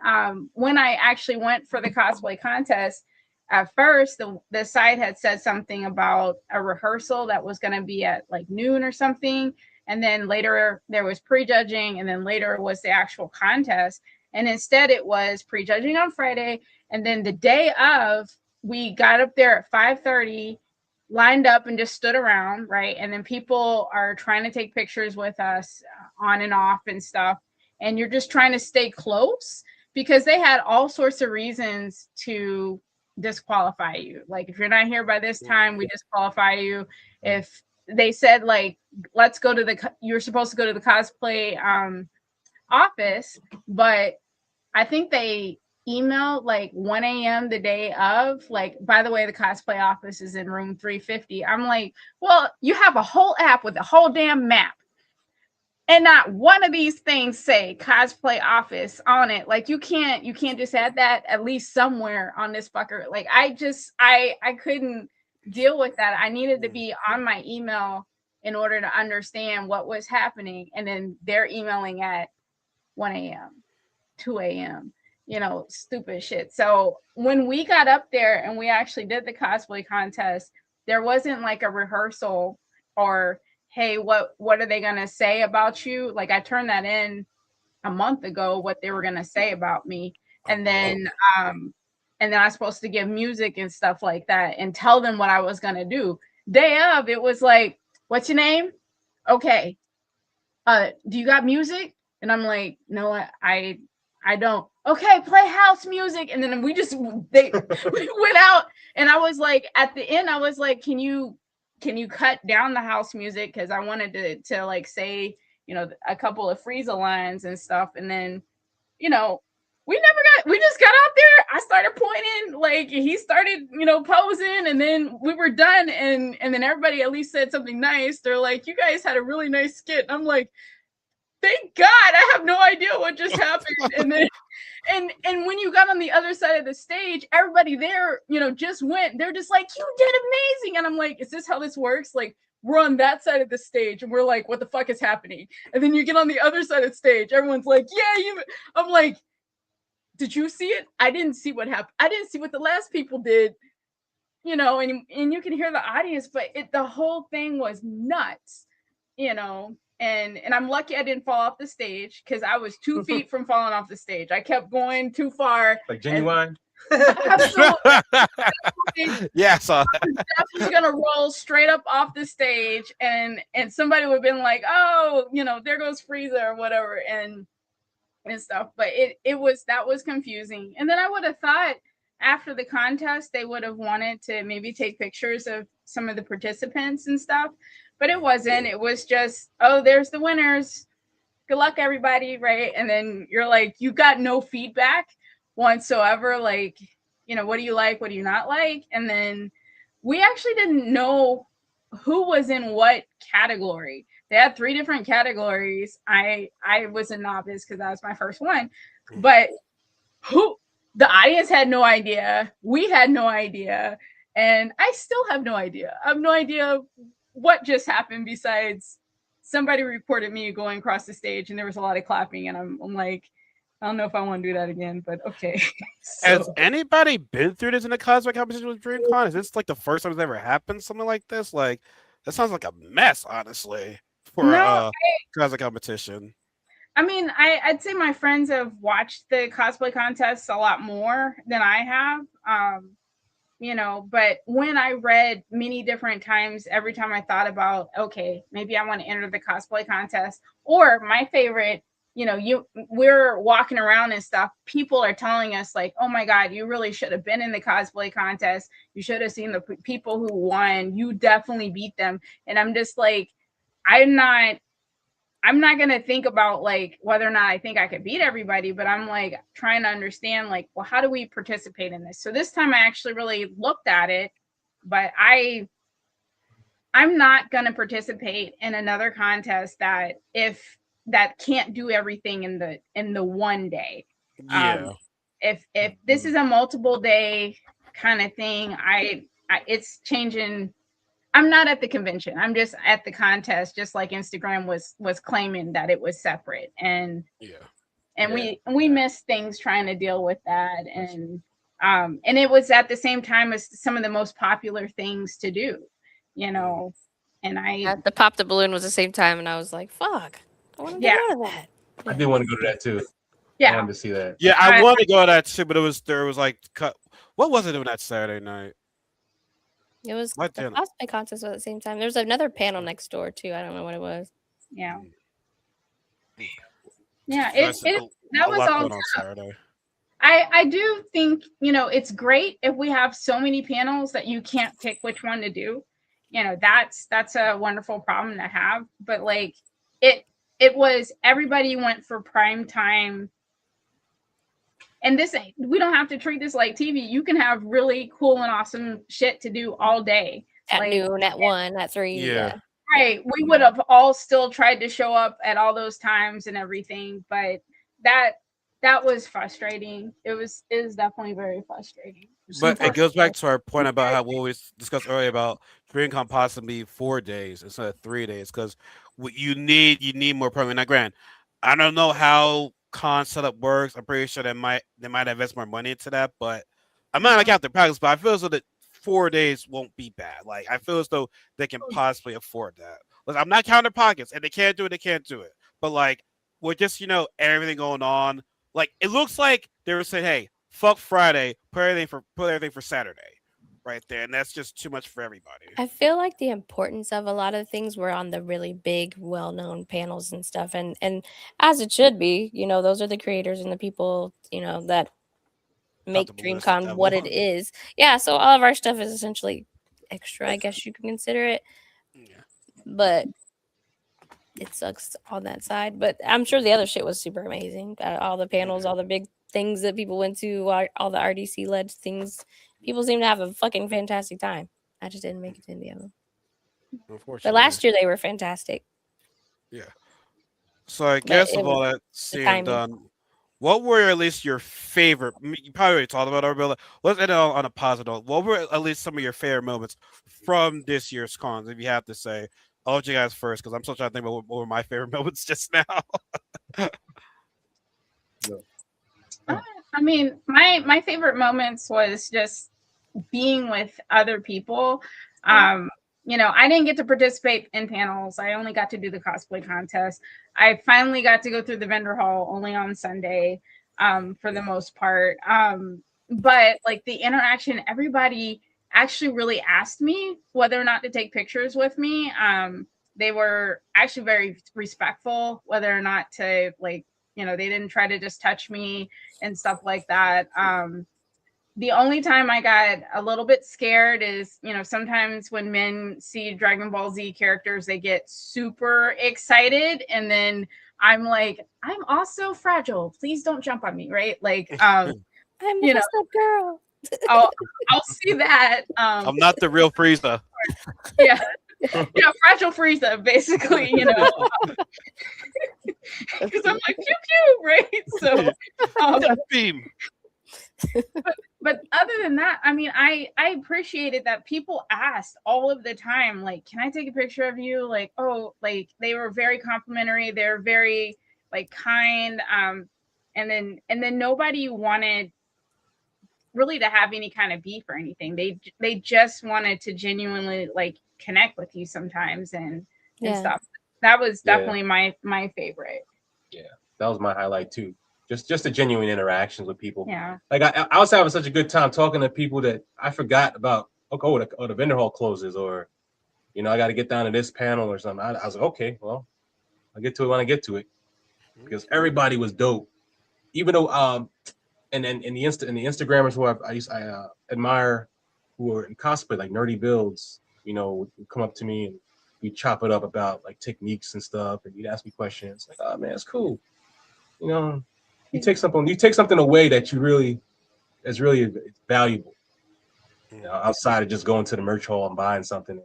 when I actually went for the cosplay contest, at first the site had said something about a rehearsal that was going to be at like noon or something. And then later there was prejudging, and then later was the actual contest. And instead it was prejudging on Friday. And then the day of, we got up there at 5:30, lined up and just stood around, right? And then people are trying to take pictures with us on and off and stuff. And you're just trying to stay close because they had all sorts of reasons to disqualify you. Like, if you're not here by this time, we disqualify you. If they said like, let's go to you're supposed to go to the cosplay office, but I think they emailed like 1 a.m. the day of, like, by the way, the cosplay office is in room 350. I'm like, well, you have a whole app with a whole damn map, and not one of these things say cosplay office on it. Like, you can't just add that at least somewhere on this fucker. Like, I couldn't deal with that. I needed to be on my email in order to understand what was happening. And then they're emailing at 1 a.m., 2 a.m., stupid shit. So when we got up there and we actually did the cosplay contest, there wasn't like a rehearsal or, hey, what are they going to say about you? Like, I turned that in a month ago, what they were going to say about me. And then I was supposed to give music and stuff like that and tell them what I was going to do. Day of, it was like, what's your name? Okay. Do you got music? And I'm like, no, I don't. Okay, play house music. And then we went out, and I was like, at the end, I was like, can you cut down the house music? Because I wanted to like say, a couple of Frieza lines and stuff. And then, we just got out there. I started pointing, like he started, posing, and then we were done. And then everybody at least said something nice. They're like, you guys had a really nice skit. And I'm like, thank God, I have no idea what just happened. And then, and when you got on the other side of the stage, everybody there, just went. They're just like, you did amazing. And I'm like, is this how this works? Like, we're on that side of the stage, and we're like, what the fuck is happening? And then you get on the other side of the stage, everyone's like, yeah, you. I'm like, did you see it? I didn't see what happened. I didn't see what the last people did. And you can hear the audience, but the whole thing was nuts. And I'm lucky I didn't fall off the stage, because I was 2 feet from falling off the stage. I kept going too far. Like Genuine? Absolutely. Yeah, I saw that. I was definitely gonna roll straight up off the stage, and somebody would have been like, oh, there goes Frieza or whatever. And and stuff. But that was confusing. And then I would have thought after the contest they would have wanted to maybe take pictures of some of the participants and stuff, but it wasn't. It was just, oh, there's the winners, good luck everybody, right? And then you're like, you got no feedback whatsoever, like, what do you like, what do you not like? And then we actually didn't know who was in what category. They had 3 different categories. I was a novice because that was my first one, but who, the audience had no idea, we had no idea, and I still have no idea. I have no idea what just happened, besides somebody reported me going across the stage and there was a lot of clapping, and I'm like, I don't know if I want to do that again, but okay. Has anybody been through this in a cosplay competition with DreamCon? Is this like the first time it's ever happened? Something like this? Like, that sounds like a mess, honestly, for No, a cosplay competition. I mean, I'd say my friends have watched the cosplay contests a lot more than I have. But when I read many different times, every time I thought about, okay, maybe I want to enter the cosplay contest, or my favorite, we're walking around and stuff, people are telling us like, oh my God, you really should have been in the cosplay contest. You should have seen the people who won. You definitely beat them. And I'm just like, I'm not going to think about like whether or not I think I could beat everybody, but I'm like trying to understand like, well, how do we participate in this? So this time I actually really looked at it, but I'm not going to participate in another contest that can't do everything in the one day. Yeah. If this is a multiple day kind of thing, it's changing. I'm not at the convention. I'm just at the contest, just like Instagram was claiming that it was separate. And we missed things trying to deal with that. And it was at the same time as some of the most popular things to do, and The pop the balloon was the same time, and I was like, fuck, I wanted to go to that. I did want to go to that too. I yeah. wanted to see that. Yeah, I wanted to go to that too, but there was like what was it doing that Saturday night? It was What the then? cosplay contest at the same time. There was another panel next door too. I don't know what it was. Yeah. Mm. Yeah, That's that a was lot all going on Saturday. I do think, it's great if we have so many panels that you can't pick which one to do. That's a wonderful problem to have. But like it was, everybody went for prime time. And we don't have to treat this like TV. You can have really cool and awesome shit to do all day. At Like, noon, at 1, at 3. Yeah. right. We would have all still tried to show up at all those times and everything, but that was frustrating. It was definitely very frustrating. But it goes back to our point about how what we discussed earlier about DreamCon possibly 4 days instead of 3 days, because you need more programming. Now, grant, I don't know how con setup works. I'm pretty sure they might invest more money into that, but I'm not like out the practice. But I feel as though that 4 days won't be bad. Like, I feel as though they can possibly afford that. Like, I'm not counting pockets, and they can't do it. They can't do it. But like, with just everything going on, like it looks like they were saying, hey, fuck Friday, put everything for Saturday, right there, and that's just too much for everybody. I feel like the importance of a lot of things were on the really big, well-known panels and stuff, and as it should be. Those are the creators and the people that make DreamCon what it is. Yeah, so all of our stuff is essentially extra, I guess you can consider it. Yeah. But it sucks on that side. But I'm sure the other shit was super amazing. All the panels, all the big things that people went to, all the RDC led things. People seem to have a fucking fantastic time. I just didn't make it to any of them. Unfortunately. But last year they were fantastic. Yeah. So I guess of all that said and done, what were at least your favorite? You probably already talked about our build. Let's end it on a positive note. What were at least some of your favorite moments from this year's cons? If you have to say, I'll let you guys first because I'm still trying to think about what were my favorite moments just now. I mean, my favorite moments was just being with other people. I didn't get to participate in panels. I only got to do the cosplay contest. I finally got to go through the vendor hall only on Sunday, for the most part. But like the interaction, everybody actually really asked me whether or not to take pictures with me. They were actually very respectful whether or not to they didn't try to just touch me and stuff like that. The only time I got a little bit scared is, sometimes when men see Dragon Ball Z characters, they get super excited. And then I'm like, I'm also fragile. Please don't jump on me, right? Like, I'm you know, a girl. I'll, I'll see that. I'm not the real Frieza. Yeah. Yeah, fragile Frieza, basically, because I'm like, pew pew, right? So, Beam. but other than that, I mean, I appreciated that people asked all of the time, like, can I take a picture of you? Like, oh, like they were very complimentary, they're very like kind, and then nobody wanted really to have any kind of beef or anything. They just wanted to genuinely like connect with you sometimes and stuff. That was definitely my favorite. Yeah, that was my highlight too. Just the genuine interactions with people. Yeah. Like I was having such a good time talking to people that I forgot about. Okay, the vendor hall closes, or I got to get down to this panel or something. I was like, okay, well, I'll get to it when I get to it, because everybody was dope. Even though and then in the Instagrammers who I admire, who are in cosplay, like Nerdy Builds, would come up to me and we chop it up about like techniques and stuff, and you'd ask me questions. Like, oh man, it's cool. You take something away that is really valuable. Outside of just going to the merch hall and buying something,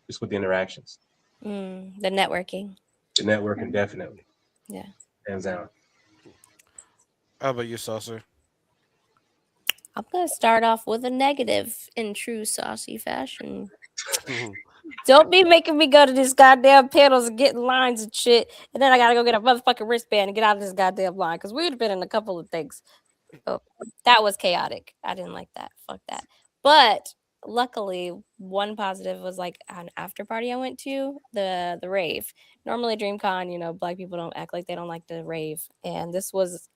just with the interactions. The networking. The networking, definitely. Yeah. Hands down. How about you, Saucer? I'm gonna start off with a negative in true saucy fashion. Don't be making me go to these goddamn panels and get in lines and shit, and then I gotta go get a motherfucking wristband and get out of this goddamn line, because we would have been in a couple of things. Oh, that was chaotic. I didn't like that. Fuck that. But luckily, one positive was like an after party I went to, the rave. Normally DreamCon, Black people don't act like they don't like the rave, and this was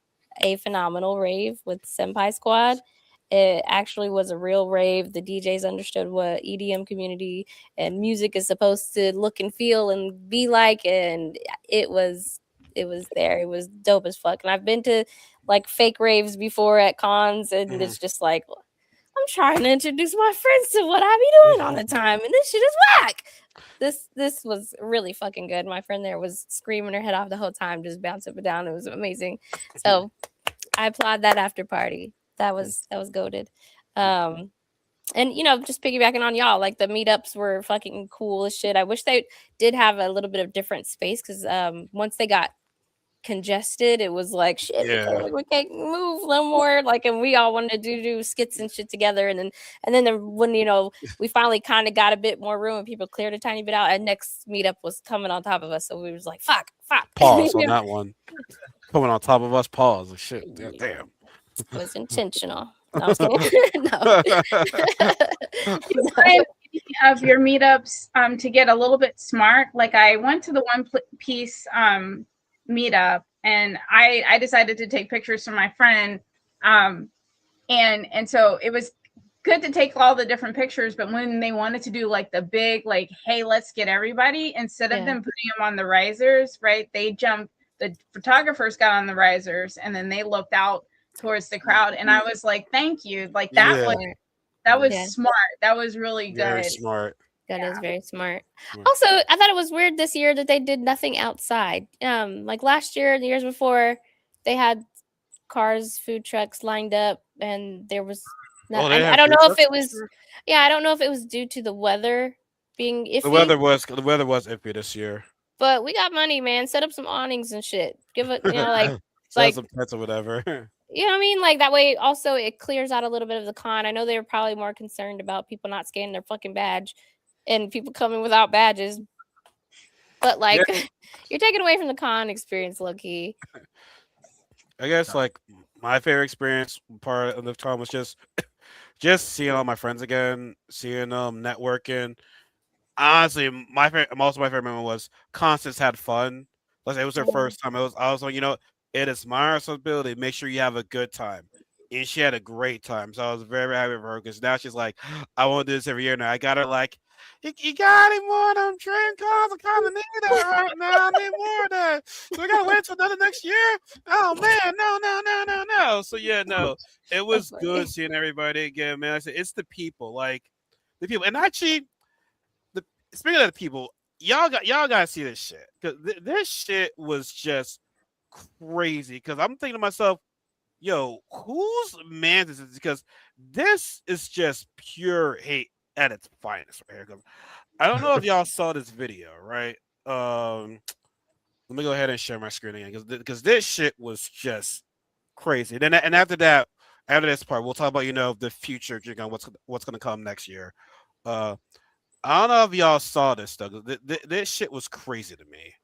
a phenomenal rave with Senpai Squad. It actually was a real rave. The DJs understood what EDM community and music is supposed to look and feel and be like, and it was there. It was dope as fuck. And I've been to like fake raves before at cons, and it's just like, I'm trying to introduce my friends to what I be doing all the time, and this shit is whack. This was really fucking good. My friend there was screaming her head off the whole time, just bouncing up and down. It was amazing. So I applaud that after party. That was goated. And just piggybacking on y'all, like the meetups were fucking cool as shit. I wish they did have a little bit of different space, because once they got congested, it was like shit. We can't move no more. Like, and we all wanted to do skits and shit together. And then when we finally kind of got a bit more room and people cleared a tiny bit out, and next meetup was coming on top of us. So we was like, fuck. Pause on that one. Coming on top of us. Pause. Shit. Damn. It was intentional. No, I'm kidding. No. Of your meetups to get a little bit smart. Like I went to the One Piece meetup, and I decided to take pictures for my friend, and so it was good to take all the different pictures, but when they wanted to do like the big, like, hey, let's get everybody, instead of them putting them on the risers, right, the photographers got on the risers, and then they looked out towards the crowd, and I was like, thank you, like that was smart. That was really good. Very smart. That is very smart. Also, I thought it was weird this year that they did nothing outside. Like last year, the years before, they had cars, food trucks lined up, and there was. I don't know if it was. Yeah, I don't know if it was due to the weather being iffy. The weather was iffy this year. But we got money, man. Set up some awnings and shit. Give it, like some pets or whatever. You know what I mean? Like that way, also it clears out a little bit of the con. I know they were probably more concerned about people not scanning their fucking badge and people coming without badges. But like, you're taking away from the con experience, low key. I guess like my favorite experience part of the con was just seeing all my friends again, seeing them networking. Honestly, my favorite moment was Constance had fun. Like it was her first time. I was like, it is my responsibility. Make sure you have a good time. And she had a great time. So I was very, very happy for her, because now she's like, I want to do this every year now. I got her like You got any more of them dream cars? I kind of need that right now. I need more of that. So we gotta wait until another next year. Oh man, no. So yeah, no, it was funny. good seeing everybody again, man. I said it's the people, like the people, and actually, the speaking of the people, y'all gotta see this shit because this shit was just crazy. Because I'm thinking to myself, yo, whose man is this? Because this is just pure hate at its finest right here. 'Cause I don't know if y'all saw this video, right? Let me go ahead and share my screen again because this shit was just crazy. Then and after that, after this part, we'll talk about the future, what's gonna come next year. Uh, I don't know if y'all saw this though. This shit was crazy to me.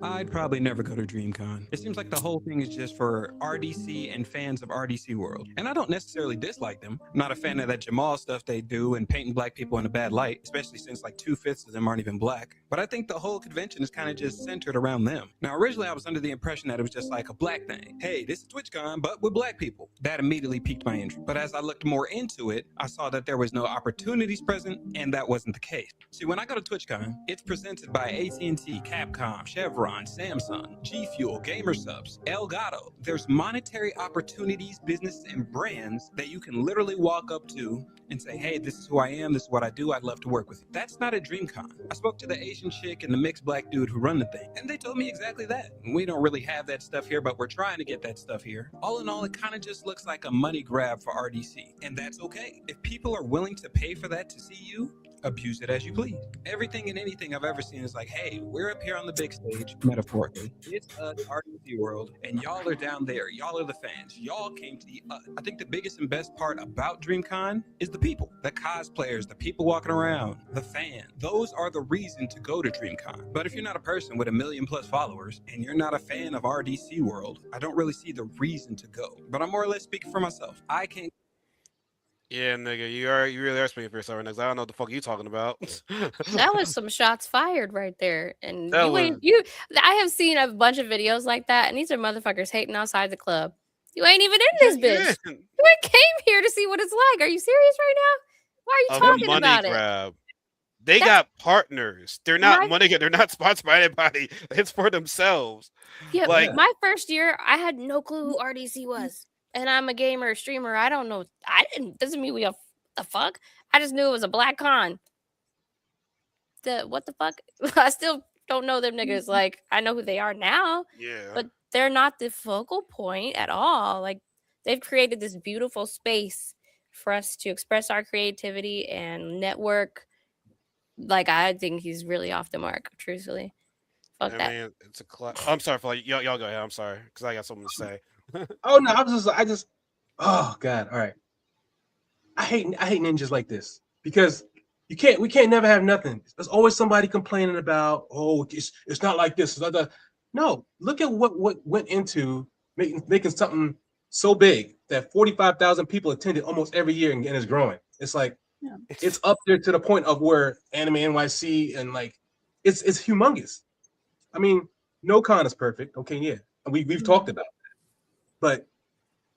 I'd probably never go to DreamCon. It seems like the whole thing is just for RDC and fans of RDC World. And I don't necessarily dislike them. I'm not a fan of that Jamal stuff they do and painting black people in a bad light, especially since like 2/5 of them aren't even black. But I think the whole convention is kind of just centered around them. Now, originally I was under the impression that it was just like a black thing. Hey, this is TwitchCon, but with black people. That immediately piqued my interest. But as I looked more into it, I saw that there was no opportunities present, and that wasn't the case. See, when I go to TwitchCon, it's presented by AT&T, Capcom, Chevron, Samsung, G Fuel, Gamer Subs, Elgato. There's monetary opportunities, businesses, and brands that you can literally walk up to and say, hey, this is who I am, this is what I do, I'd love to work with you. That's not a DreamCon. I spoke to the Asian chick and the mixed black dude who run the thing, and they told me exactly that. We don't really have that stuff here, but we're trying to get that stuff here. All in all, it kind of just looks like a money grab for RDC, and that's okay. If people are willing to pay for that to see you, abuse it as you please. Everything and anything I've ever seen is like, hey, we're up here on the big stage, metaphorically. It's us, RDC World, and y'all are down there. Y'all are the fans. Y'all came to the us. I think the biggest and best part about DreamCon is the people, the cosplayers, the people walking around, the fans. Those are the reason to go to DreamCon. But if you're not a person with 1 million+ followers and you're not a fan of RDC World, I don't really see the reason to go. But I'm more or less speaking for myself. I can't. Yeah, nigga, you really are speaking for yourself right now. 'Cause I don't know what the fuck you talking about. That was some shots fired right there. And That you ain't was you I have seen a bunch of videos like that, and these are motherfuckers hating outside the club. You ain't even in this bitch. yeah, You ain't came here to see what it's like. Are you serious right now? Why are you a talking money about it? grab. They That's got partners. They're not my money. They're not sponsored by anybody. It's for themselves. yeah, Like, my first year, I had no clue who RDC was. And I'm a gamer, streamer. I don't know. I didn't doesn't mean we have the fuck. I just knew it was a black con. What the fuck? I still don't know them niggas. Like, I know who they are now, yeah, but they're not the focal point at all. Like, they've created this beautiful space for us to express our creativity and network. Like, I think he's really off the mark, truthfully. Fuck I that. mean, it's a I'm sorry for y'all go ahead. I'm sorry because I got something to say. Oh no, I just oh god, all right. I hate ninjas like this because we can't never have nothing. There's always somebody complaining about, oh, it's not like this, it's not that. No, look at what went into making something so big that 45,000 people attended almost every year and is growing. It's like Yeah. it's up there to the point of where Anime NYC and like it's humongous. I mean, no con is perfect. Okay, yeah. We've talked about that. But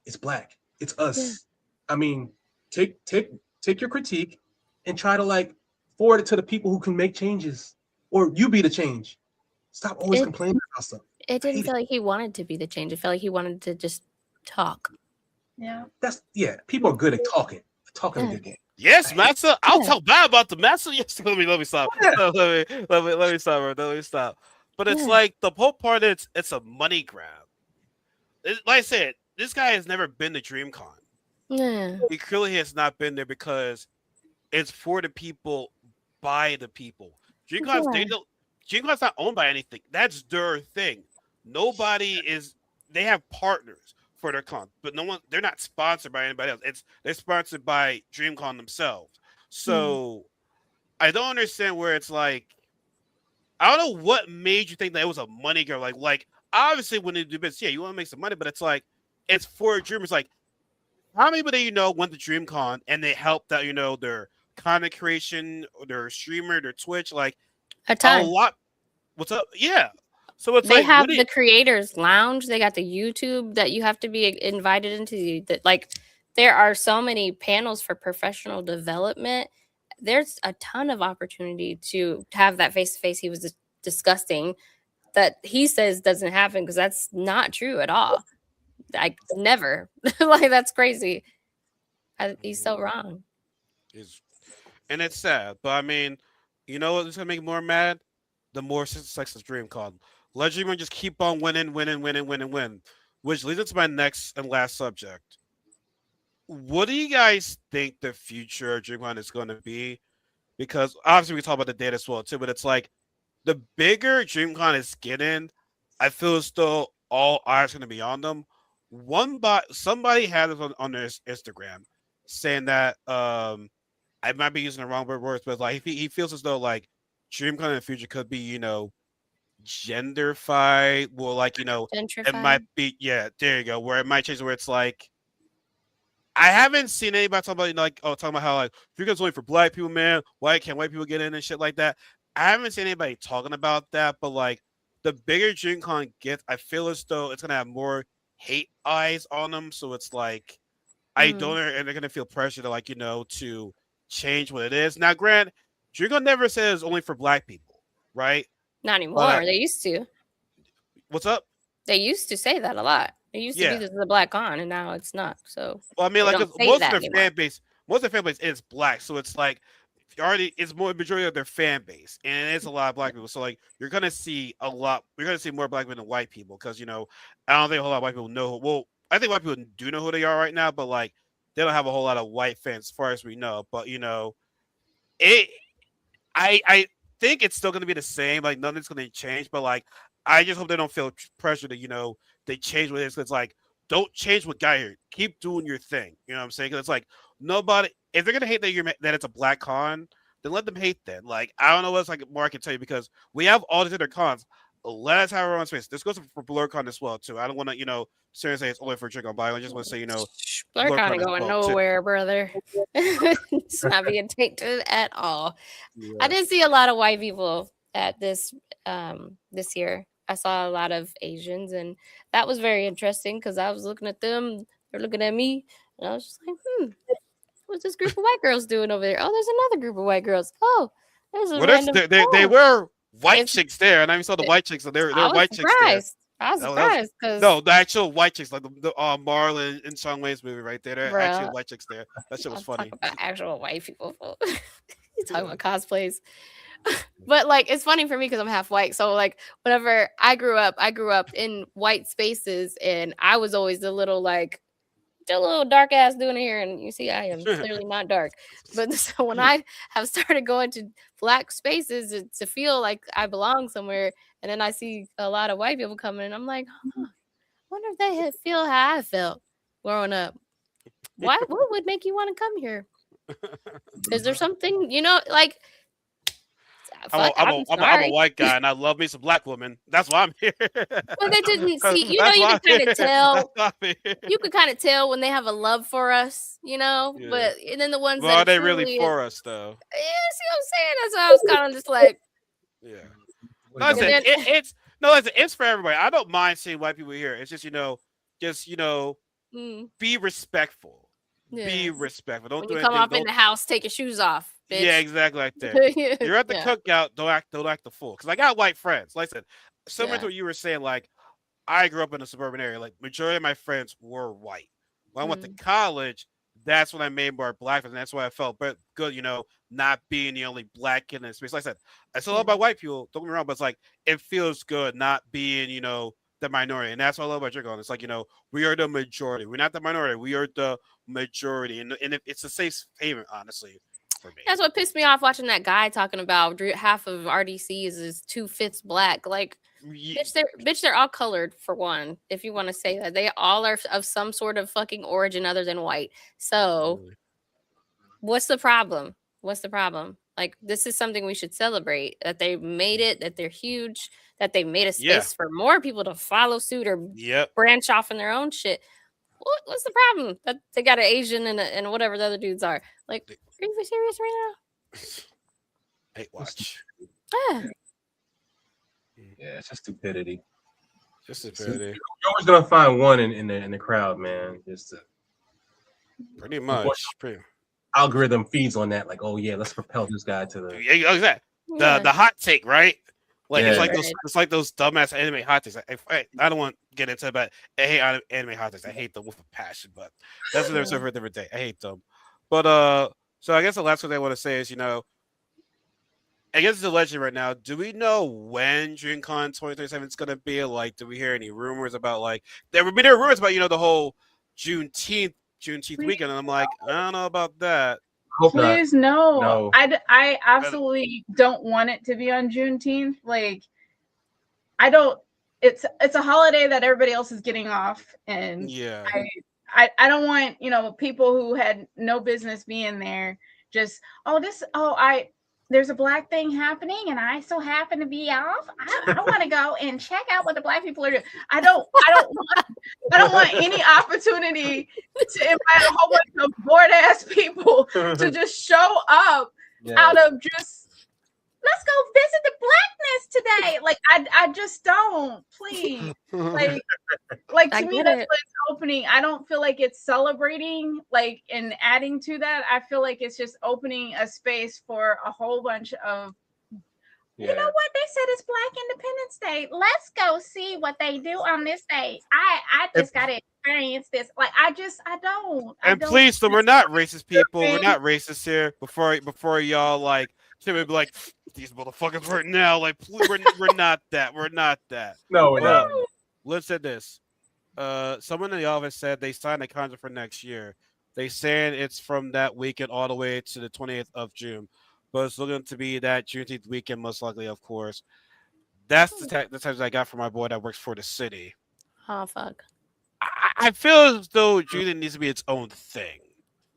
it's black. It's us. Yeah. I mean, take your critique and try to like forward it to the people who can make changes. Or you be the change. Stop always It complaining about stuff. it didn't hate feel like he wanted to be the change. It felt like he wanted to just talk. Yeah. People are good at talking. Talking a Yeah. good game. Yes, Massa. I'll Yeah. talk bad about the Massa. Yes, let me stop. Yeah. Let me stop, bro. Let me stop. But it's Yeah. like the whole part. It's a money grab. Like I said, this guy has never been to DreamCon. Yeah. He clearly has not been there because it's for the people, by the people. DreamCon's Yeah. DreamCon's not owned by anything. That's their thing. Nobody is. They have partners for their con, but no one. They're not sponsored by anybody else. They're sponsored by DreamCon themselves. So I don't understand where it's like. I don't know what made you think that it was a money grab. Like obviously when they do business, yeah, you want to make some money, but it's like it's for dreamers. Like how many people went to DreamCon and they helped out, their content creation, or their streamer, their Twitch, like A a ton. lot. What's up? Yeah. So it's They like, have what do the creators lounge. They got the YouTube that you have to be invited into. Like there are so many panels for professional development. there's a ton of opportunity to have that face to face he was disgusting that he says doesn't happen because that's not true at all. Like never. Like that's crazy. He's so wrong. Is and it's sad, but I mean, you know what's gonna make me more mad? The more sexist dream called. Let Dreamer just keep on winning, winning, winning, winning, win. Which leads into my next and last subject. What do you guys think the future of DreamCon is going to be? Because obviously we talk about the data as well too, but it's like the bigger DreamCon is getting, I feel as though all eyes are going to be on them. Somebody had it on their Instagram saying that I might be using the wrong words, but like he feels as though like DreamCon in the future could be genderfied, well like it might Gentrified. be there you go where it might change where it's like I haven't seen anybody talking about talking about how like DreamCon's only for black people, man. Why can't white people get in and shit like that? I haven't seen anybody talking about that, but like the bigger DreamCon gets, I feel as though it's gonna have more hate eyes on them. So it's like I don't, and they're gonna feel pressure to to change what it is. Now, Grant, DreamCon never says only for black people, right? Not anymore. But They used to. what's up? They used to say that a lot. It used to be this is a black con, and now it's not. So well, I mean, they like don't 'cause say most of that their anymore. fan base is black, so it's like already it's more majority of their fan base, and it's a lot of black people. So like you're gonna see a lot. You're gonna see more black people than white people because I don't think a whole lot of white people know. Well, I think white people do know who they are right now, but like they don't have a whole lot of white fans as far as we know. But it I think it's still going to be the same. Like nothing's going to change, but like I just hope they don't feel pressure to they change what it is. It's like don't change what got here. Keep doing your thing. You know what I'm saying? Because it's like nobody. If they're going to hate that it's a black con, then let them hate that. Like I don't know what's like more I can tell you because we have all these other cons. Let us have our own space. This goes for BlurCon as well too. I don't want to seriously say it's only for DreamCon, but I just want to say BlurCon ain't as going well too. nowhere, brother. It's not being tainted at all. Yeah. I didn't see a lot of white people at this year. I saw a lot of Asians, and that was very interesting because I was looking at them, they're looking at me, and I was just like, what's this group of white girls doing over there? Oh, there's another group of white girls. Oh, there's a Well, random. they were white If chicks there, and I even saw the white chicks. So they're I was white chicks there. surprised. I was That was surprised because no, the actual white chicks, like the Marlon and Sean Wayne's movie right there. They're actually bro, white chicks there. That shit was I'm talking funny. about actual white people. You talking about cosplays. But like it's funny for me because I'm half white. So like whenever I grew up in white spaces, and I was always the little like the little dark ass doing here. And you see, I am clearly not dark. But so when I have started going to black spaces to feel like I belong somewhere, and then I see a lot of white people coming, and I'm like, huh, I wonder if they feel how I felt growing up. What would make you want to come here? Is there something like? Fuck, I'm I'm a sorry. white guy, and I love me some black women. That's why I'm here. Well, they didn't see. That's You why could I'm kind here. of tell. That's why I'm here. You could kind of tell when they have a love for us, Yeah. But and then the ones But that are are they really truly, for us though? yeah, see what I'm saying? That's why I was kind of just like, Yeah. What No, are I you and said doing? then it's for everybody. I don't mind seeing white people here. It's just be respectful. yeah. Be respectful. Don't When do you come anything. off in the house, take your shoes off, Yeah, bitch. exactly like that. You're at the Yeah, cookout. Don't act the fool. Because I got white friends. Like I said, similar to yeah. what you were saying. Like I grew up in a suburban area. Like majority of my friends were white. When I went to Mm, college, that's when I made more black friends, and that's why I felt good. Not being the only black kid in the space. Like I said, I still love yeah. about white people. Don't get me wrong, but it's like it feels good not being the minority, and that's what I love about Dragon. It's like we are the majority. We're not the minority. We are the majority, and it's a safe haven, honestly, for me. That's what pissed me off watching that guy talking about half of RDC is 2/5 black. Like, Ye- they're all colored for one. If you want to say that, they all are of some sort of fucking origin other than white. So Really. what's the problem? What's the problem? Like, this is something we should celebrate that they made it, that they're huge, that they made a Yeah. space for more people to follow suit or Yep. branch off in their own shit. What's the problem? That they got an Asian and whatever the other dudes are. Like, are you serious right Hate watch. now? Yeah. Yeah, it's just stupidity. Just a You're parody. always gonna find one in the crowd, man. Just to, Pretty much. Pretty. algorithm feeds on that. Like, oh yeah, let's propel this guy to the Yeah, exactly. Yeah. The hot take, right? Like Yeah. it's like those dumbass anime hot takes. I don't want to get into it, but I hate anime hot takes. I hate them with a passion. But that's another story for a different day. I hate them. But so I guess the last thing I want to say is, I guess it's a legend right now. Do we know when DreamCon 2027 is gonna be? Like, do we hear any rumors about there are rumors about the whole Juneteenth weekend, and I'm like, I don't know about that. Hope not. Please no. No. I absolutely don't want it to be on Juneteenth. Like, I don't. It's a holiday that everybody else is getting off, and Yeah. I don't want people who had no business being there just there's a black thing happening and I so happen to be off. I want to go and check out what the black people are doing. I don't want any opportunity to invite a whole bunch of bored ass people to just show up out of just let's go visit the blackness today. Like I just don't, please. Like to me that's what it's opening. I don't feel like it's celebrating and adding to that. I feel like it's just opening a space for a whole bunch of you know what? They said it's Black Independence Day. Let's go see what they do on this day. I just gotta experience this. Like I don't. Please, so we're not racist people. We're not racist here. Before y'all should be like these motherfuckers right now. Like please, we're not that. We're not that. No, we're not. Let's say this. Someone in the office said they signed a contract for next year. They saying it's from that weekend all the way to the 28th of June. But it's looking to be that Juneteenth weekend, most likely, of course. That's the text I got from my boy that works for the city. Oh fuck! I feel as though Juneteenth needs to be its own thing.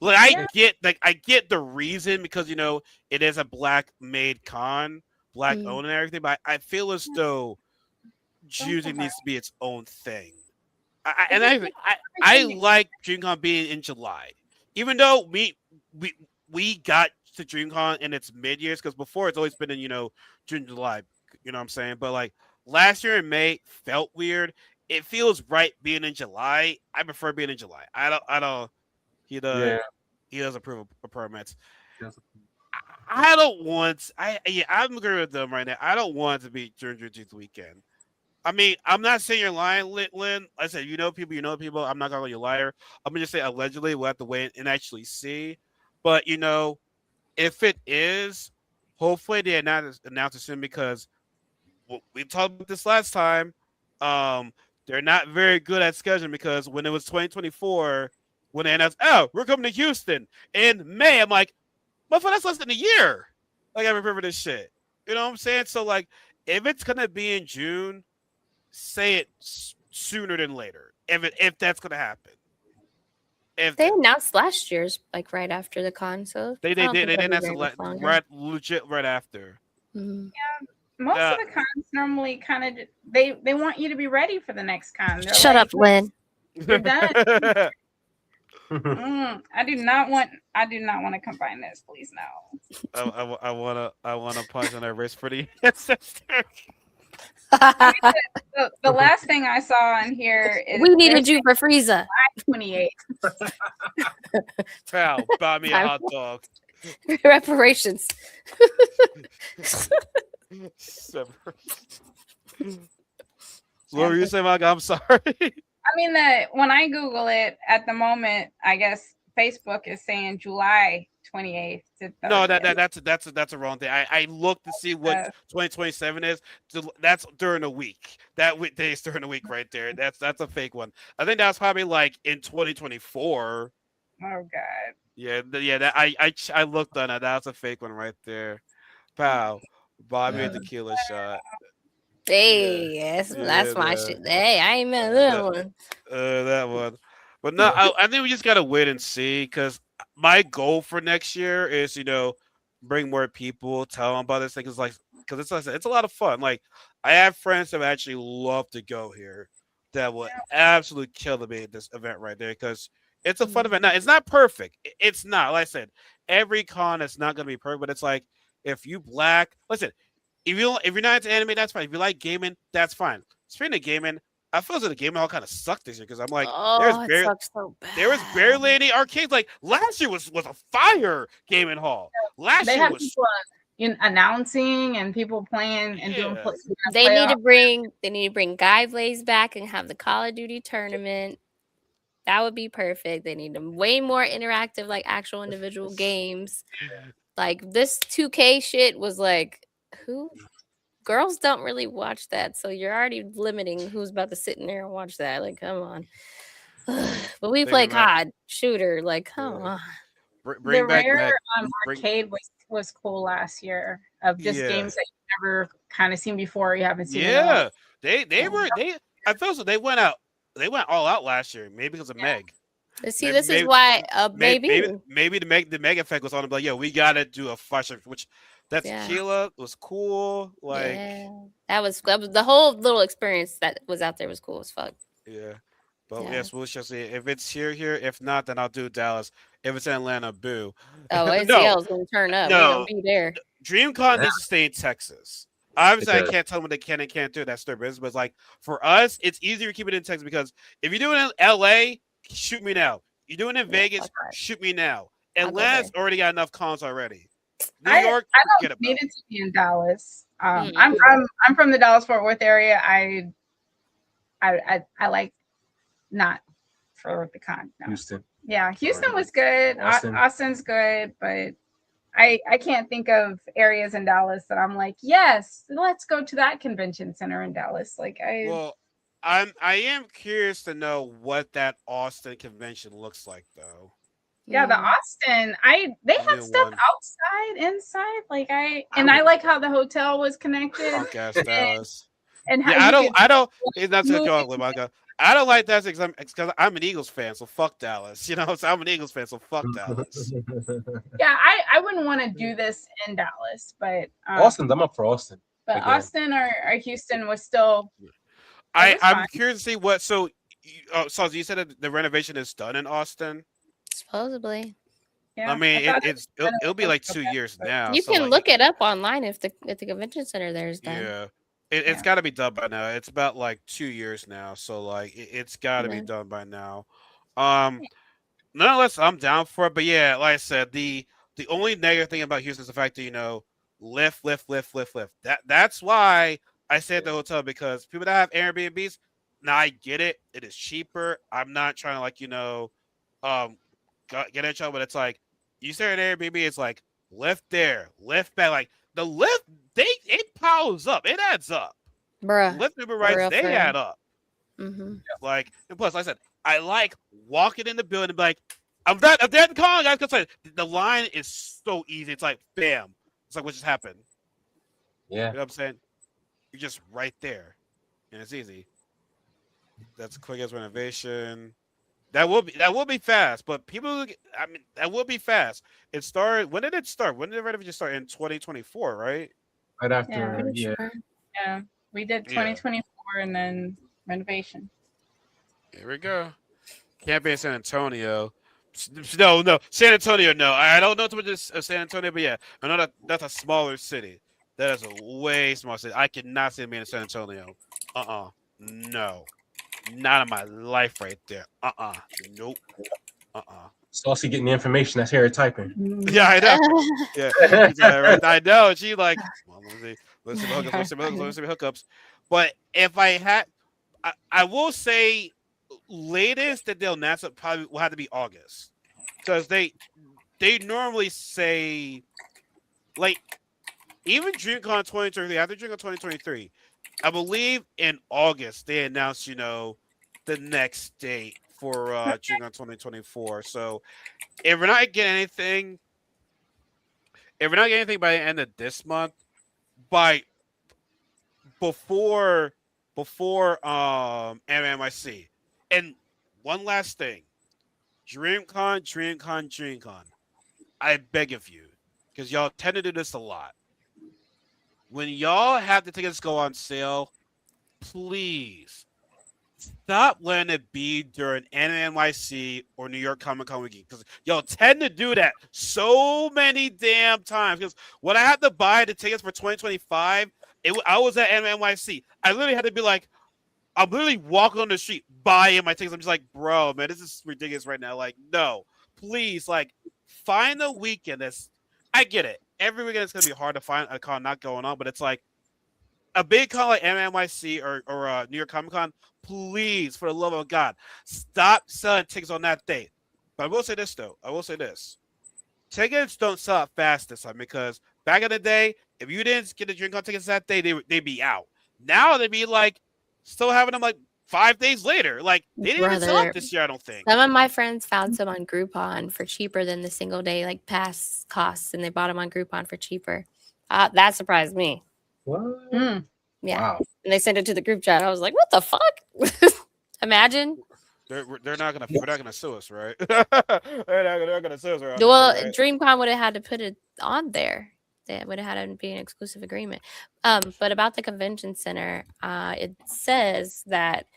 I get the reason because it is a black-made con, black-owned and everything. But I feel as though Juneteenth needs to be its own thing. I like DreamCon being in July, even though we got to DreamCon in its mid years because before it's always been in June, July. You know what I'm saying? But last year in May felt weird. It feels right being in July. I prefer being in July. I don't. He does. He does approve of permits. I don't want. I'm agreeing with them right now. I don't want it to be during Juneteenth weekend. I mean, I'm not saying you're lying, Lynn. I said people. I'm not gonna call you a liar. I'm gonna just say allegedly. We'll have to wait and actually see. But if it is, hopefully they announce it soon because we talked about this last time. They're not very good at scheduling because when it was 2024, when they announced, "Oh, we're coming to Houston in May," I'm like, "Motherfucker, that's less than a year." I remember this shit. You know what I'm saying? So if it's gonna be in June, say it sooner than later. If that's gonna happen. If they announced last year's right after the con, so they announced legit right after. Mm-hmm. Yeah, most of the cons normally kind of they want you to be ready for the next con. They're Shut up, Lynn. You're done. I do not want to combine this. Please no. I wanna punch on their wrist for the ancestor. The last thing I saw in here is we needed you for Frieza. 28. Pal, buy me a hot dog. Reparations. What were you saying, Mike? I'm sorry. I mean that when I Google it at the moment, I guess Facebook is saying July 28th. No, that's a wrong thing. I looked to see what 2027 is. That's during the week. That day is during the week right there. That's a fake one. I think that's probably in 2024. Oh God. Yeah. That I looked on it. That's a fake one right there. Pow. Bobby a tequila shot. Hey, that's my shit. Hey, I ain't met that one. That one. But no, I think we just gotta wait and see because my goal for next year is bring more people, tell them about this thing because it's a lot of fun. I have friends that actually love to go here that will absolutely kill me at this event right there because it's a fun event. Now it's not perfect. It's not. Like I said, every con is not gonna be perfect, but it's if you listen, if you're not into anime, that's fine. If you like gaming, that's fine. Speaking of gaming, I feel as though the gaming hall kind of sucked this year because I'm like, Oh, it sucks so bad. there was barely any arcades. Like last year was a fire gaming hall. Last They year have was people announcing and people playing and doing Yeah. They need to playoff. bring Guy Blaze back and have the Call of Duty tournament. That would be perfect. They need them way more interactive, like actual individual games. Like this 2K shit was like, who? Girls don't really watch that, so you're already limiting who's about to sit in there and watch that. Like, come on. But we Think play about- COD shooter. Like, come Yeah. on. The bring back rare that. bring- arcade was cool last year of just Yeah. games that you never kind of seen before. You haven't seen. In a while. Yeah, they were they. I feel so they went out. They went all out last year, maybe because of Meg. See, Maybe- this is maybe- why maybe. Maybe the Meg effect was on them. Like, yo, we gotta do a flash, which that Yeah. tequila was cool. Like, Yeah. That was the whole little experience that was out there was cool as fuck. yeah. But Yeah. yes, we'll just see if it's here. If not, then I'll do Dallas. If it's in Atlanta, boo. Oh, No. ACL is gonna turn up. We're No. gonna be there. DreamCon needs to stay in Texas. Obviously, I does. can't tell them what they can and can't do. That's their business. But it's like for us, it's easier to keep it in Texas because if you do it in LA, shoot me now. You do it in Vegas, that's right. shoot me now. I'll go Atlanta's already got enough cons already. New I York, don't forget about need it. it to be in Dallas. Mm. I'm from the Dallas Fort Worth area. I like not for the con. No. Houston. Yeah, Houston was good. Austin. Austin's good, but I can't think of areas in Dallas that I'm like, yes, let's go to that convention center in Dallas. Like Well, I am curious to know what that Austin convention looks like, though. yeah, the Mm. Austin, they had New stuff one. outside, inside. Like I like how the hotel was connected Punk ass Dallas. and how Yeah, you could I don't. It's not to move go it. with Monica. I don't like that because I'm an Eagles fan, so fuck Dallas. You know, so I'm an Eagles fan, so fuck Dallas. Yeah, I wouldn't want to do this in Dallas, but Austin, I'm up for Austin. but again. Austin or Houston was still I'm fine. curious to see what. So you said that the renovation is done in Austin. Supposedly. yeah. I mean, thought it'll be like 2 years now. You so, can like, look it up online if the convention center there is done. Yeah. It's Yeah. got to be done by now. It's about like 2 years now, so like it's got to be Yeah. done by now. Nonetheless, I'm down for it. But yeah, like I said, the only negative thing about Houston is the fact that lift. That's why I stay at the hotel because people that have Airbnbs, now I get it. It is cheaper. I'm not trying to get in trouble, but it's like you stay at Airbnb, it's like lift there, lift back. Like the lift, it piles up, it adds up. Bruh. Lift Uber rides, real, they for real. add up. Mm-hmm. Like, and plus, like I said, I like walking in the building and be like, I'm dead at the con, guys. Because the line is so easy. It's like, bam. It's like, what just happened? Yeah. You know what I'm saying? You're just right there. And it's easy. That's quick as renovation. That will be fast, but that will be fast. It started. When did it start? When did the renovation start? In 2024, right? Right after, pretty yeah. Sure. yeah. We did Yeah. 2024 and then renovation. Here we go. Can't be in San Antonio. No, San Antonio. No, I don't know too much of San Antonio, but yeah, I know that's a smaller city. That is a way smaller city. I cannot see me in San Antonio. No, not in my life right there. Nope. Saucy getting the information. That's Harry typing. Yeah, I know. Yeah, right. I know. She like, well, let's see the hookups. But if I had, I will say, latest that they'll announce it probably will have to be August, because they normally say, like, even DreamCon 2023, after DreamCon 2023, I believe in August they announced the next date for DreamCon 2024. So if we're not getting anything by the end of this month, by before MMIC. And one last thing, DreamCon. I beg of you, because y'all tend to do this a lot. When y'all have the tickets go on sale, please stop letting it be during NYC or New York Comic Con weekend, because y'all tend to do that so many damn times. Because when I had to buy the tickets for 2025, I was at NYC. I literally had to be like, I'm literally walking on the street buying my tickets. I'm just like, bro, man, this is ridiculous right now. Like, no, please, like, find a weekend that's. I get it. Every weekend it's gonna be hard to find a con not going on, but it's like a big con like NYC or New York Comic Con. Please, for the love of God, stop selling tickets on that day. But I will say this though. I will say this. Tickets don't sell out fast this time because back in the day, if you didn't get the drink on tickets that day, they'd be out. Now they'd be like still having them like 5 days later. Like they didn't even sell out Brother, this year, I don't think. some of my friends found some on Groupon for cheaper than the single day like pass costs, and they bought them on Groupon for cheaper. That surprised me. What? Yeah, Wow. and they sent it to the group chat. I was like, "What the fuck?" Imagine. We're not gonna sue us, right? they're gonna sue us, right? Well, Right? DreamCon would have had to put it on there. That would have had to be an exclusive agreement. But about the convention center, it says that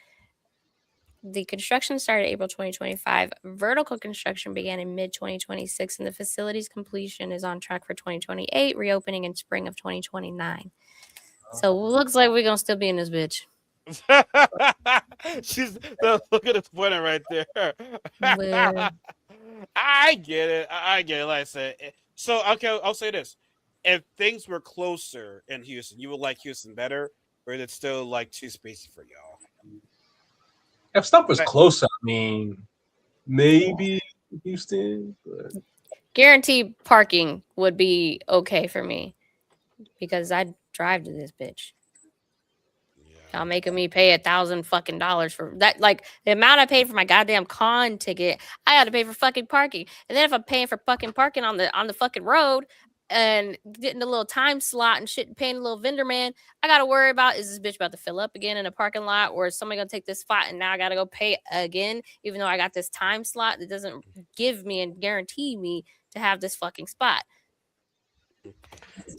the construction started April 2025. Vertical construction began in mid 2026, and the facility's completion is on track for 2028, reopening in spring of 2029. So looks like we're gonna still be in this bitch. She's look at this pointer right there. Well, I get it. I get it. Like I said, so okay. I'll say this: if things were closer in Houston, you would like Houston better, or is it still like too spacey for y'all? If stuff was Right. closer, I mean, maybe Houston. But guaranteed parking would be okay for me because I drive to this bitch. Y'all making me pay $1,000 for that. Like the amount I paid for my goddamn con ticket, I got to pay for fucking parking. And then if I'm paying for fucking parking on the fucking road and getting a little time slot and shit and paying a little vendor man, I got to worry about, is this bitch about to fill up again in a parking lot, or is somebody gonna take this spot and now I got to go pay again, even though I got this time slot that doesn't give me and guarantee me to have this fucking spot.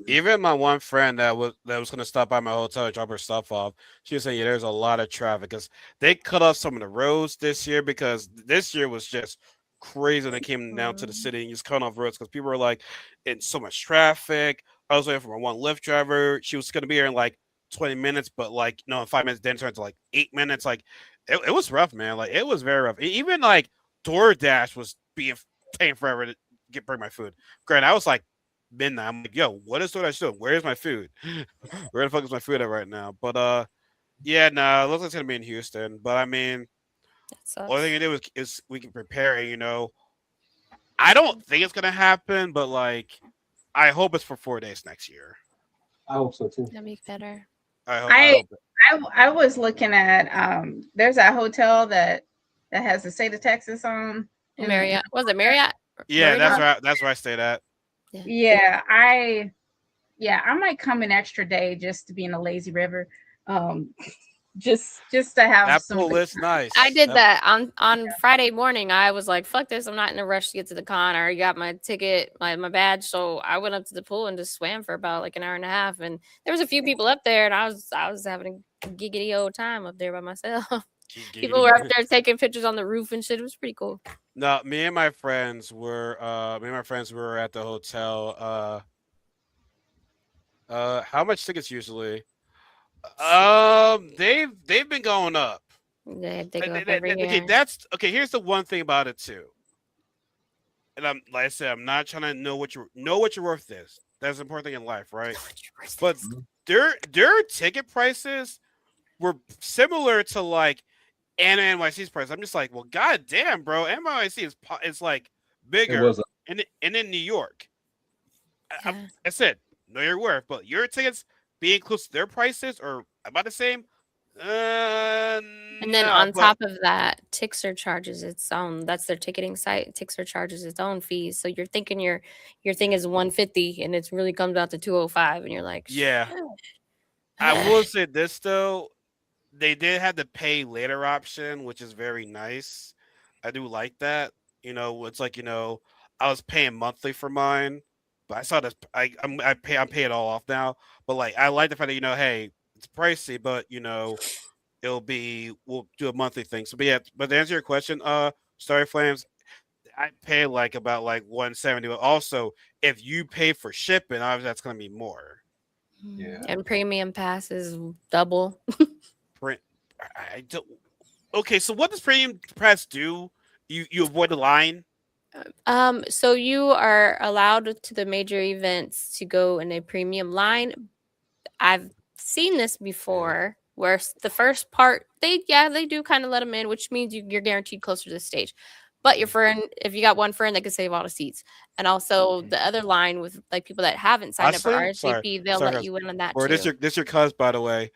Even my one friend that was gonna stop by my hotel and drop her stuff off, she was saying, yeah, there's a lot of traffic because they cut off some of the roads this year because this year was just crazy when it came down to the city and just cutting off roads because people were like in so much traffic. I was waiting for my one Lyft driver. She was gonna be here in like 20 minutes, but like no, in 5 minutes, then turned to like 8 minutes. Like it was rough, man. Like it was very rough. Even like DoorDash was being paying forever to bring my food. Granted, I was like midnight. I'm like, yo, what is DoorDash doing? Where's my food? Where the fuck is my food at right now? But yeah, no, it looks like it's gonna be in Houston. But I mean, all thing to do is we can prepare. You know, I don't think it's gonna happen, but like, I hope it's for 4 days next year. I hope so too. That'd be better. I hope I was looking at there's a hotel that has the state of Texas on Marriott. Was it Marriott? Yeah, Marriott? that's where I stayed at. Yeah, I might come an extra day just to be in the lazy river. Just to have That some pool is nice. I did that on Friday morning. I was like, fuck this. I'm not in a rush to get to the con. I already got my ticket, my badge. So I went up to the pool and just swam for about like an hour and a half. And there was a few people up there and I was having a giggity old time up there by myself. People were up there taking pictures on the roof and shit. It was pretty cool. No, me and my friends were at the hotel. How much tickets usually? They've been going up. They go up every Okay, year. that's okay. Here's the one thing about it too, and I'm like I said, I'm not trying to know what your worth is. That's the important thing in life, right? But their ticket prices were similar to like NYC's price. I'm just like, well, goddamn, bro, NYC is like bigger, and in New York. I said, know your worth, but your tickets being close to their prices or about the same. And then on top of that, Tixer charges its own. That's their ticketing site. Tixer charges its own fees. So you're thinking your thing is 150 and it really comes out to 205, and you're like, yeah. I will say this though, they did have the pay later option, which is very nice. I do like that. You know, it's like I was paying monthly for mine, but I saw this. I'm pay it all off now. But like, I like the fact that hey, it's pricey, but we'll do a monthly thing. So, but yeah, but to answer your question, Starry Flames, I pay like about like 170. But also, if you pay for shipping, obviously that's gonna be more. Yeah. And premium pass is double. I don't. Okay, so what does premium press do? You avoid the line. So you are allowed to the major events to go in a premium line. I've seen this before where the first part they do kind of let them in, which means you're guaranteed closer to the stage. But your friend, if you got one friend, they could save all the seats. And also the other line with like people that haven't signed up for Honestly, sorry, RSVP, they'll sorry, let guys. you in on that Or too. this your cuz, by the way.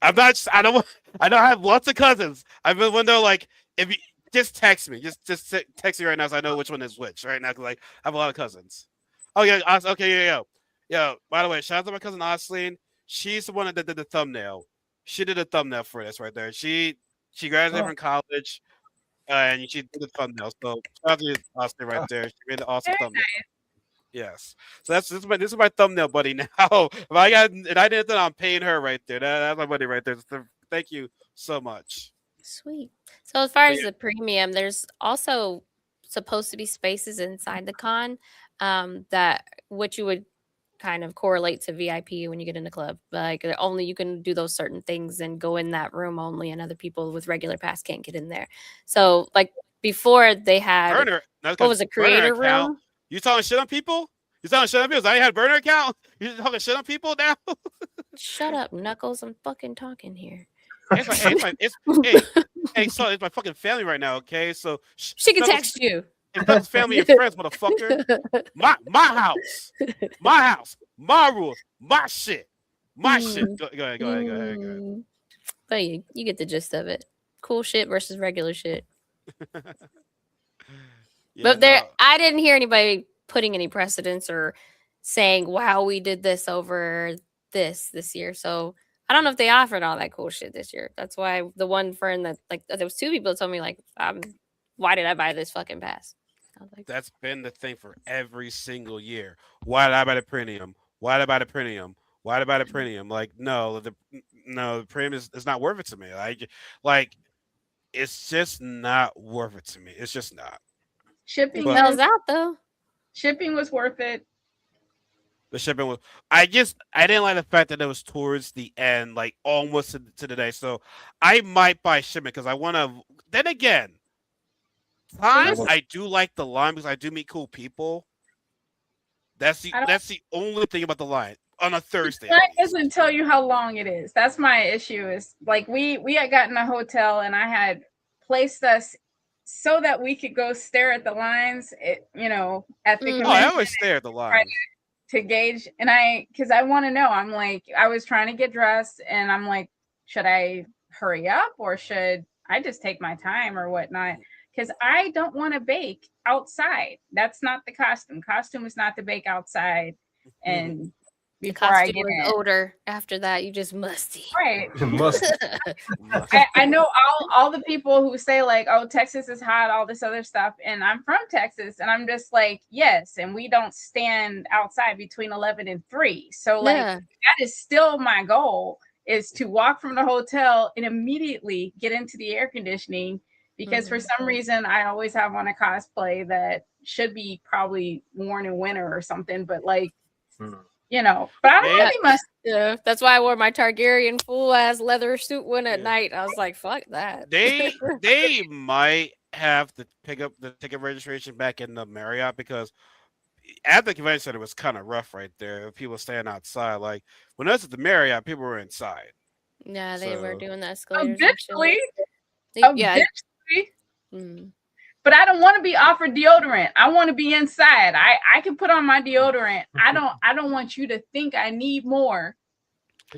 I'm not. I don't. I know I have lots of cousins. I've been wondering, like, if you just text me, text me right now, so I know which one is which right now. Because like, I have a lot of cousins. Oh yeah. Okay. Yeah. By the way, shout out to my cousin Osleen. She's the one that did the thumbnail. She did a thumbnail for this right there. She graduated from college, and she did the thumbnail. So shout out to Osleen right there. She made an awesome thumbnail. Yes. So this is my thumbnail buddy now. If I got and I did that, I'm paying her right there. That's my buddy right there. So thank you so much. Sweet. So as far But as the premium, there's also supposed to be spaces inside the con that which you would kind of correlate to VIP when you get in the club. Like only you can do those certain things and go in that room only, and other people with regular pass can't get in there. So like before they had burner, that's what because was a burner creator account. room? You talking shit on people? You talking shit on people? I had burner account. You talking shit on people now? Shut up, Knuckles. I'm fucking talking here. So it's my fucking family right now. Okay, so She can Snuggles, text you. it's Snuggles family and friends, motherfucker. My house, my rules, my shit, my shit. Go ahead. Mm. But you get the gist of it. Cool shit versus regular shit. Yeah, But there, no. I didn't hear anybody putting any precedents or saying, "Wow, we did this over this year." So I don't know if they offered all that cool shit this year. That's why the one friend that like there was two people that told me like, "Why did I buy this fucking pass?" I was like, That's been the thing for every single year. Why did I buy the premium? Why did I buy the premium? Why did I buy the premium? Like, no, the premium is not worth it to me. Like, it's just not worth it to me. It's just not. Shipping "It But sells was out though." shipping was worth it. the shipping was. I didn't like the fact that it was towards the end, like almost to the day. So I might buy shipping because I want to. Then again, It times was. I do like the line because I do meet cool people. I don't. That's the only thing about the line on a The Thursday at sign least. doesn't tell you how long it is. That's my issue. Is like we had gotten a hotel and I had placed us so that we could go stare at the lines. At the Oh, I convention always stare at the try lines. to gauge, and because I want to know. I'm like, I was trying to get dressed, and I'm like, should I hurry up or should I just take my time or whatnot? Because I don't want to bake outside. That's not the costume. Costume is not to bake outside and The before I costume get was in. odor. After that, you just musty. Right. Must. I know all the people who say like, oh, Texas is hot, all this other stuff, and I'm from Texas, and I'm just like, yes, and we don't stand outside between 11 and 3. So like Yeah. that is still my goal, is to walk from the hotel and immediately get into the air conditioning, because for some reason I always have on a cosplay that should be probably worn in winter or something, but like, but I don't Yeah, really must. Yeah, that's why I wore my Targaryen full ass leather suit one at Yeah. night. I was like, fuck that. they might have to pick up the ticket registration back in the Marriott because at the convention center it was kind of rough right there. People staying outside. Like when I was at the Marriott, people were inside. Yeah, they were So doing the escalators and Eventually, shit. Yeah. eventually. Mm. But I don't want to be offered deodorant. I want to be inside. I can put on my deodorant. I don't want you to think I need more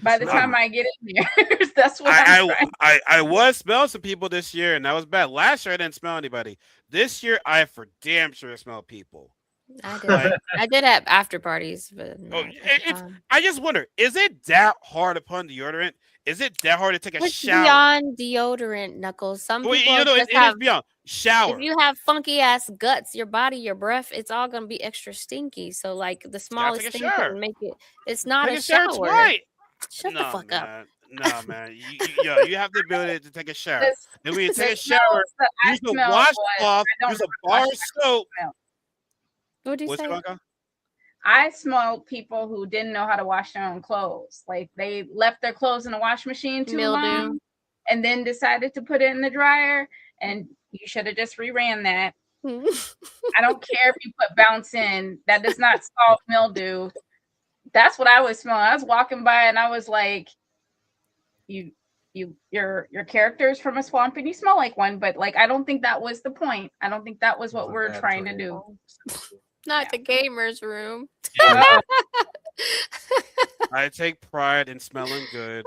by the time I get in there. That's what I'm trying. I was smelling some people this year, and that was bad. Last year I didn't smell anybody. This year I for damn sure smell people. I did. Like, I did at after parties, but oh, not at the it's. time. I just wonder: is it that hard to put on deodorant? Is it that hard to take a It's shower? beyond deodorant, Knuckles. Some Well, people it just is have. beyond shower. If you have funky ass guts, your body, your breath, it's all gonna be extra stinky. So like the You gotta smallest take a thing shower. can make it. It's not Take a a shower shower. twice. Shut the fuck up. No, man. You have the ability to take a shower. This- And when you take the a shower, smells that I use a smell washcloth, I don't use a know bar what of soap. What do you What's say? going on? I smell people who didn't know how to wash their own clothes. Like they left their clothes in the wash machine too Mildew. long, and then decided to put it in the dryer. And you should have just reran that. I don't care if you put bounce in. That does not solve mildew. That's what I was smelling. I was walking by and I was like, your character is from a swamp and you smell like one, but like I don't think that was the point. I don't think that was what we're trying to do. Not the gamers room. I take pride in smelling good.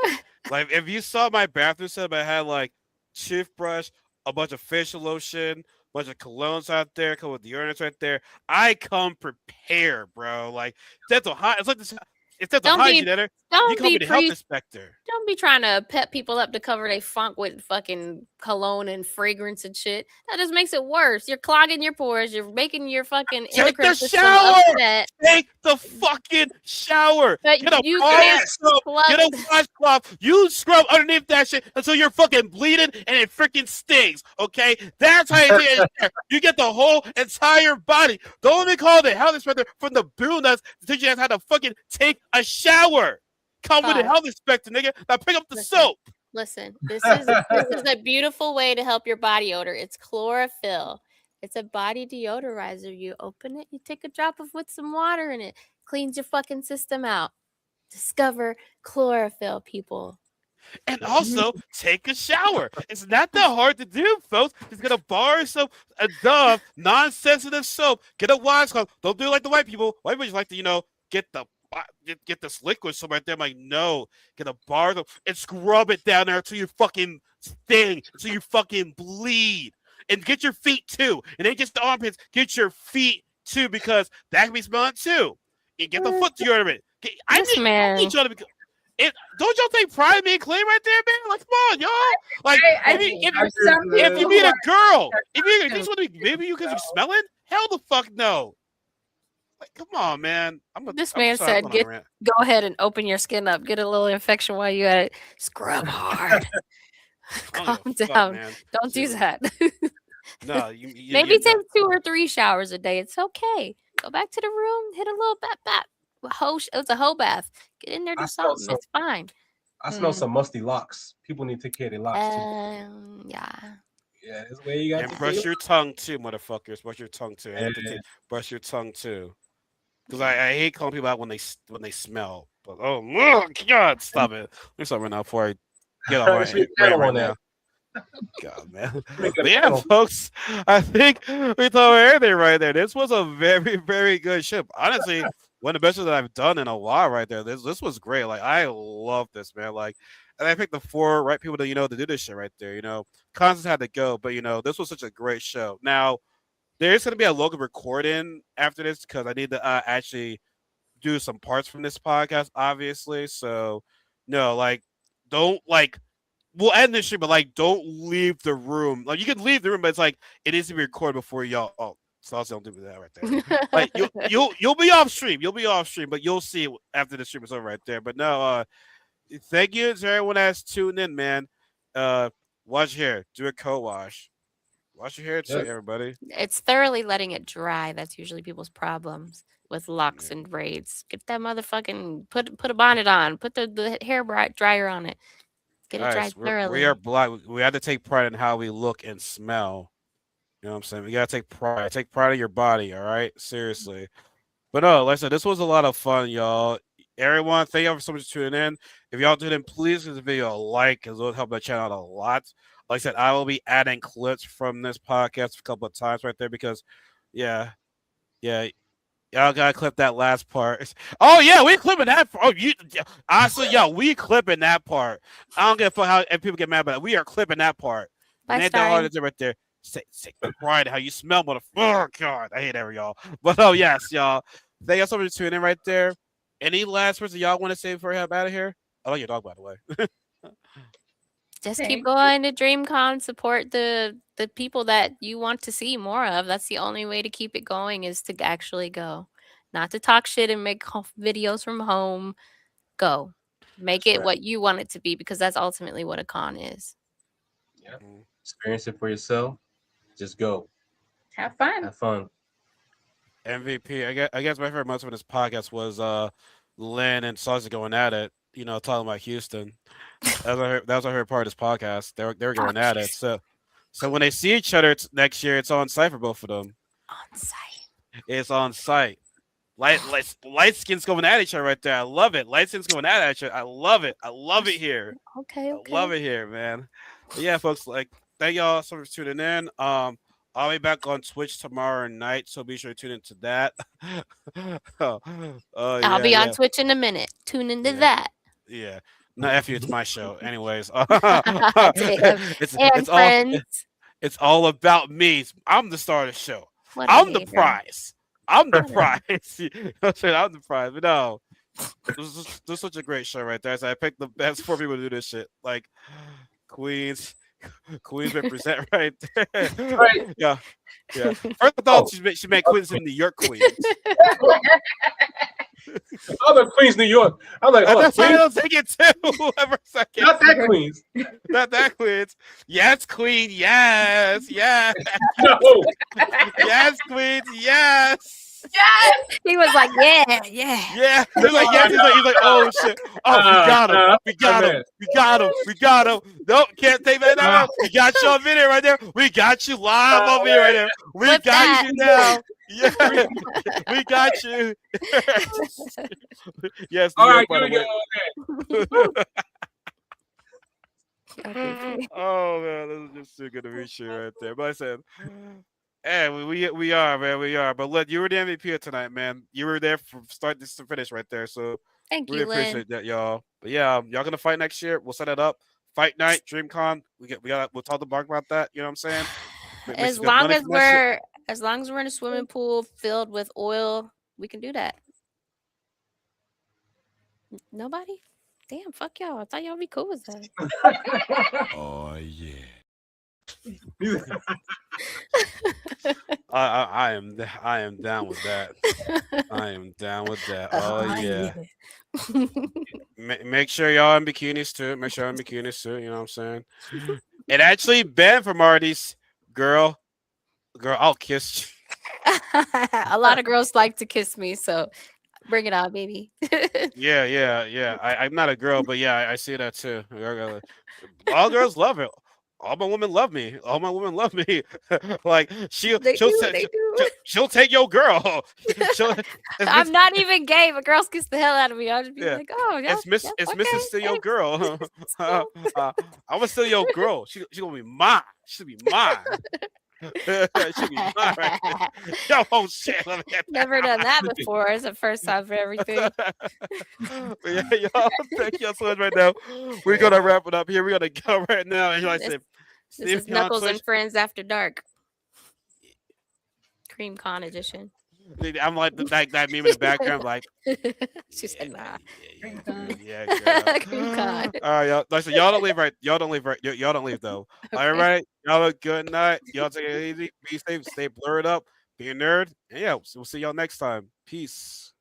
Like if you saw my bathroom setup, I had like toothbrush, a bunch of facial lotion, a bunch of colognes out there, come with deodorants right there. I come prepared, bro. Like dental hygiene. It's like this. It's dental Don't be- hygiene, editor. You Don't call me be the health pre- inspector. Don't be trying to pep people up to cover their funk with fucking cologne and fragrance and shit. That just makes it worse. You're clogging your pores. You're making your fucking Take the endocrine system shower! upset. Take the fucking shower. But Get a you bar can't soap. plug Get a washcloth. You scrub underneath that shit until you're fucking bleeding and it freaking stings. Okay, that's how you do it. You get the whole entire body. Don't even call the health inspector from the boondocks to teach you guys how to fucking take a shower. Come with the Five. health inspector, nigga. Now pick up the Listen. soap. Listen, this is a beautiful way to help your body odor. It's chlorophyll. It's a body deodorizer. You open it, you take a drop of with some water in it. Cleans your fucking system out. Discover chlorophyll, people. And also take a shower. It's not that hard to do, folks. Just get a bar of soap, a Dove, non-sensitive soap. Get a washcloth. Don't do it like the white people. White people just like to, get this liquid soap right there. I'm like, no, get a bar of soap and scrub it down there until you fucking sting, until you fucking bleed. And get your feet too. And then just the armpits. Get your feet too, because that can be smelling too. And get the foot deodorant. I need y'all to be. Don't y'all take pride in being clean right there, man? Like, come on, y'all. Like, if you meet a girl, maybe you because you're smelling, hell the fuck no. Like, come on, man. This man said, go ahead and open your skin up. Get a little infection while you at it. Scrub hard. Calm down. Don't do that. No, maybe take 2 or 3 showers a day. It's okay. Go back to the room, hit a little bat. It's a whole bath. Get in there, do something. It's fine. I smell some musty locks. People need to take care of their locks too. Yeah. Yeah, that's where you got to brush your tongue too, motherfuckers. Brush your tongue too. Brush your tongue too. Because I hate calling people out when they smell. But oh God, stop it. Let me stop right now before I get on right now. God, man. But yeah, folks, I think we told everything right there. This was a very, very good ship. Honestly, one of the best that I've done in a while right there. This was great. Like, I love this, man. Like, and I picked the 4 right people to, to do this shit right there. Constance had to go, but, this was such a great show. Now, there's going to be a local recording after this because I need to actually do some parts from this podcast, obviously. So, no, don't, we'll end this shit, but don't leave the room. Like, you can leave the room, but it's it needs to be recorded before y'all. Oh, so don't do that right there. You'll be off stream. You'll be off stream, but you'll see after the stream is over right there. But no, thank you to everyone that's tuned in, man. Wash your hair. Do a co-wash. Wash your hair too, everybody. It's thoroughly letting it dry. That's usually people's problems with locks and braids. Get that motherfucking put a bonnet on. Put the hair dryer on it. Get it dry thoroughly. We are black. We have to take pride in how we look and smell. You know what I'm saying? We gotta take pride. Take pride in your body. All right, seriously. But no, like I said, this was a lot of fun, y'all. Everyone, thank y'all for so much tuning in. If y'all tune in, please give this video a like, because it'll help my channel out a lot. Like I said, I will be adding clips from this podcast a couple of times right there because, yeah, y'all gotta clip that last part. Oh yeah, we clipping that. Honestly, we clipping that part. I don't give a fuck how if people get mad about it. We are clipping that part. Bye, ain't that hard to do right there. Say pride how you smell, motherfucker. Oh God, I hate every y'all. But yes, y'all. Thank y'all so much for tuning in right there. Any last words that y'all want to say before we head out of here? I like your dog, by the way. Just keep going to DreamCon. Support the people that you want to see more of. That's the only way to keep it going, is to actually go. Not to talk shit and make videos from home. Go. Make it what you want it to be, because that's ultimately what a con is. Yeah. Experience it for yourself. Just go. Have fun. Have fun. MVP. I guess my favorite moment of this podcast was Lynn and Saucy going at it. talking about Houston. That was I heard part of this podcast. They were Oh, going at it. So when they see each other next year, it's on site for both of them. on site. It's on site. Light skins going at each other right there. I love it. Light skins going at each other. I love it. I love it here. Okay, I love okay. it here, man. But yeah, folks, thank y'all so much for tuning in. I'll be back on Twitch tomorrow night, so be sure to tune into that. Oh, I'll yeah, be on yeah, Twitch in a minute. Tune into yeah, that. yeah. No, F you, it's my show. Anyways, Damn. it's And it's all friends. it's all about me. I'm the star of the show. What a I'm the hater. prize. I'm the What a prize. You know what I'm saying? I'm the prize. But no, this is such a great show right there. So I picked the best four people to do this shit. Like Queens, Queens represent right there. Right. Yeah, yeah. First I thought she meant Queens in New York, Queens. Other Queens, New York. I was like, oh, That's how Queens? I was thinking too. Ever second. Not that Queens. Not that Queens. Yes, Queen. Yes, yes, No. yes, Queens. Yes. Yes. He was like, yeah, yeah. Yeah, he's like, yes, he's like, oh shit, oh, we got him, we got him, man. we got him, we got him. Nope, can't take that now. We got you on video right there. We got you live on video right there. We Flip got that. you now. Yeah, we got you. Yes, All New right, York, by here the we way. go. Okay. Oh man, this is just too good to meet you right there. But I said, hey, we are, man, we are. But look, you were the MVP of tonight, man. You were there from start to finish right there. So Thank really you, Lynn. appreciate that, y'all. But yeah, y'all gonna fight next year. We'll set it up. Fight night, DreamCon. We'll talk to Mark about that. You know what I'm saying? Make As some good long money as from that shit. we're in a swimming pool filled with oil, we can do that. Nobody? Damn, fuck y'all. I thought y'all be cool with that. Oh, yeah. I am down with that. I am down with that. Oh yeah. Make sure y'all in bikinis too. Make sure y'all in bikinis too. You know what I'm saying? It actually Ben from Marty's girl, I'll kiss you. A lot of girls like to kiss me, so bring it on, baby. Yeah. I'm not a girl, but yeah, I see that too. All girls love it. All my women love me. All my women love me. Like she'll They she'll do, say- they she'll, do. she'll- she'll take your girl. She'll, it's I'm Miss, not even gay, but girls kiss the hell out of me. I'll just be yeah, like, oh, yeah, it's okay, Mrs. Still Your thanks. Girl. It's cool. I'm gonna steal your girl. She gonna be mine. She'll be mine. She'll be mine right there. Yo, oh shit. Let me get Never done that before. It's the first time for everything. But yeah, y'all, thank y'all so much right now. We're gonna wrap it up here. We're gonna go right now. And like I said, This see is me on Knuckles Twitch. and Friends After Dark. Cream Con edition. I'm like that meme in the background, like She said, nah. yeah, girl. Cream Con. All right, y'all. Like I said, y'all don't leave right. Y'all don't leave right. Y'all don't leave though. All Okay. right, y'all have a good night. Y'all take it easy. Be safe. Stay blurred up. Be a nerd. And yeah, we'll see y'all next time. Peace.